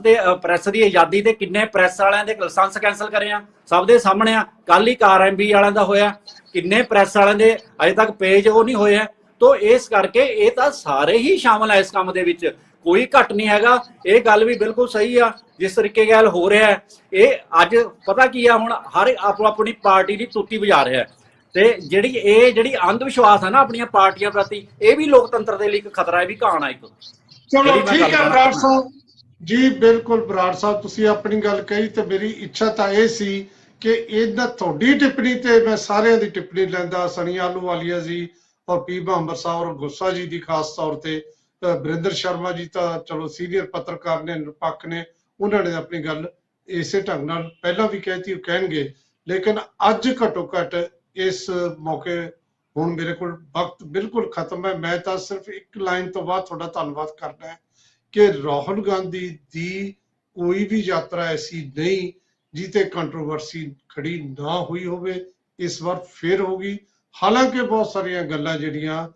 ਦੀ ਆਜ਼ਾਦੀ ਤੇ ਕਿੰਨੇ ਪ੍ਰੈਸ ਵਾਲਿਆਂ ਦੇ ਲਾਇਸੈਂਸ ਕੈਂਸਲ ਕਰੇ ਆ, ਸਭ ਦੇ ਸਾਹਮਣੇ ਆ। ਕੱਲ ਹੀ RMB ਵਾਲਿਆਂ ਦਾ ਹੋਇਆ, ਕਿੰਨੇ ਪ੍ਰੈਸ ਵਾਲਿਆਂ ਦੇ ਅਜੇ ਤੱਕ ਪੇਜ ਉਹ ਨਹੀਂ ਹੋਏ ਆ। ਤੋ ਇਸ ਕਰਕੇ ਇਹ ਤਾਂ ਸਾਰੇ ਹੀ ਸ਼ਾਮਲ ਹੈ ਇਸ ਕੰਮ ਦੇ ਵਿੱਚ। ਕੋਈ ਘੱਟ ਨਹੀਂ ਹੈਗਾ। ਇਹ ਗੱਲ ਵੀ ਬਿਲਕੁਲ ਸਹੀ ਆ ਜਿਸ ਤਰੀਕੇ ਨਾਲ ਹੋ ਰਿਹਾ ਹੈ। ਇਹ ਅੱਜ ਪਤਾ ਕੀ ਆ, ਹੁਣ ਹਰ ਆਪੋ ਆਪਣੀ ਪਾਰਟੀ ਦੀ ਤੂਤੀ ਵਜਾ ਰਿਹਾ ਹੈ ਤੇ ਜਿਹੜੀ ਅੰਧ ਵਿਸ਼ਵਾਸ ਹੈ ਨਾ ਆਪਣੀਆਂ ਪਾਰਟੀਆਂ ਪ੍ਰਤੀ, ਇਹ ਵੀ ਲੋਕਤੰਤਰ ਦੇ ਲਈ ਇੱਕ ਖਤਰਾ ਹੈ, ਵੀ ਕਹਾਣਾ ਇੱਕ। ਚਲੋ ਠੀਕ ਹੈ ਬਰਾੜ ਸਾਹਿਬ ਜੀ, ਬਿਲਕੁਲ ਬਰਾੜ ਸਾਹਿਬ ਤੁਸੀਂ ਆਪਣੀ ਗੱਲ ਕਹੀ ਤੇ ਮੇਰੀ ਇੱਛਾ ਤਾਂ ਇਹ ਸੀ ਕਿ ਇਹਨਾਂ ਤੁਹਾਡੀ ਟਿੱਪਣੀ ਤੇ ਮੈਂ ਸਾਰਿਆਂ ਦੀ ਟਿੱਪਣੀ ਲੈਂਦਾ, ਸਨੀ ਆਹਲੂਵਾਲੀਆ ਜੀ ਔਰ ਪੀ ਮੁਹੰਮਦ ਸਾਹਿਬ ਔਰ ਗੁੱਸਾ ਜੀ ਦੀ ਖਾਸ ਤੌਰ ਤੇ, ਵਰਿੰਦਰ ਸ਼ਰਮਾ ਜੀ ਤਾਂ ਚਲੋ ਸੀਨੀਅਰ ਪੱਤਰਕਾਰ ਨੇ, ਨਿਰਪੱਖ ਨੇ, ਉਹਨਾਂ ਨੇ ਆਪਣੀ ਗੱਲ ਇਸੇ ਢੰਗ ਨਾਲ ਪਹਿਲਾਂ ਵੀ ਕਹਿਤੀ, ਉਹ ਕਹਿਣਗੇ। ਲੇਕਿਨ ਅੱਜ ਘੱਟੋ ਘੱਟ ਇਸ ਮੌਕੇ ਹੁਣ ਮੇਰੇ ਕੋਲ ਵਕਤ ਬਿਲਕੁਲ ਖਤਮ ਹੈ, ਮੈਂ ਤਾਂ ਸਿਰਫ ਇੱਕ ਲਾਈਨ ਤੋਂ ਬਾਅਦ ਤੁਹਾਡਾ ਧੰਨਵਾਦ ਕਰਨਾ ਹੈ ਕਿ ਰਾਹੁਲ ਗਾਂਧੀ ਦੀ ਕੋਈ ਵੀ ਯਾਤਰਾ ਐਸੀ ਨਹੀਂ ਜਿੱਤੇ ਕੰਟਰੋਵਰਸੀ ਖੜੀ ਨਾ ਹੋਈ ਹੋਵੇ। ਇਸ ਵਾਰ ਫੇਰ ਹੋਗੀ। ਹਾਲਾਂਕਿ ਬਹੁਤ ਸਾਰੀਆਂ ਗੱਲਾਂ ਜਿਹੜੀਆਂ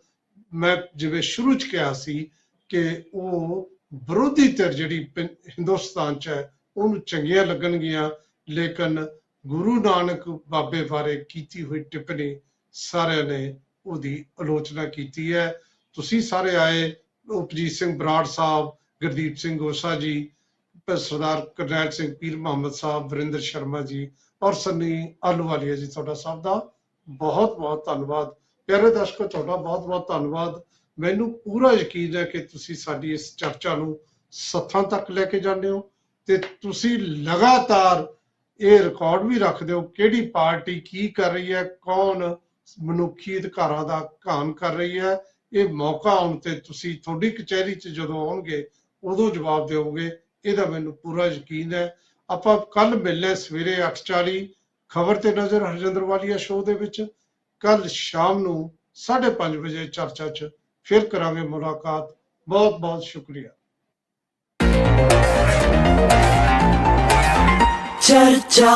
ਮੈਂ ਜਿਵੇਂ ਸ਼ੁਰੂ ਚ ਕਿਹਾ ਸੀ ਕਿ ਉਹ ਵਿਰੋਧੀ ਧਿਰ ਜਿਹੜੀ ਹਿੰਦੁਸਤਾਨ ਚ ਹੈ ਉਹਨੂੰ ਚੰਗੀਆਂ ਲੱਗਣਗੀਆਂ, ਲੇਕਿਨ ਗੁਰੂ ਨਾਨਕ ਬਾਬੇ ਬਾਰੇ ਕੀਤੀ ਹੋਈ ਟਿੱਪਣੀ ਸਾਰਿਆਂ ਨੇ ਉਹਦੀ ਆਲੋਚਨਾ ਕੀਤੀ ਹੈ। ਤੁਸੀਂ ਸਾਰੇ ਆਏ, ਉਪਜੀਤ ਸਿੰਘ ਬਰਾੜ ਸਾਹਿਬ, ਗੁਰਦੀਪ ਸਿੰਘ ਗੋਸਾ ਜੀ, ਸਰਦਾਰ ਕਰਨੈਲ ਸਿੰਘ ਪੀਰ ਮੁਹੰਮਦ ਸਾਹਿਬ, ਵਰਿੰਦਰ ਸ਼ਰਮਾ ਜੀ ਔਰ ਸਨੀ ਆਹਲੂਵਾਲੀਆ ਜੀ, ਤੁਹਾਡਾ ਸਭ ਦਾ ਬਹੁਤ ਬਹੁਤ ਧੰਨਵਾਦ। ਪਿਆਰੇ ਦਰਸ਼ਕੋ, ਤੁਹਾਡਾ ਬਹੁਤ ਬਹੁਤ ਧੰਨਵਾਦ। ਮੈਨੂੰ ਪੂਰਾ ਯਕੀਨ ਹੈ ਕਿ ਤੁਸੀਂ ਸਾਡੀ ਇਸ ਚਰਚਾ ਨੂੰ ਸੱਥਾਂ ਤੱਕ ਲੈ ਕੇ ਜਾਂਦੇ ਹੋ ਤੇ ਤੁਸੀਂ ਲਗਾਤਾਰ ਇਹ ਰਿਕਾਰਡ ਵੀ ਰੱਖਦੇ ਹੋ ਕਿਹੜੀ ਪਾਰਟੀ ਕੀ ਕਰ ਰਹੀ ਹੈ, ਕੌਣ ਮਨੁੱਖੀ ਅਧਿਕਾਰਾਂ ਦਾ ਘਾਣ ਕਰ ਰਹੀ ਹੈ। ਇਹ ਮੌਕਾ ਆਉਣ ਤੇ ਤੁਸੀਂ ਤੁਹਾਡੀ ਕਚਹਿਰੀ 'ਚ ਜਦੋਂ ਆਉਣਗੇ ਉਦੋਂ ਜਵਾਬ ਦਿਓਗੇ, ਇਹਦਾ ਮੈਨੂੰ ਪੂਰਾ ਯਕੀਨ ਹੈ। ਆਪਾਂ ਕੱਲ ਮਿਲਣਾ ਸਵੇਰੇ 8:40 ਖਬਰ ਤੇ ਨਜ਼ਰ ਹਰਜਿੰਦਰ ਵਾਲੀਆ ਸ਼ੋਅ ਦੇ ਵਿੱਚ। ਕੱਲ ਸ਼ਾਮ ਨੂੰ 5:30 ਵਜੇ ਚਰਚਾ 'ਚ ਫਿਰ ਕਰਾਂਗੇ ਮੁਲਾਕਾਤ। ਬਹੁਤ ਬਹੁਤ ਸ਼ੁਕਰੀਆ। चर्चा